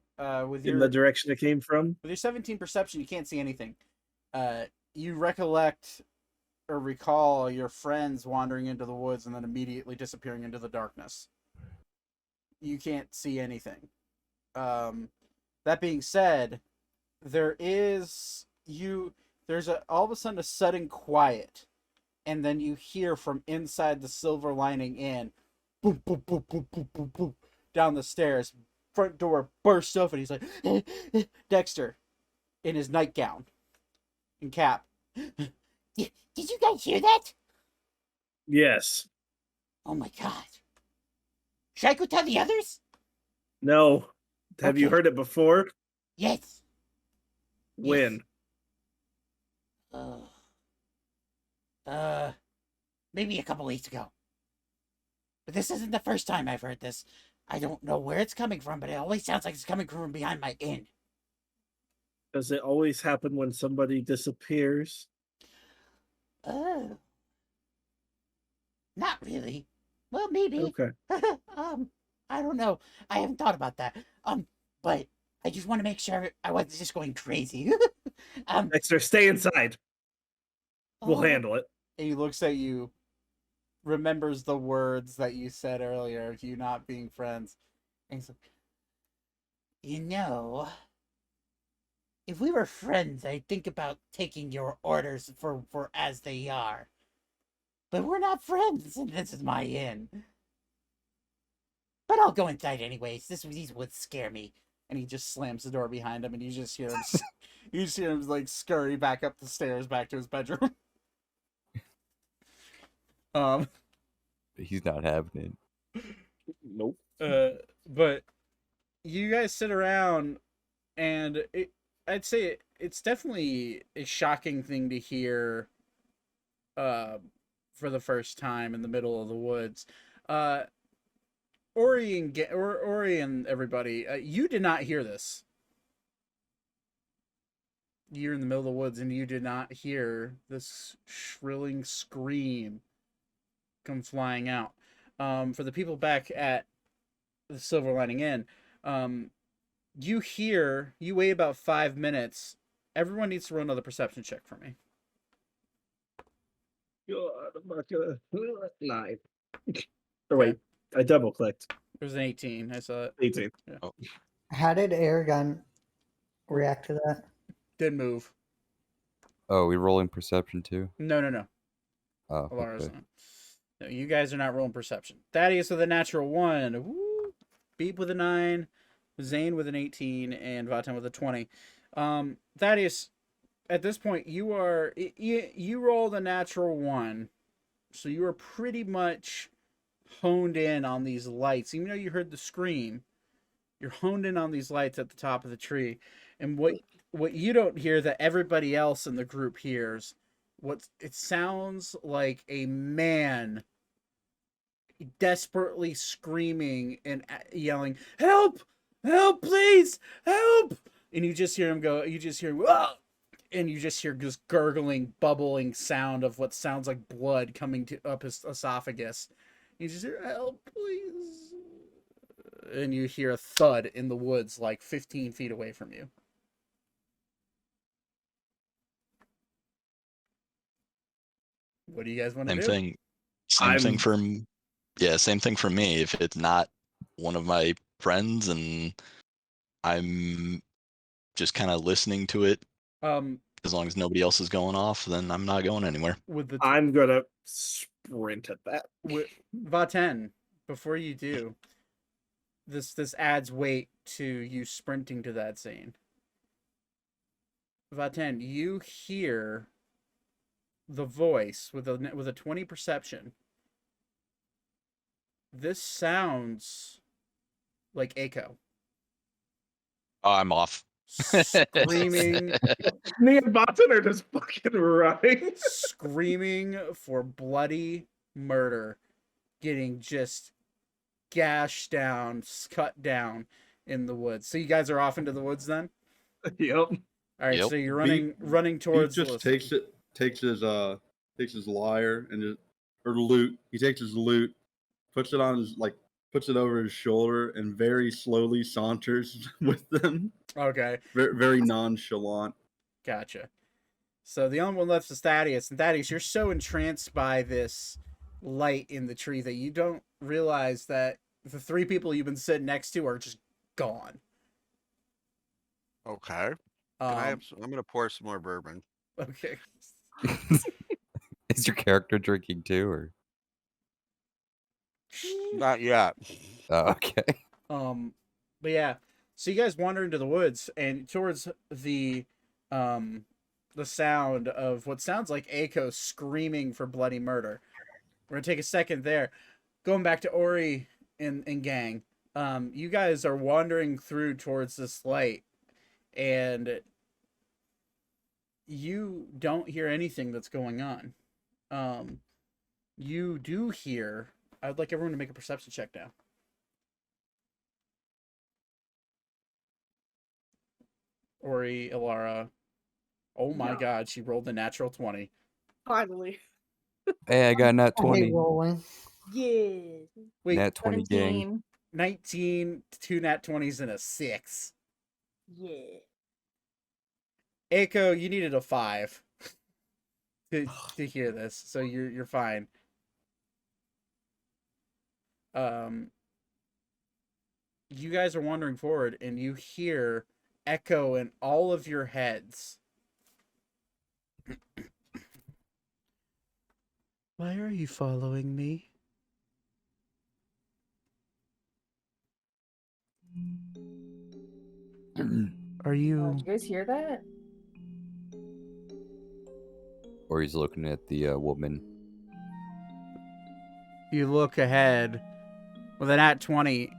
With in the direction it came from. With your 17 perception, you can't see anything. You recollect or recall your friends wandering into the woods and then immediately disappearing into the darkness. You can't see anything. That being said, there's all of a sudden a sudden quiet, and then you hear from inside the Silver Lining Inn, boom, boom, boom, boom, boom, boom, boom, down the stairs. Front door bursts open. He's like, Dexter, in his nightgown and cap. Did you guys hear that? Yes. Oh my god. Should I go tell the others? No. Have you heard it before? Yes. When? Maybe a couple weeks ago. But this isn't the first time I've heard this. I don't know where it's coming from, but it always sounds like it's coming from behind my inn. Does it always happen when somebody disappears? Oh. Not really. Well, maybe. Okay. I don't know. I haven't thought about that. But I just want to make sure I wasn't just going crazy. Dexter, stay inside. We'll handle it. And he looks at you, remembers the words that you said earlier of you not being friends. And he's like, you know, if we were friends, I'd think about taking your orders for as they are. But we're not friends, and this is my inn. But I'll go inside anyways. These woods scare me. And he just slams the door behind him, and you just hear him, like scurry back up the stairs back to his bedroom. He's not having it. Nope. But you guys sit around, and I'd say it's definitely a shocking thing to hear. For the first time in the middle of the woods. Ori and everybody, you did not hear this. You're in the middle of the woods and you did not hear this shrilling scream come flying out. For the people back at the Silver Lining Inn, you wait about 5 minutes. Everyone needs to roll another perception check for me. God, I'm not gonna 9. Or wait, I double clicked. It was an 18. I saw it. 18. How did Airgun react to that? Didn't move. Oh, we rolling perception too? No. Oh, Alara's okay. not. No, you guys are not rolling perception. Thaddeus with a natural 1. Woo. Beep with a 9. Zane with an 18. And Vatan with a 20. Thaddeus, at this point, you rolled a natural 1. So you are pretty much honed in on these lights. Even though you heard the scream, you're honed in on these lights at the top of the tree. And what you don't hear that everybody else in the group hears, it sounds like a man desperately screaming and yelling, "Help! Help, please! Help!" And you just hear him go, "Whoa!" And you just hear this gurgling, bubbling sound of what sounds like blood coming up his esophagus. You just hear, "Help, please!" And you hear a thud in the woods like 15 feet away from you. What do you guys want to do? Same thing for me. If it's not one of my friends and I'm just kind of listening to it, as long as nobody else is going off, then I'm not going anywhere. I'm gonna sprint at that. Vaten, before you do, this adds weight to you sprinting to that scene. Vaten, you hear the voice with a 20 perception. This sounds like Echo. Oh, I'm off. Screaming. Me and Boston are just fucking running. Screaming for bloody murder. Getting just gashed down, cut down in the woods. So you guys are off into the woods then? Yep. All right, Yep. so you're running towards He just takes his lyre and loot. He takes his loot, puts it on puts it over his shoulder, and very slowly saunters with them. Okay. Very, very nonchalant. Gotcha. So the only one left is Thaddeus. And Thaddeus, you're so entranced by this light in the tree that you don't realize that the 3 people you've been sitting next to are just gone. Okay. I'm gonna pour some more bourbon. Okay. Is your character drinking too, or? Not yet. Oh, okay. But yeah, so you guys wander into the woods and towards the sound of what sounds like Echo screaming for bloody murder. We're gonna take a second there. Going back to Ori and gang. You guys are wandering through towards this light, and you don't hear anything that's going on. You do hear. I would like everyone to make a perception check now. Ori, Ilara. Oh my god, she rolled a natural 20. Finally. Hey, I got nat I 20. hate rolling. Yeah. Wait, Nat 20 gang. 19, 2 nat 20s, and a 6. Yeah. Echo, you needed a 5 to hear this, so you're fine. You guys are wandering forward, and you hear Echo in all of your heads. Why are you following me? Are you... Did you guys hear that? Or he's looking at the woman. You look ahead with an at 20.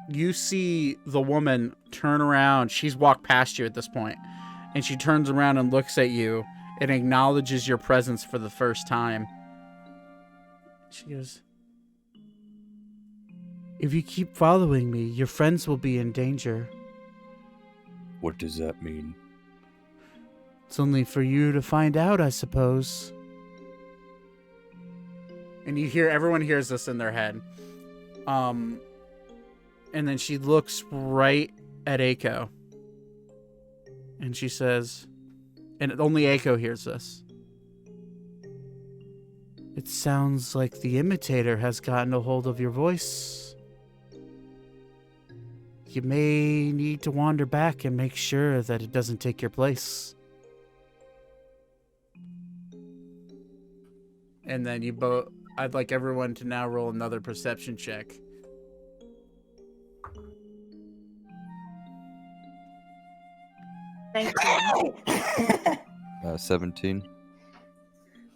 You see the woman turn around. She's walked past you at this point, and she turns around and looks at you and acknowledges your presence for the first time. She goes, "If you keep following me, your friends will be in danger." What does that mean? It's only for you to find out, I suppose. And everyone hears this in their head. And then she looks right at Echo. And she says, and only Echo hears this. It sounds like the imitator has gotten a hold of your voice. You may need to wander back and make sure that it doesn't take your place. And then you both... I'd like everyone to now roll another perception check. Thank you. 17.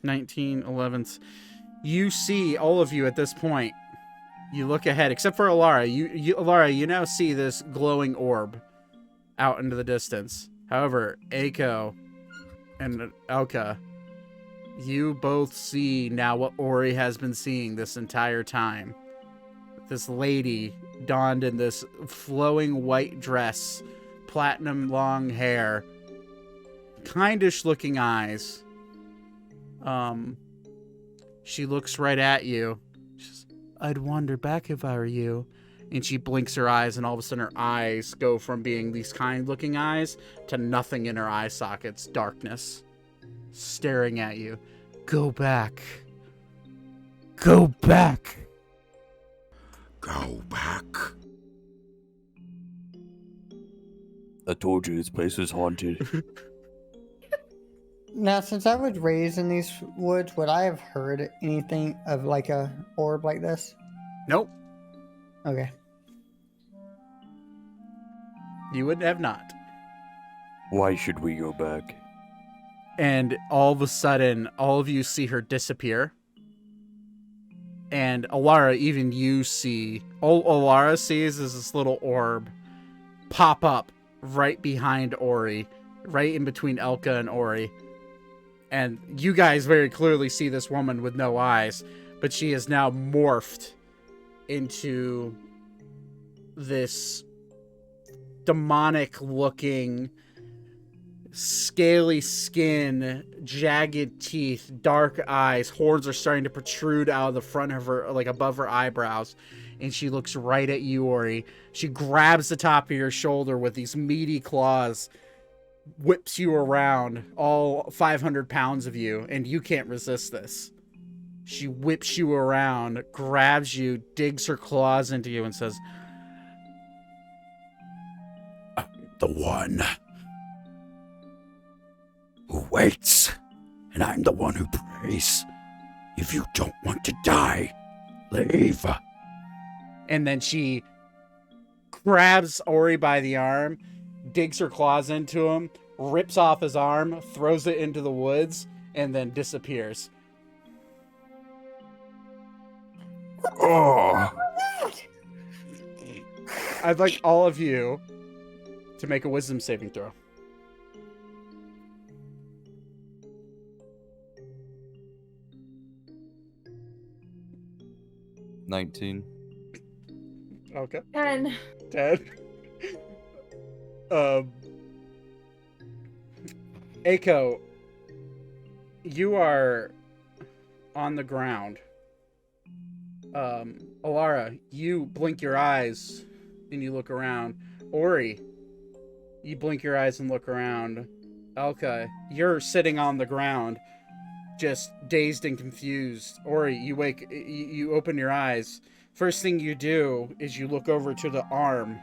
19, 11. You see, all of you at this point, you look ahead, except for Alara. Alara, you now see this glowing orb out into the distance. However, Aiko and Elka, you both see now what Ori has been seeing this entire time. This lady donned in this flowing white dress, platinum long hair, kindish looking eyes. She looks right at you. She says, I'd wander back if I were you. And she blinks her eyes, and all of a sudden her eyes go from being these kind looking eyes to nothing in her eye sockets, darkness, staring at you. Go back. Go back. Go back. I told you this place was haunted. Now, since I was raised in these woods, would I have heard anything of like a orb like this? Nope. Okay. You would have not. Why should we go back? And all of a sudden, all of you see her disappear. And Alara, even you see... All Alara sees is this little orb pop up right behind Ori. Right in between Elka and Ori. And you guys very clearly see this woman with no eyes. But she is now morphed into this demonic-looking, scaly skin, jagged teeth, dark eyes. Horns are starting to protrude out of the front of her, like above her eyebrows. And she looks right at you, Ori. She grabs the top of your shoulder with these meaty claws, whips you around, all 500 pounds of you, and you can't resist this. She whips you around, grabs you, digs her claws into you, and says, The one who waits, and I'm the one who prays. If you don't want to die, leave. and then she grabs Ori by the arm, digs her claws into him, rips off his arm, throws it into the woods, and then disappears. Oh, I'd like all of you to make a wisdom saving throw. $19. Okay. 10. 10. Aiko, you are on the ground. Alara, you blink your eyes and you look around. Ori, you blink your eyes and look around. Elka, you're sitting on the ground, just dazed and confused. Ori, you open your eyes. First thing you do is you look over to the arm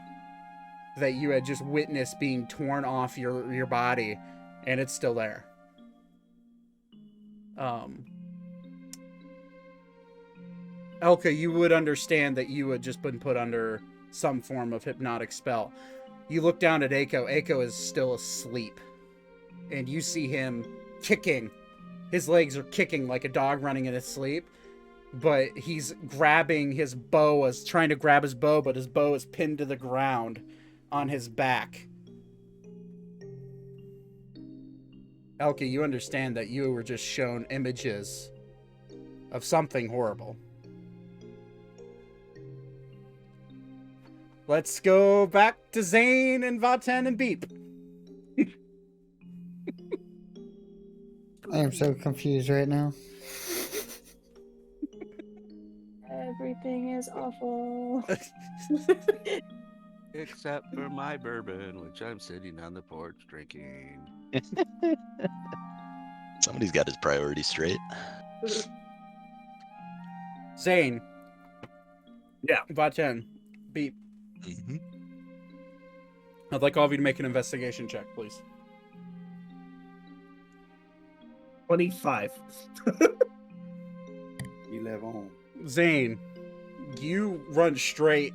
that you had just witnessed being torn off your body, and it's still there. Elka, you would understand that you had just been put under some form of hypnotic spell. You look down at Aiko. Aiko is still asleep, and you see him kicking. His legs are kicking like a dog running in his sleep, but he's grabbing his bow, trying to grab his bow, but his bow is pinned to the ground on his back. Elka, you understand that you were just shown images of something horrible. Let's go back to Zane and Vaten and Beep. I am so confused right now. Everything is awful. Except for my bourbon, which I'm sitting on the porch drinking. Somebody's got his priorities straight. Zane. Yeah. Vaten. Beep. Mm-hmm. I'd like all of you to make an investigation check, please. 25. 11. Zane, you run straight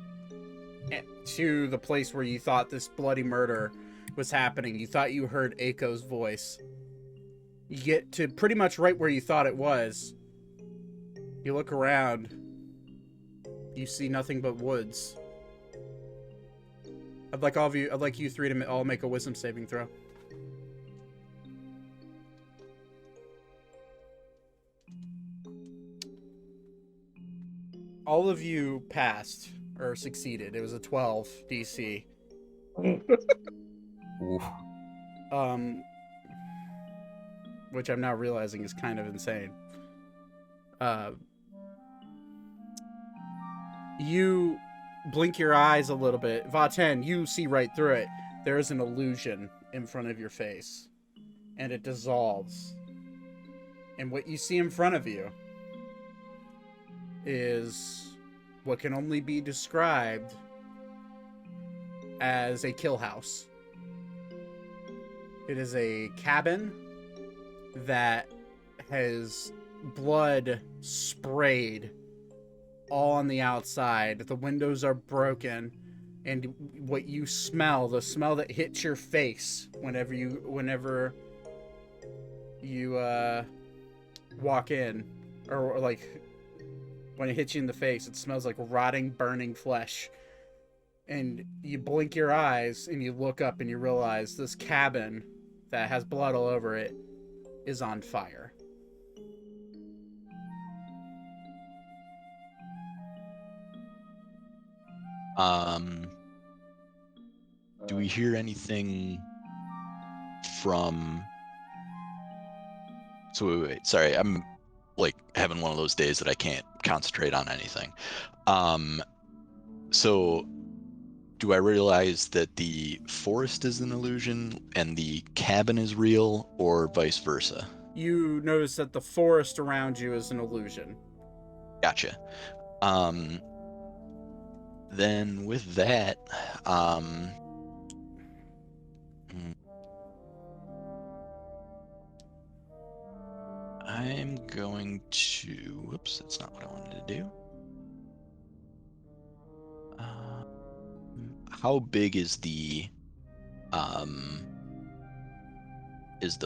to the place where you thought this bloody murder was happening. You thought you heard Aiko's voice. You get to pretty much right where you thought it was. You look around. You see nothing but woods. I'd like you three to all make a wisdom saving throw. All of you passed or succeeded. It was a 12 DC. Oof. Which I'm now realizing is kind of insane. You blink your eyes a little bit. Vaten, you see right through it. There is an illusion in front of your face. And it dissolves. And what you see in front of you is what can only be described as a kill house. It is a cabin that has blood sprayed all on the outside. The windows are broken, and what you smell, the smell that hits your face whenever you walk in, or like when it hits you in the face, it smells like rotting, burning flesh. And you blink your eyes and you look up and you realize this cabin that has blood all over it is on fire. Do we hear anything from... So wait. Sorry, I'm like having one of those days that I can't concentrate on anything. So do I realize that the forest is an illusion and the cabin is real, or vice versa? You notice that the forest around you is an illusion. Gotcha. Then with that, I'm going to... Whoops, that's not what I wanted to do. How big is the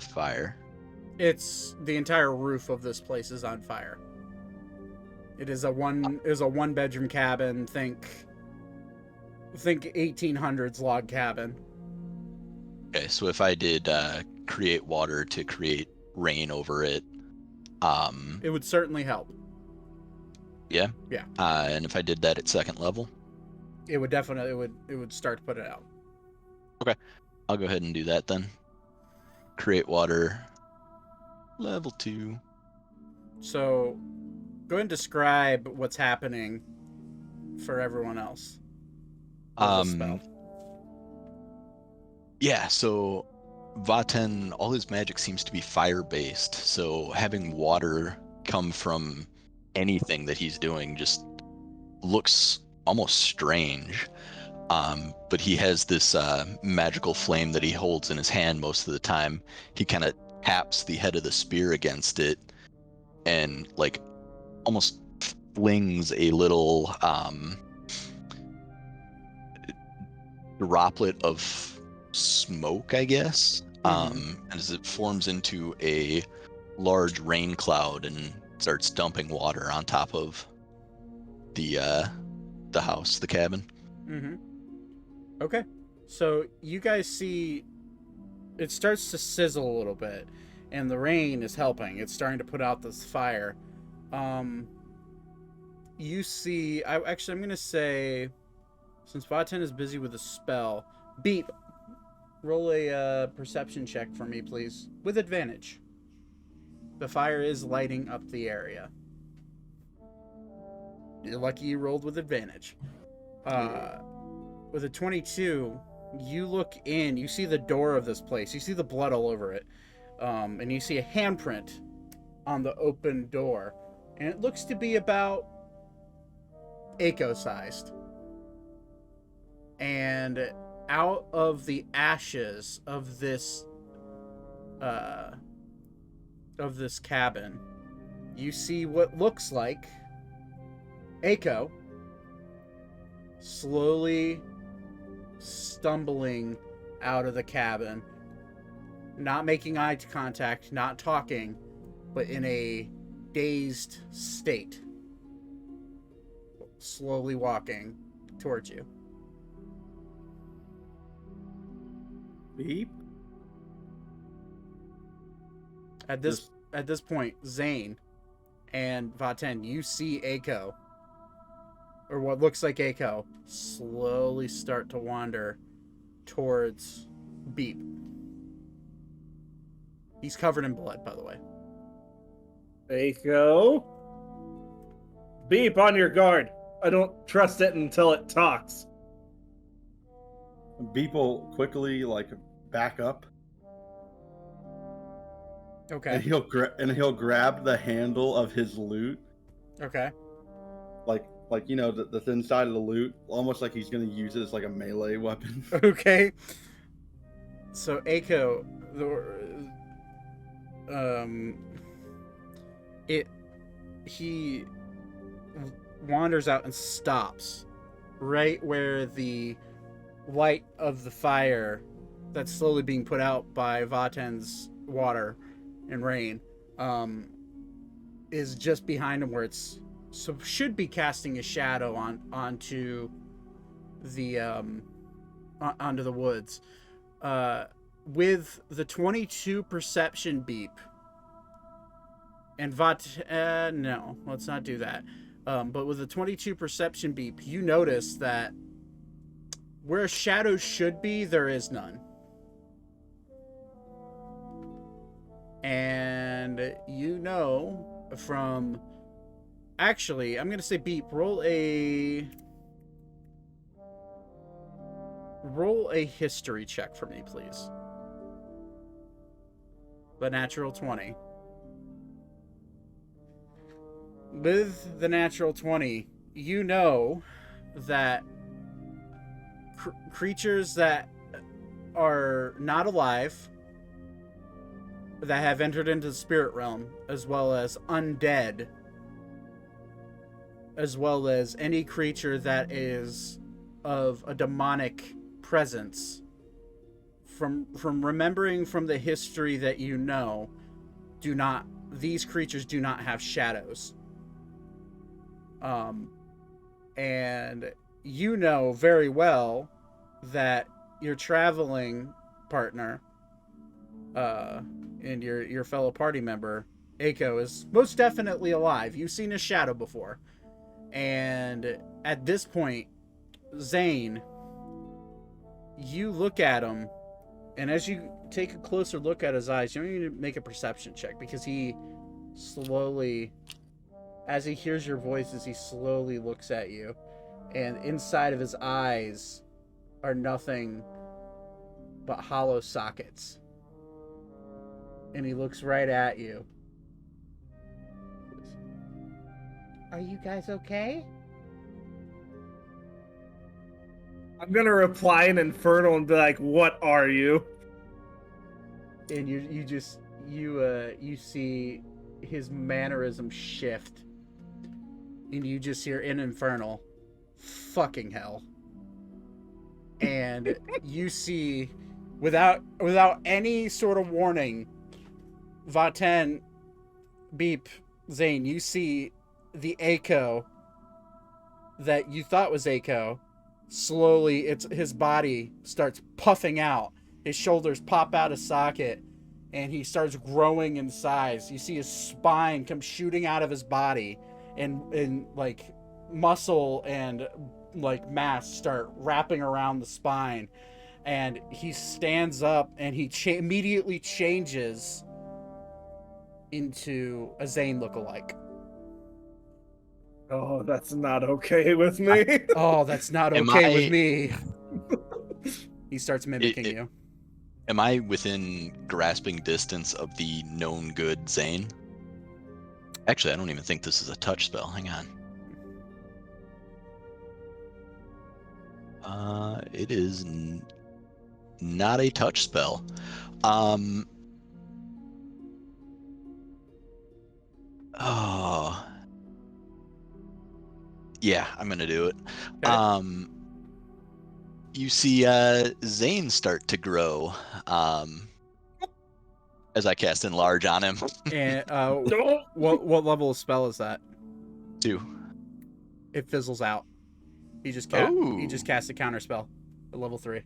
fire? It's the entire roof of this place is on fire. It is a one bedroom cabin. Think 1800s log cabin. Okay, so if I did create water to create rain over it, it would certainly help. Yeah. Yeah. And if I did that at second level, it would definitely it would start to put it out. Okay, I'll go ahead and do that then. Create water, level 2. So, go ahead and describe what's happening for everyone else. With the spell. Yeah, so Vaten, all his magic seems to be fire-based, so having water come from anything that he's doing just looks almost strange. But he has this magical flame that he holds in his hand most of the time. He kind of taps the head of the spear against it and like almost flings a little droplet of smoke, I guess, and as it forms into a large rain cloud and starts dumping water on top of the house, the cabin. Okay, so you guys see it starts to sizzle a little bit, and the rain is helping. It's starting to put out this fire. You see, I'm gonna say, since Vaten is busy with a spell, Beep, roll a perception check for me, please, with advantage. The fire is lighting up the area. You're lucky you rolled with advantage. With a 22, you look in, you see the door of this place, you see the blood all over it, and you see a handprint on the open door, and it looks to be about Aiko-sized. And out of the ashes of this cabin, you see what looks like Aiko slowly stumbling out of the cabin, not making eye contact, not talking, but in a dazed state, slowly walking towards you. Beep. At this point, Zane and Vaten, you see Aiko, or what looks like Aiko, slowly start to wander towards Beep. He's covered in blood, by the way. Aiko. Beep, on your guard. I don't trust it until it talks. Beep will quickly back up, Okay. and he'll grab the handle of his loot, Okay. like the thin side of the loot, almost like he's gonna use it as like a melee weapon. Okay. So Aiko, he wanders out and stops right where the light of the fire that's slowly being put out by Vaten's water and rain is just behind him, where it's should be casting a shadow onto the woods. With the 22 perception Beep and no, let's not do that. But with the 22 perception Beep, you notice that where a shadow should be, there is none. And you know from... Actually, I'm going to say Beep, roll a history check for me, please. The natural 20. With the natural 20, you know that creatures that are not alive, that have entered into the spirit realm, as well as undead, as well as any creature that is of a demonic presence, from remembering from the history that you know, these creatures do not have shadows. And you know very well that your traveling partner, and your fellow party member, Aiko, is most definitely alive. You've seen his shadow before. And at this point, Zane, you look at him, and as you take a closer look at his eyes, you don't need to make a perception check, because he slowly, as he hears your voices, he slowly looks at you, and inside of his eyes are nothing but hollow sockets. And he looks right at you. Are you guys okay? I'm gonna reply in Infernal and be like, "What are you?" And you see his mannerism shift, and you just hear in Infernal, "Fucking hell!" And you see, without any sort of warning, Vaten, Beep, Zane, you see the Aiko that you thought was Aiko, slowly, his body starts puffing out. His shoulders pop out of socket, and he starts growing in size. You see his spine come shooting out of his body, and like muscle and like mass start wrapping around the spine. And he stands up, and he immediately changes into a Zane lookalike. Oh, that's not okay with me. That's not okay with me. He starts mimicking you. Am I within grasping distance of the known good Zane? Actually, I don't even think this is a touch spell. Hang on. It is not a touch spell. Oh. Yeah, I'm gonna do it. Okay. You see Zane start to grow as I cast Enlarge on him. And what level of spell is that? 2. It fizzles out. He just cast a counter spell at level 3.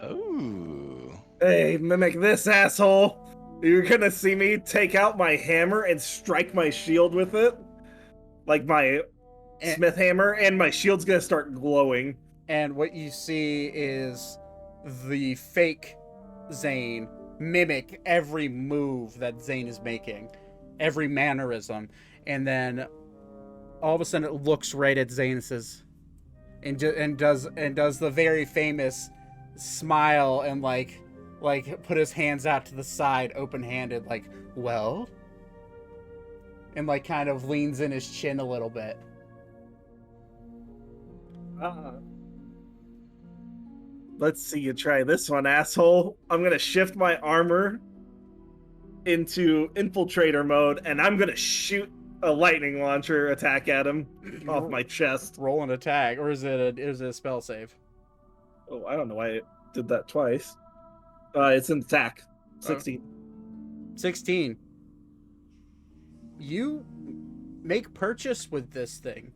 Oh. Hey, mimic this, asshole. You're gonna see me take out my hammer and strike my shield with it. Like my smith hammer, and my shield's gonna start glowing. And what you see is the fake Zane mimic every move that Zane is making, every mannerism, and then all of a sudden it looks right at Zane and says, and does the very famous smile and like put his hands out to the side, open-handed, like, well, and like kind of leans in his chin a little bit. Let's see you try this one, asshole. I'm gonna shift my armor into infiltrator mode, and I'm gonna shoot a lightning launcher attack at him off my chest. Roll an attack, or is it a spell save? Oh, I don't know why it did that twice. It's an attack. 16. 16. You make purchase with this thing,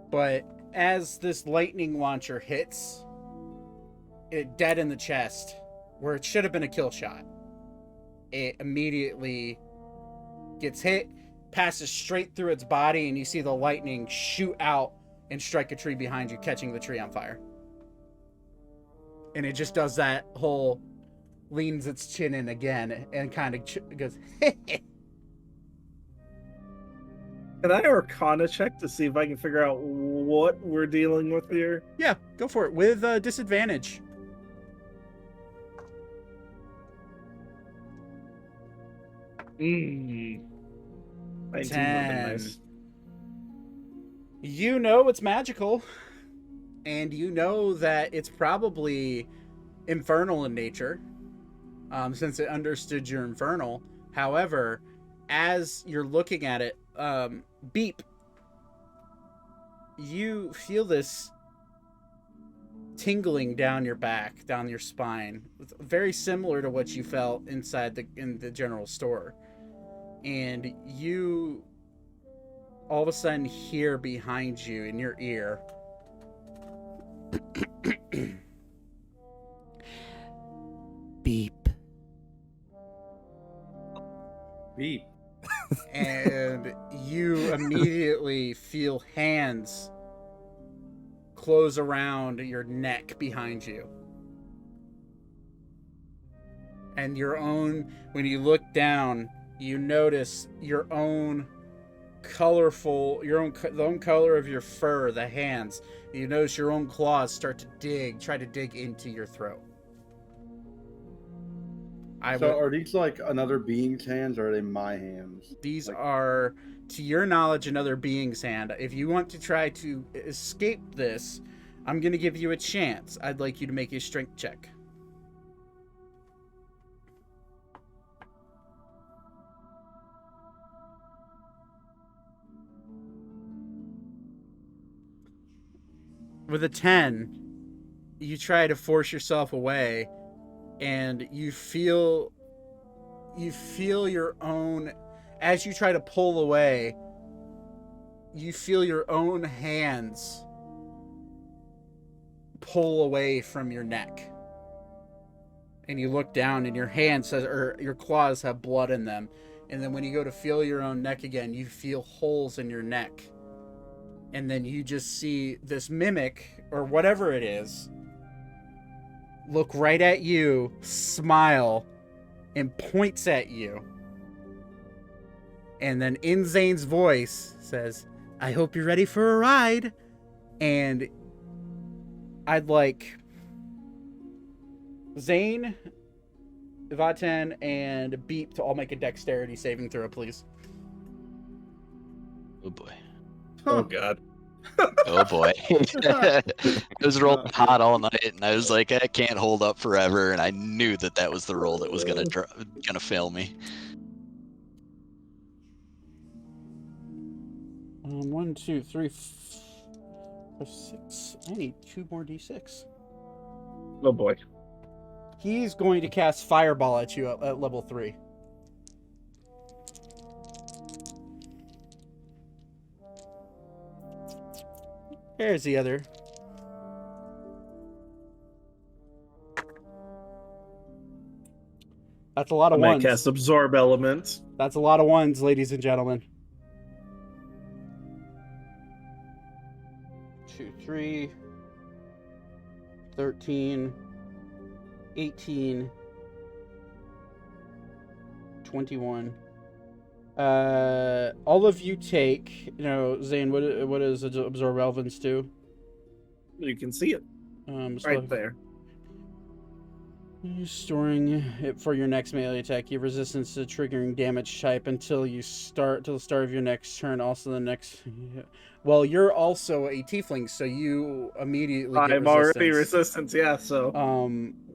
but as this lightning launcher hits it dead in the chest, where it should have been a kill shot, it immediately gets hit, passes straight through its body, and you see the lightning shoot out and strike a tree behind you, catching the tree on fire. And it just does that whole leans its chin in again and kind of goes, Can I Arcana check to see if I can figure out what we're dealing with here? Yeah, go for it with disadvantage. Mmm. 10. Nice. You know it's magical, and you know that it's probably infernal in nature, since it understood your infernal. However, as you're looking at it, Beep, you feel this tingling down your back, down your spine, very similar to what you felt inside in the general store. And you all of a sudden hear behind you in your ear, beep. Beep. And you immediately feel hands close around your neck behind you. And when you look down, you notice your own the own color of your fur, the hands. You notice your own claws start to try to dig into your throat. Are these like another being's hands, or are they my hands? These are, to your knowledge, another being's hand. If you want to try to escape this, I'm going to give you a chance. I'd like you to make a strength check. With a 10, you try to force yourself away, and you feel your own, as you try to pull away, you feel your own hands pull away from your neck. And you look down, and your hands, or your claws, have blood in them. And then when you go to feel your own neck again, you feel holes in your neck. And then you just see this mimic, or whatever it is, look right at you, smile, and points at you. And then in Zane's voice says, "I hope you're ready for a ride." And I'd like Zane, Vaten, and Beep to all make a dexterity saving throw, please. Oh boy. Oh god. Oh boy. It was rolling hot all night, and I was like, I can't hold up forever, and I knew that was the roll that was gonna fail me. 1, 2, 3, 4, 6. I need 2 more d6. Oh boy. He's going to cast Fireball at you at level 3. There's the other. That's a lot of I might ones. cast Absorb Elements. That's a lot of ones, ladies and gentlemen. 2, 3, 13, 18, 21. All of you take, Zane, what does Absorb Relevance do? You can see it right there. You're storing it for your next melee attack. You have resistance to triggering damage type until the start of your next turn. Also, the next. Well, you're also a tiefling, so you immediately get I'm already resistance, yeah. So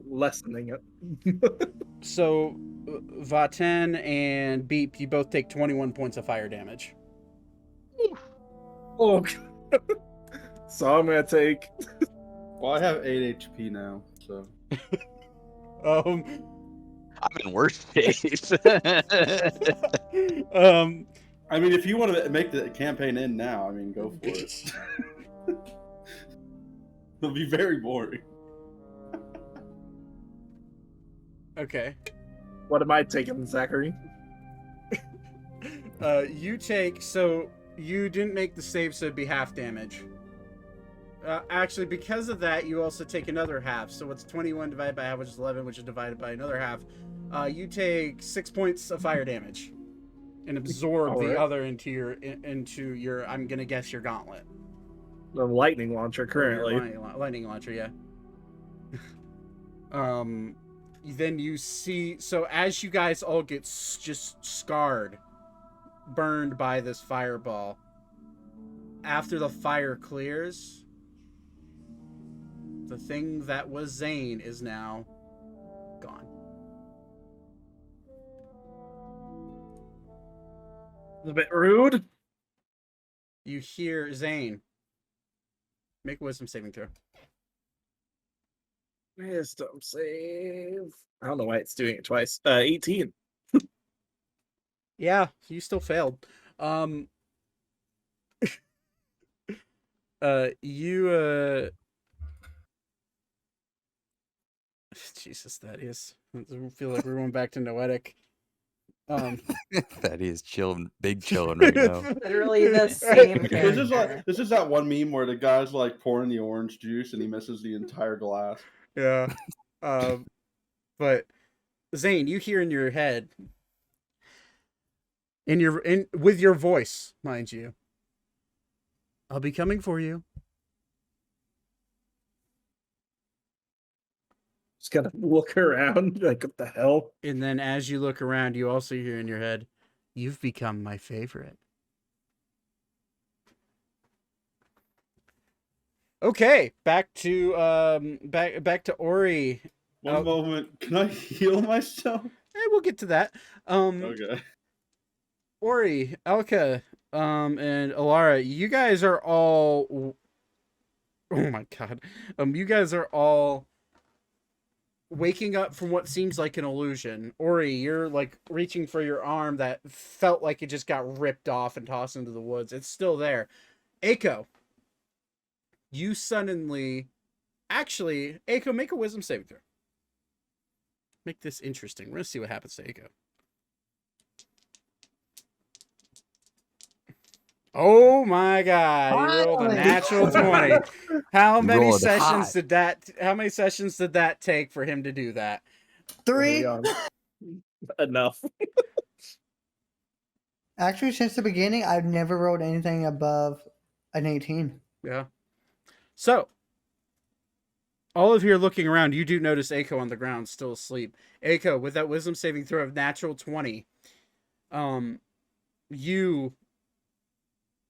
lessening it. So, Vaten and Beep, you both take 21 points of fire damage. Oh, so I'm gonna take. Well, I have 8 HP now, so. I'm in worse shape. I mean, if you want to make the campaign end now, I mean, go for it. It'll be very boring. Okay. What am I taking, Zachary? You take, so you didn't make the save, so it'd be half damage. Actually, because of that, you also take another half. So what's 21 divided by half, which is 11, which is divided by another half. You take 6 points of fire damage, and absorb the other into your. I'm gonna guess your gauntlet. The lightning launcher currently. Lightning launcher, yeah. Then you see, so as you guys all get just scarred, burned by this fireball, after the fire clears, the thing that was Zane is now gone. A bit rude. You hear Zane. Make a wisdom saving throw. Wisdom save. I don't know why it's doing it twice. 18. Yeah, you still failed. Jesus, that is. I feel like we're going back to Noetic. That is big chilling right now. Literally the same This is that one meme where the guy's like pouring the orange juice and he misses the entire glass. Yeah. But Zane, you hear in your head, with your voice, mind you, I'll be coming for you. Just gotta look around, like, what the hell? And then as you look around, you also hear in your head, you've become my favorite. Okay, back to Ori. One moment, can I heal myself? We'll get to that. Okay. Ori, Elka, and Alara, you guys are all. Oh my god, you guys are all waking up from what seems like an illusion. Ori, you're like reaching for your arm that felt like it just got ripped off and tossed into the woods. It's still there. Eiko, you suddenly, actually, Eiko, make a wisdom saving throw. Make this interesting. We're gonna see what happens to Eiko. Oh my god, he rolled a natural 20. How many sessions did that take for him to do that? 3. Enough. Actually, since the beginning, I've never rolled anything above an 18. Yeah. So, all of you are looking around. You do notice Eiko on the ground, still asleep. Eiko, with that wisdom saving throw of natural 20, you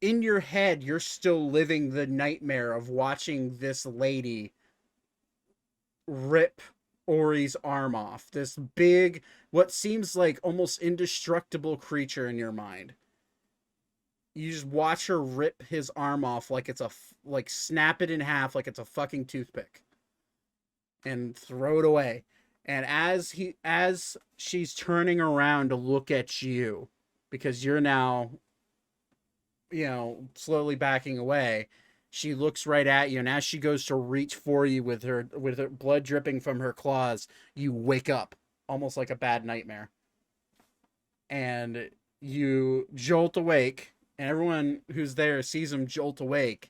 in your head, you're still living the nightmare of watching this lady rip Ori's arm off. This big, what seems like almost indestructible creature in your mind. You just watch her rip his arm off like it's like snap it in half like it's a fucking toothpick and throw it away. And as she's turning around to look at you, because you're now, slowly backing away, she looks right at you, and as she goes to reach for you with her blood dripping from her claws, you wake up almost like a bad nightmare. And you jolt awake, and everyone who's there sees him jolt awake.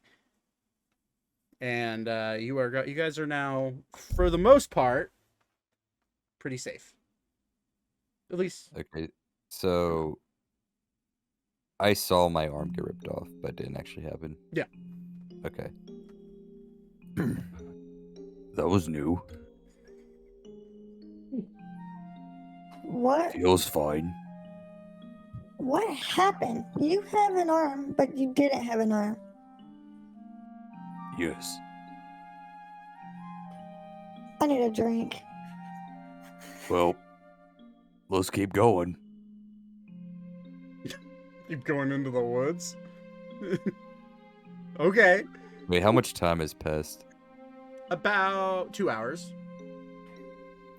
And you guys are now, for the most part, pretty safe. At least. Okay, so I saw my arm get ripped off, but it didn't actually happen. Yeah. Okay. That was new. What? Feels fine. What happened? You have an arm, but you didn't have an arm. Yes. I need a drink. Well, let's keep going. Keep going into the woods? Okay. Wait, how much time has passed? About 2 hours.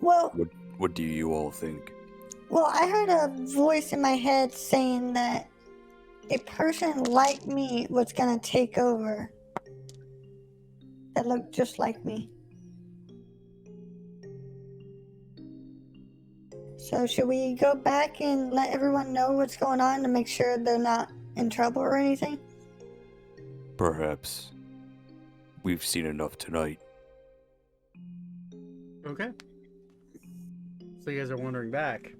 Well, What do you all think? well, I heard a voice in my head saying that a person like me was gonna take over. That looked just like me. So should we go back and let everyone know what's going on to make sure they're not in trouble or anything? Perhaps. We've seen enough tonight. Okay. So you guys are wandering back.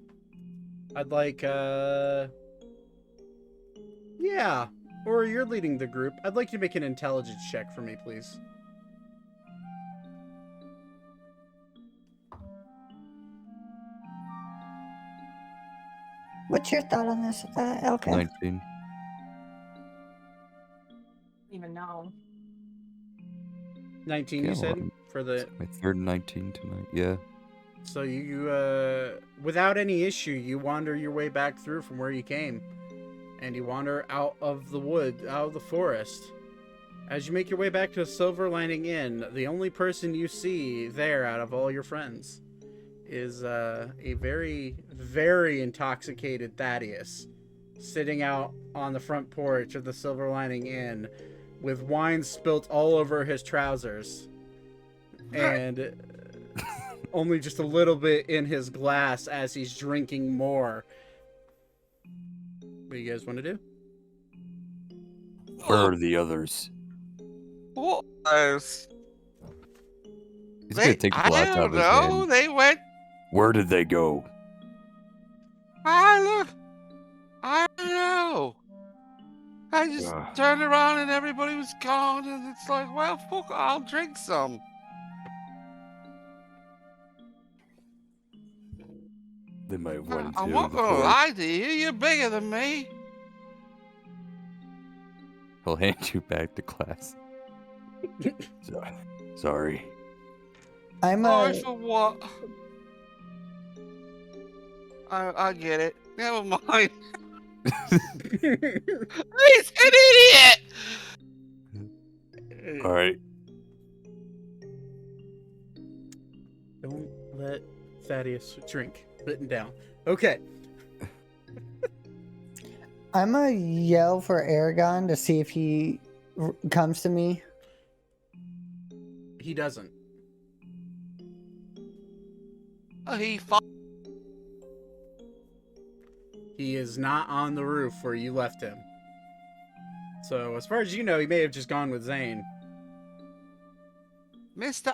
I'd like, yeah. Or you're leading the group. I'd like you to make an intelligence check for me, please. What's your thought on this, Elka? 19. Even know. 19, Yeah, you said? well, For the... My third 19 tonight. Yeah. So you, without any issue, you wander your way back through from where you came. And you wander out of the wood, out of the forest. As you make your way back to Silver Lining Inn, the only person you see there out of all your friends is a very, very intoxicated Thaddeus sitting out on the front porch of the Silver Lining Inn with wine spilt all over his trousers and only just a little bit in his glass as he's drinking more. What do you guys want to do? Where are the others? What? He's gonna take the I glass out don't of his know. hand. They went. Where did they go? I don't know. I just Ugh. turned around and everybody was gone, and it's like, well, fuck, I'll drink some. They might have went I'm to not the gonna forest. lie to you. You're bigger than me. He'll hand you back the glass. Sorry. I'm Sorry for what? I get it. Never mind. He's an idiot. All right. Don't let Thaddeus drink. Written down. Okay. I'm gonna yell for Aragon to see if he comes to me. He doesn't. He He is not on the roof where you left him. So, as far as you know, he may have just gone with Zane. Mr.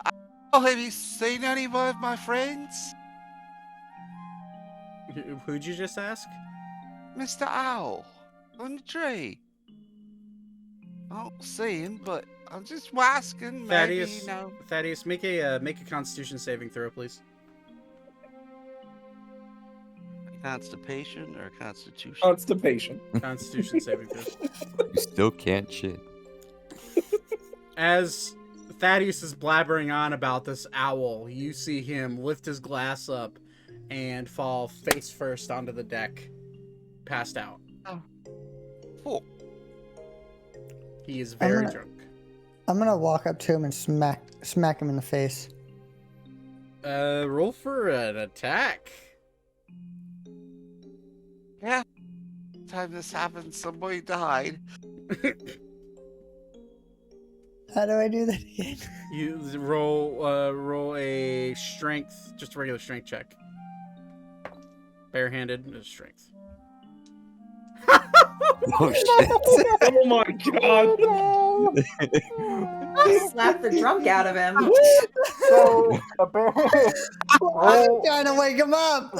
Owl, have you seen any of my friends? Who'd you just ask? Mr. Owl on the tree. I don't see him, but I'm just asking. Maybe, Thaddeus, you know. Thaddeus, make a Constitution saving throw, please. Constipation or constitution? Constipation. Constitution saving throw. You still can't shit. As Thaddeus is blabbering on about this owl, you see him lift his glass up and fall face first onto the deck, passed out. Cool. He is very gonna- drunk. I'm gonna walk up to him and smack him in the face. Roll for an attack. Yeah. Time this happened, somebody died. How do I do that again? You roll a strength, just a regular strength check. Barehanded strength. Oh shit! Oh my god! Slap the drunk out of him. I'm trying to wake him up.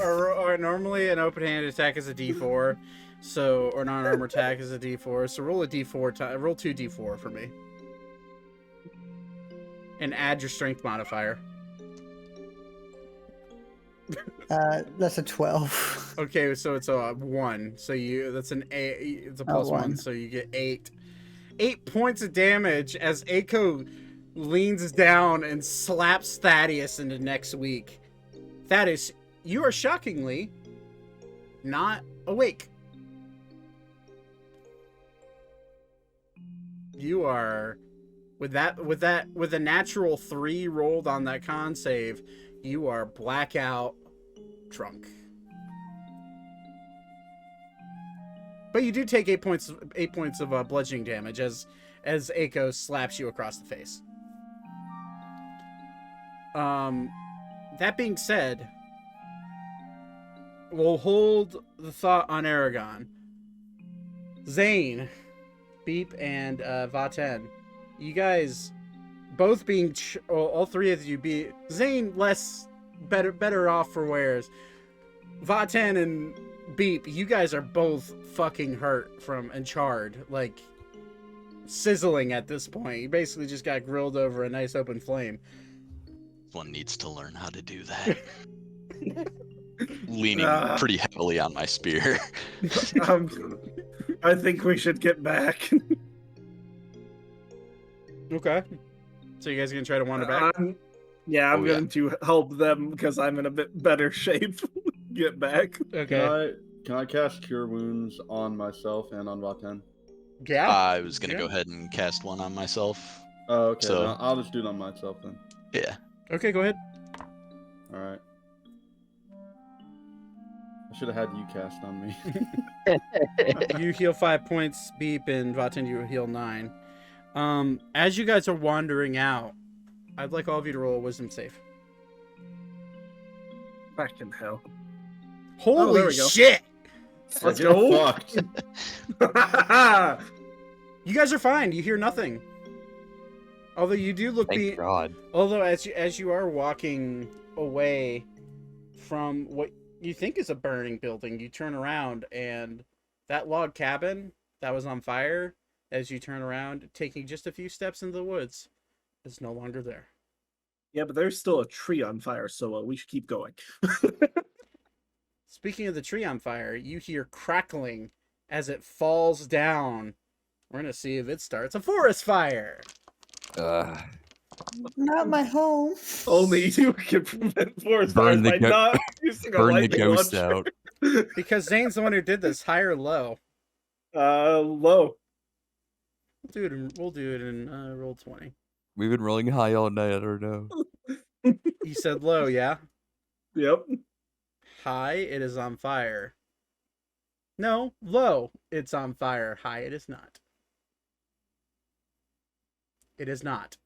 or normally an open-handed attack is a D4, so or non-armor attack is a D4. So roll a D4. Roll 2d4 for me, and add your strength modifier. That's a 12. Okay, so it's a 1. So that's an A. It's a plus 1. 1. So you get 8. 8 points of damage as Aiko leans down and slaps Thaddeus into next week. Thaddeus, you are shockingly not awake. You are with a natural 3 rolled on that con save, you are blackout drunk. But you do take 8 points of bludgeoning damage as Aiko slaps you across the face. That being said, we'll hold the thought on Aragon. Zane, Beep, and Vaten, you guys both being all three of you be Zane better off for wears. Vaten and Beep, you guys are both fucking hurt and charred, like sizzling at this point. You basically just got grilled over a nice open flame. One needs to learn how to do that. Leaning pretty heavily on my spear. I think we should get back. Okay. So you guys gonna try to wander back? Yeah, I'm going to help them because I'm in a bit better shape. Get back. Okay. Can I cast Cure Wounds on myself and on Vaten? Yeah. I was gonna go ahead and cast one on myself. Oh, okay. So No, I'll just do it on myself then. yeah. Okay, go ahead. All right. I should have had you cast on me. You heal 5 points, Beep, and Vaten, you heal 9. As you guys are wandering out, I'd like all of you to roll a wisdom save. Fucking hell. Holy there we go. shit! Let's Get go. fucked. You guys are fine. You hear nothing. Although you do look Thank God. Although as you are walking away from what you think is a burning building, you turn around and that log cabin that was on fire, as you turn around, taking just a few steps into the woods, is no longer there. Yeah, but there's still a tree on fire, so we should keep going. Speaking of the tree on fire, you hear crackling as it falls down. We're gonna see if it starts a forest fire. Not my home. Only you can prevent forest Burn fires the by not using a burn the lightning ghost launcher. out. Because Zane's the one who did this. High or low? Low. We'll do it in roll 20. We've been rolling high all night. I don't know. You said low, yeah? Yep. High, it is on fire. No, low, it's on fire. High, it is not. It is not.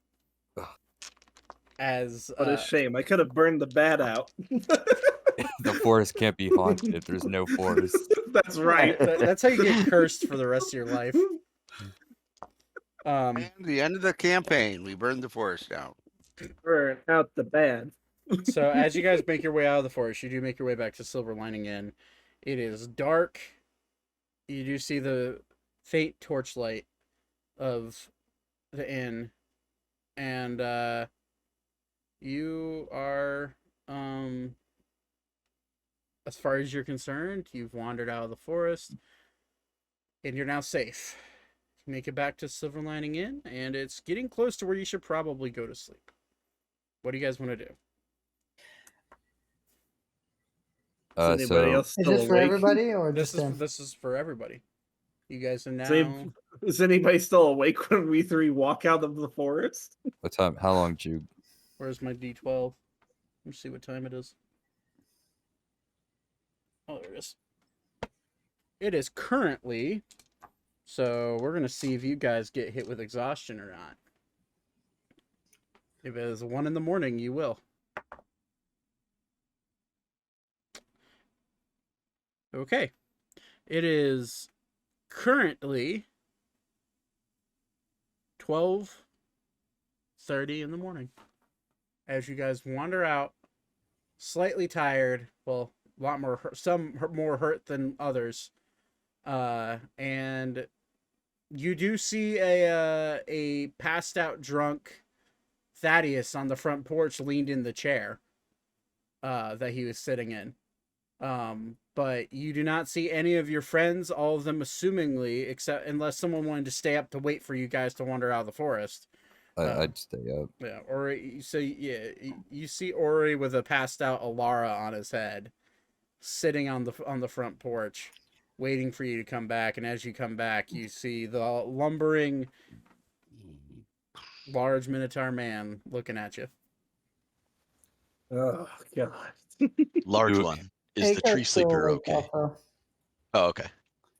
As What a shame. I could have burned the bat out. The forest can't be haunted if there's no forest. That's right. That's how you get cursed for the rest of your life. And the end of the campaign, we burned the forest down. Burn out the bad. So as you guys make your way out of the forest, you do make your way back to Silver Lining Inn. It is dark. You do see the faint torchlight of the inn, and you are as far as you're concerned, you've wandered out of the forest, and you're now safe. You make it back to Silver Lining Inn, and it's getting close to where you should probably go to sleep. What do you guys want to do? Is anybody else Is still this for awake? everybody or This just is him? this is for everybody. You guys are now. Is anybody still awake when we three walk out of the forest? What time? How long did you? Where's my D12? Let's see what time it is. Oh, there it is. It is currently. So we're gonna see if you guys get hit with exhaustion or not. If it is 1 a.m, you will. Okay. It is currently 12:30 in the morning. As you guys wander out, slightly tired, well, a lot more hurt, some more hurt than others. And you do see a passed out drunk Thaddeus on the front porch, leaned in the chair that he was sitting in. But you do not see any of your friends, all of them assumingly, except unless someone wanted to stay up to wait for you guys to wander out of the forest. I'd stay up. Yeah, Ori. So yeah, you see Ori with a passed out Alara on his head, sitting on the front porch, waiting for you to come back. And as you come back, you see the lumbering, large Minotaur man looking at you. Oh God. Large Dude. one. Is the Aiko's tree still sleeper awake okay? also, Oh, okay.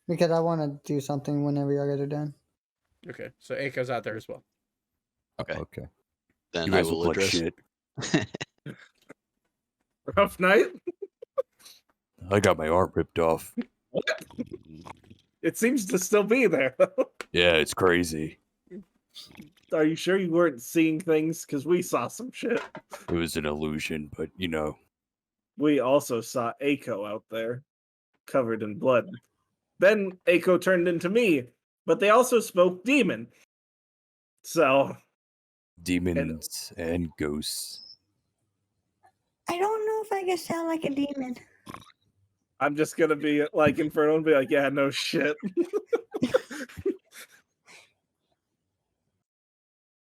because I want to do something whenever y'all guys are done. Okay, so Aiko's out there as well. Okay. Okay. Then You I guys will look like address. shit. Rough night? I got my arm ripped off. What? It seems to still be there. Yeah, it's crazy. Are you sure you weren't seeing things? Because we saw some shit. It was an illusion, but you know. We also saw Aiko out there, covered in blood. Then Aiko turned into me, but they also spoke demon. So, Demons and ghosts. I don't know if I can sound like a demon. I'm just gonna be like Inferno and be like, yeah, no shit.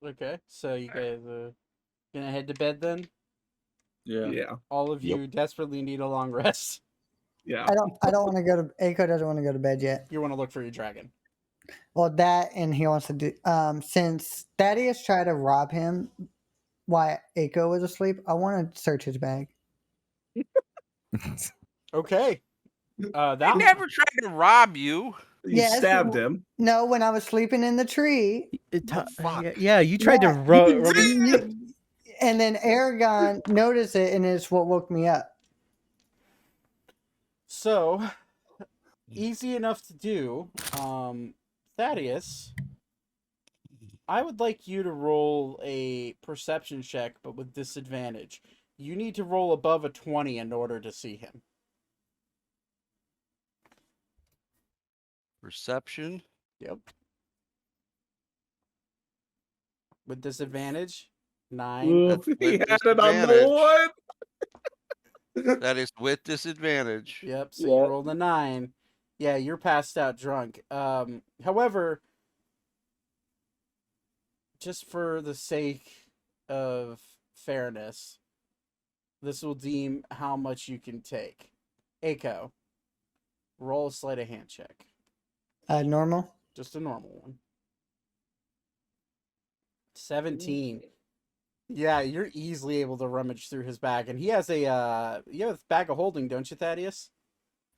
Okay, so you guys gonna head to bed then? Yeah. Yeah. All of you desperately need a long rest. Yeah. I don't want to go to. Aiko doesn't want to go to bed yet. You want to look for your dragon. Well, that and he wants to do. Since Thaddeus tried to rob him while Aiko was asleep, I want to search his bag. Okay. I That never tried to rob you. You stabbed him. No, when I was sleeping in the tree. yeah, you tried to And then Aragon noticed it, and it's what woke me up. So easy enough to do. Thaddeus, I would like you to roll a perception check, but with disadvantage. You need to roll above a 20 in order to see him. Perception. Yep. With disadvantage, 9. Ooh, That's he with had it on the disadvantage. one. That is with disadvantage. Yep, so you rolled a 9. Yeah, you're passed out drunk. However, just for the sake of fairness, this will deem how much you can take. Aiko, roll a sleight of hand check. Normal. Just a normal one. 17. Yeah, you're easily able to rummage through his bag, and he has you have a bag of holding, don't you, Thaddeus?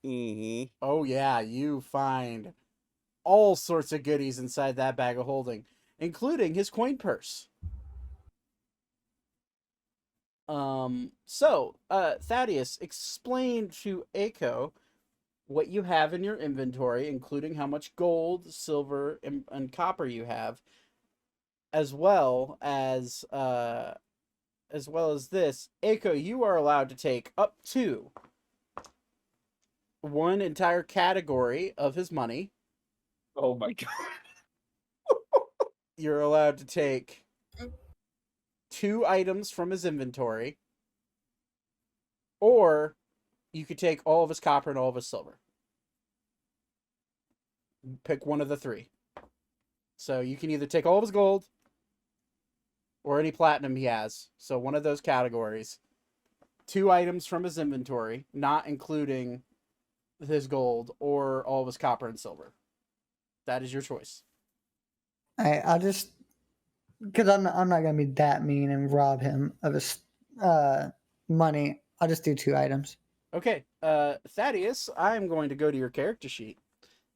Mm-hmm. Oh yeah, you find all sorts of goodies inside that bag of holding, including his coin purse. So, Thaddeus, explain to Aiko what you have in your inventory, including how much gold, silver, and copper you have, as well as this. Aiko, you are allowed to take up to one entire category of his money. Oh my God. You're allowed to take 2 items from his inventory, or you could take all of his copper and all of his silver. Pick one of the three. So you can either take all of his gold or any platinum he has. So one of those categories. 2 items from his inventory, not including his gold, or all of his copper and silver. That is your choice. I'll just, because I'm not gonna be that mean and rob him of his money. I'll just do 2 items. Okay, Thaddeus, I'm going to go to your character sheet,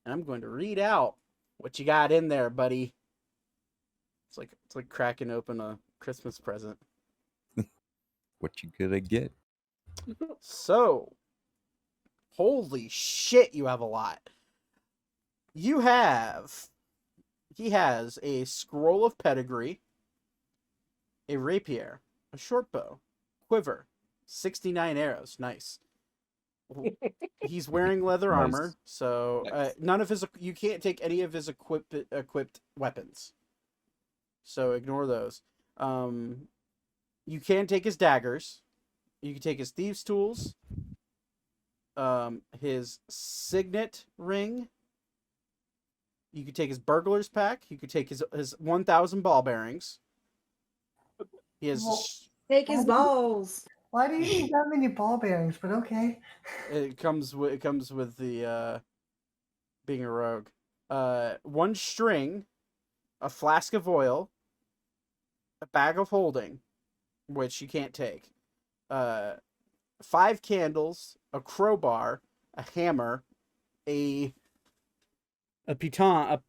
and I'm going to read out what you got in there, buddy. It's like cracking open a Christmas present. What you gonna get? So, holy shit, you have a lot. He has a scroll of pedigree, a rapier, a short bow, quiver, 69 arrows. Nice. He's wearing leather Nice. armor, so Nice. none of his, you can't take any of his equipped weapons. So ignore those. You can take his daggers. You can take his thieves' tools. His signet ring. You could take his burglar's pack. You could take his 1,000 ball bearings. He has. Well- Take his balls. Why do you need that many ball bearings? But okay. It comes with the being a rogue. 1 string, a flask of oil, a bag of holding, which you can't take. 5 candles, a crowbar, a hammer, a piton.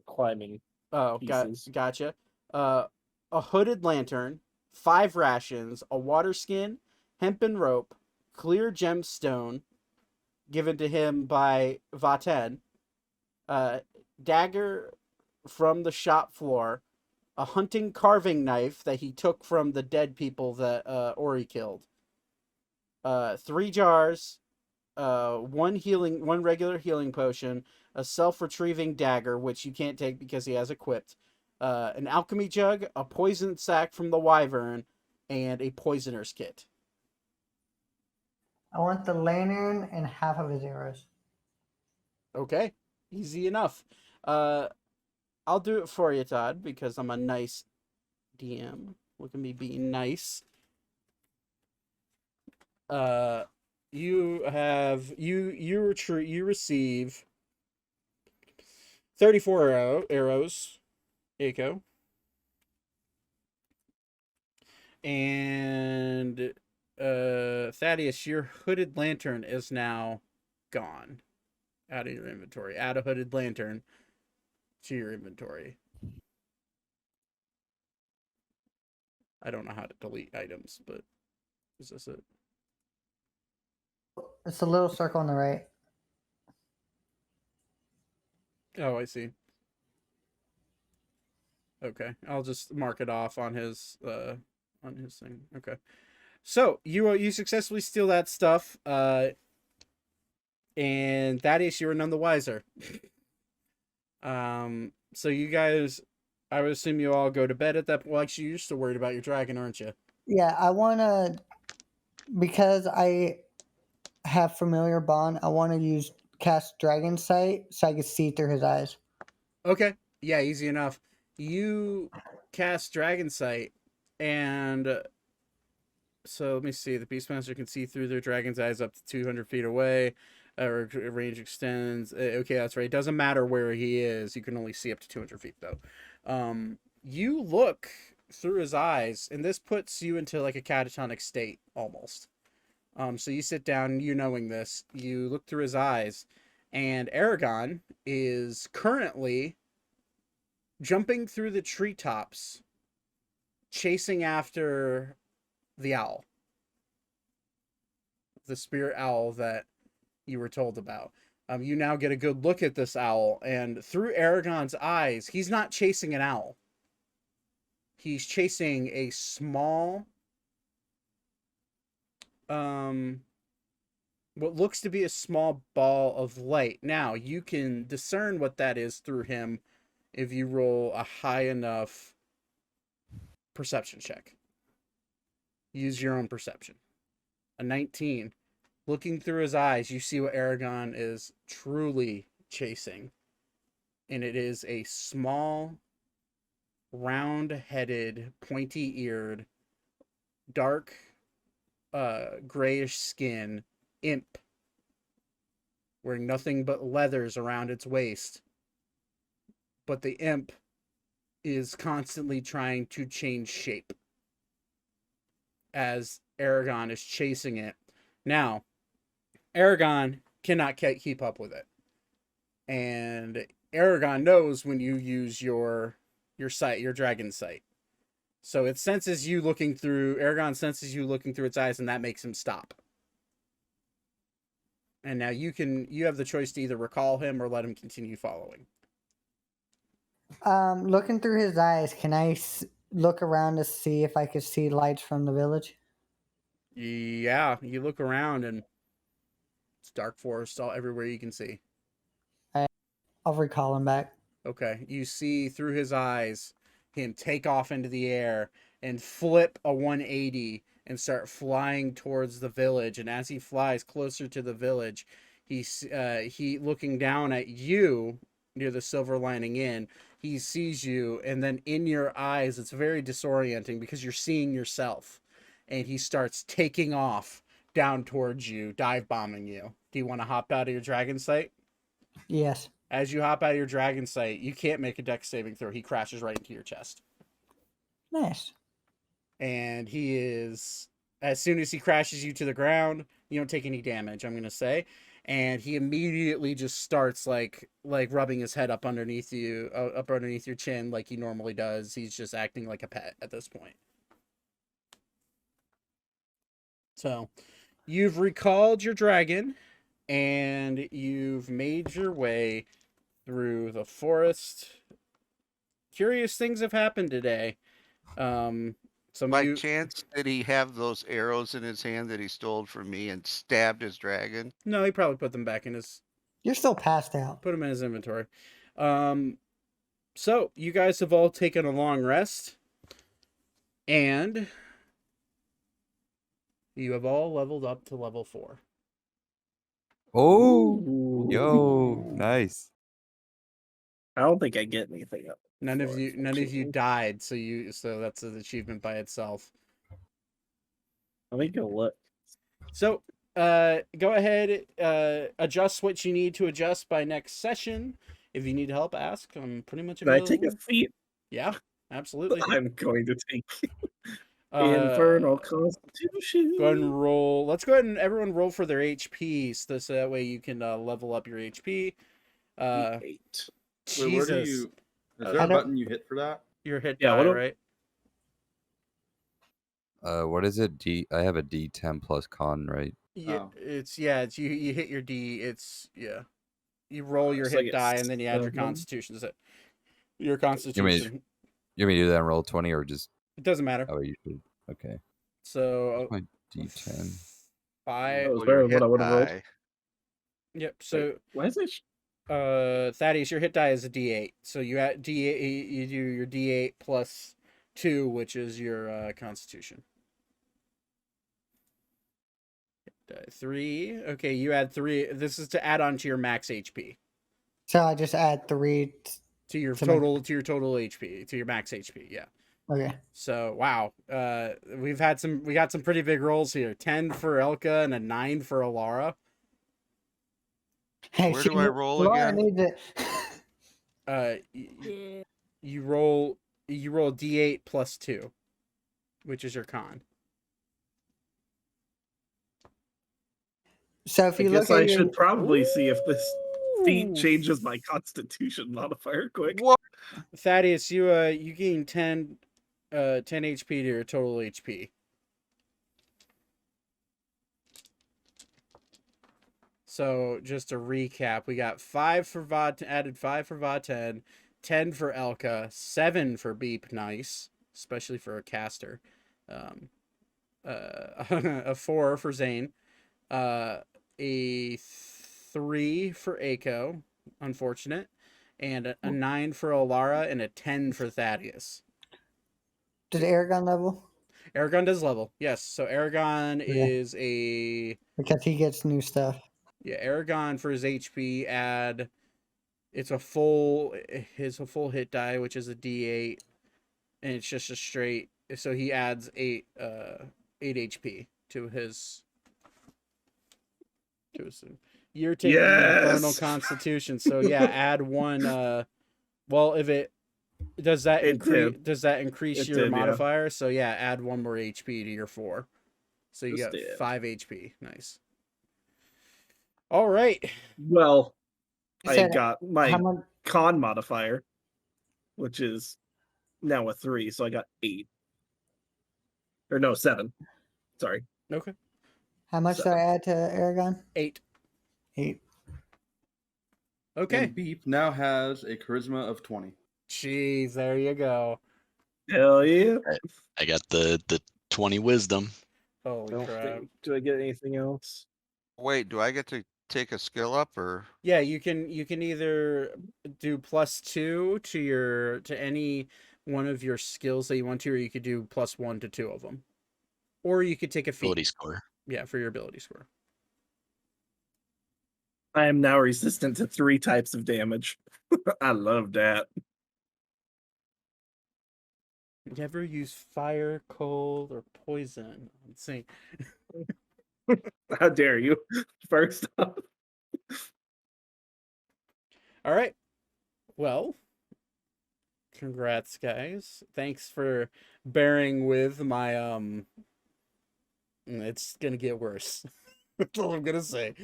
Climbing. Oh, pieces. gotcha. A hooded lantern, 5 rations, a water skin, hempen rope, clear gemstone, given to him by Vaten, dagger from the shop floor, a hunting carving knife that he took from the dead people that Ori killed, 3 jars, 1 regular healing potion, a self-retrieving dagger, which you can't take because he has equipped, an alchemy jug, a poison sack from the wyvern, and a poisoner's kit. I want the lantern and half of his arrows. Okay, easy enough. I'll do it for you, Todd, because I'm a nice DM. Look at me being nice. You receive 34 arrows, Aiko. And Thaddeus, your hooded lantern is now gone out of your inventory. Add a hooded lantern to your inventory. I don't know how to delete items, but is this it? It's a little circle on the right. Oh, I see. Okay, I'll just mark it off on his thing. Okay, so you successfully steal that stuff, and Thaddeus, you were none the wiser. So you guys, I would assume you all go to bed at that point. Well, actually, you're still worried about your dragon, aren't you? Yeah, I want to, because I have familiar bond, I want to cast dragon sight so I can see through his eyes. Okay, yeah, easy enough. You cast dragon sight, and so let me see. The Beastmaster can see through their dragon's eyes up to 200 feet away. Or range extends. Okay, that's right. It doesn't matter where he is. You can only see up to 200 feet, though. You look through his eyes, and this puts you into like a catatonic state, almost. So you sit down, you knowing this. You look through his eyes, and Aragon is currently jumping through the treetops, chasing after the owl. The spirit owl that you were told about. You now get a good look at this owl, and through Aragon's eyes, he's not chasing an owl. He's chasing a small, what looks to be a small ball of light. Now, you can discern what that is through him if you roll a high enough perception check. Use your own perception. A 19. Looking through his eyes, you see what Aragon is truly chasing. And it is a small, round-headed, pointy-eared, dark, grayish skin imp wearing nothing but leathers around its waist. But the imp is constantly trying to change shape as Aragon is chasing it. Now, Aragon cannot keep up with it. And Aragon knows when you use your sight, your dragon sight. So it senses you looking through, Aragon senses you looking through its eyes, and that makes him stop. And now you have the choice to either recall him or let him continue following. Looking through his eyes, can I look around to see if I could see lights from the village? Yeah, you look around and it's dark forest all everywhere you can see. I'll recall him back. Okay, you see through his eyes him take off into the air and flip a 180 and start flying towards the village. And as he flies closer to the village, he looking down at you near the Silver Lining Inn. He sees you, and then in your eyes, it's very disorienting because you're seeing yourself. And he starts taking off down towards you, dive bombing you. Do you want to hop out of your dragon sight? Yes. As you hop out of your dragon sight, you can't make a dex saving throw. He crashes right into your chest. Nice. And he is, as soon as he crashes you to the ground, you don't take any damage, I'm going to say. And he immediately just starts like rubbing his head up underneath you, up underneath your chin like he normally does. He's just acting like a pet at this point. So you've recalled your dragon and you've made your way through the forest. Curious things have happened today. By chance, did he have those arrows in his hand that he stole from me and stabbed his dragon? No, he probably put them back in his... You're still passed out. Put them in his inventory. So, you guys have all taken a long rest. And you have all leveled up to level 4. Oh, yo, nice. I don't think I get anything up. None of you died, so that's an achievement by itself. Let me go look. So, go ahead, adjust what you need to adjust by next session. If you need help, ask. I'm pretty much available. Can I take a feat? Yeah, absolutely. I'm going to take Infernal Constitution. Go ahead and roll. Let's go ahead and everyone roll for their HP, so that way you can level up your HP. 8. Jesus. Wait, where do you? Is there a button you hit for that? Your hit die, right? What is it? I have a D10 plus con, right? Yeah, it's you hit your D. You roll your hit die and then you add your Constitution. Is it your Constitution? You want me to do that and roll 20 or just? It doesn't matter. Oh, you should. Okay. So my D10. 5. That was better than what I would have rolled. Yep. So why is it? Thaddeus, your hit die is a D8. So you add D8. You do your D8 plus 2, which is your Constitution. 3. Okay, you add 3. This is to add on to your max HP. So I just add 3 to your total HP, to your max HP. Yeah. Okay. So wow, we got some pretty big rolls here. 10 for Elka and a 9 for Alara. Hey, where do I roll again? You roll D8 plus 2, which is your con. So if you I should probably see if this feat changes my Constitution modifier quick. What? Thaddeus, you gain 10 HP to your total HP. So just to recap, we got 5 for added 5 for Vaten, 10 for Elka, 7 for Beep, nice, especially for a caster. A 4 for Zane, a 3 for Aiko, unfortunate, and a 9 for Alara, and a 10 for Thaddeus. Did Aragon level? Aragon does level. Yes. So Aragon Yeah. is a Because he gets new stuff. yeah. Aragon for his HP add. It's a full hit die, which is a D8, and it's just a straight. So he adds 8 HP to his. You're taking Infernal Yes! Constitution, so yeah, add 1. Well, if it does that It increase did. does that increase It your did, yeah. modifier? So yeah, add 1 more HP to your 4. So you Just got did. 5 HP. Nice. All right. Well, You I said got how my much? con modifier, which is now a 3, so I got 8. Or no, 7. Sorry. Okay. How much do I add to Aragon? 8. 8. Okay. And Beep now has a charisma of 20. Jeez, there you go. Hell yeah. I got the 20 wisdom. Holy crap. Do I get anything else? Wait, do I get to take a skill up or? Yeah, you can either do +2 to any one of your skills that you want to, or you could do +1 to 2 of them. Or you could take a feat. Ability score. Yeah, for your ability score. I am now resistant to 3 types of damage. I love that. Never use fire, cold, or poison. Let's see. How dare you? First off. All right. Well, congrats, guys. Thanks for bearing with my it's gonna get worse. That's all I'm gonna say.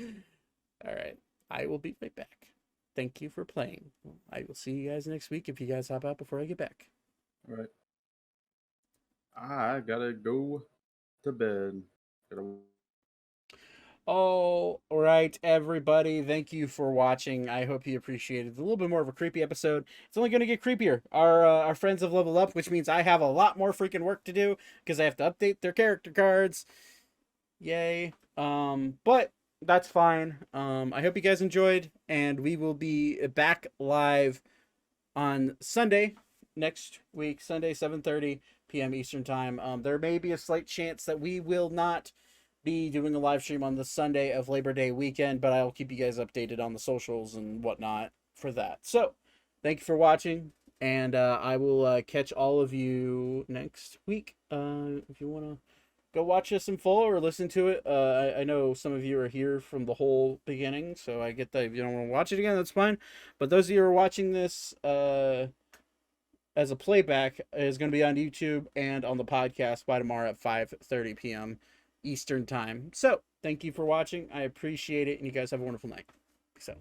All right. I will be right back. Thank you for playing. I will see you guys next week if you guys hop out before I get back. All right. I gotta go to bed. All right, everybody. Thank you for watching. I hope you appreciated it. A little bit more of a creepy episode. It's only going to get creepier. Our friends have leveled up, which means I have a lot more freaking work to do because I have to update their character cards. Yay. But that's fine. I hope you guys enjoyed, and we will be back live on Sunday next week, Sunday 7:30 p.m. Eastern time. There may be a slight chance that we will not be doing a live stream on the Sunday of Labor Day weekend, but I'll keep you guys updated on the socials and whatnot for that. So, thank you for watching, and I will catch all of you next week. If you want to go watch this in full or listen to it, I know some of you are here from the whole beginning, so I get that if you don't want to watch it again, that's fine. But those of you who are watching this as a playback is going to be on YouTube and on the podcast by tomorrow at 5:30 p.m. Eastern time. So, thank you for watching. I appreciate it, and you guys have a wonderful night. Peace out.